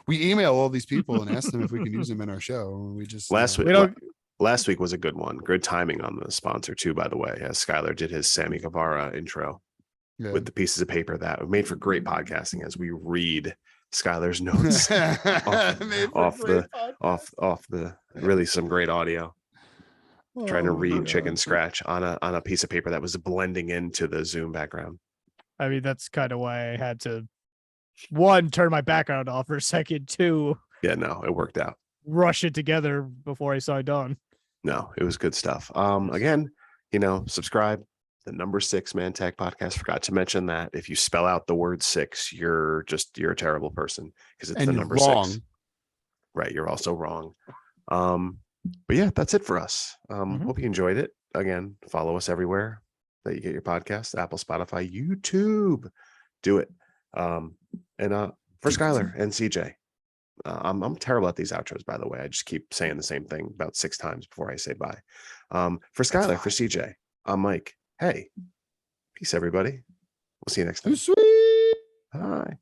We email all these people and ask them if we can use them in our show. And we just Last week, We don't- last week was a good one. Good timing on the sponsor too, by the way. As Skylar did his Sammy Guevara intro yeah. with the pieces of paper that made for great podcasting as we read Skylar's notes off the really some great audio. Trying to Oh, read yeah. chicken scratch on a piece of paper that was blending into the Zoom background. I mean, that's kind of why I had to, one, turn my background off for a second, two, Yeah, no, it worked out. rush it together before I signed on. No, it was good stuff. Again, subscribe. The number 6 Man Tech Podcast. Forgot to mention that if you spell out the word 6, you're a terrible person because it's And the you're number wrong. 6. Right, you're also wrong. But yeah, that's it for us. Hope you enjoyed it. Again, follow us everywhere that you get your podcast: Apple, Spotify, YouTube. Do it. And for Skylar and CJ, I'm terrible at these outros, by the way. I just keep saying the same thing about 6 times before I say bye. For Skylar, for CJ, I'm Mike. Hey, peace, everybody. We'll see you next time. Too sweet. Bye.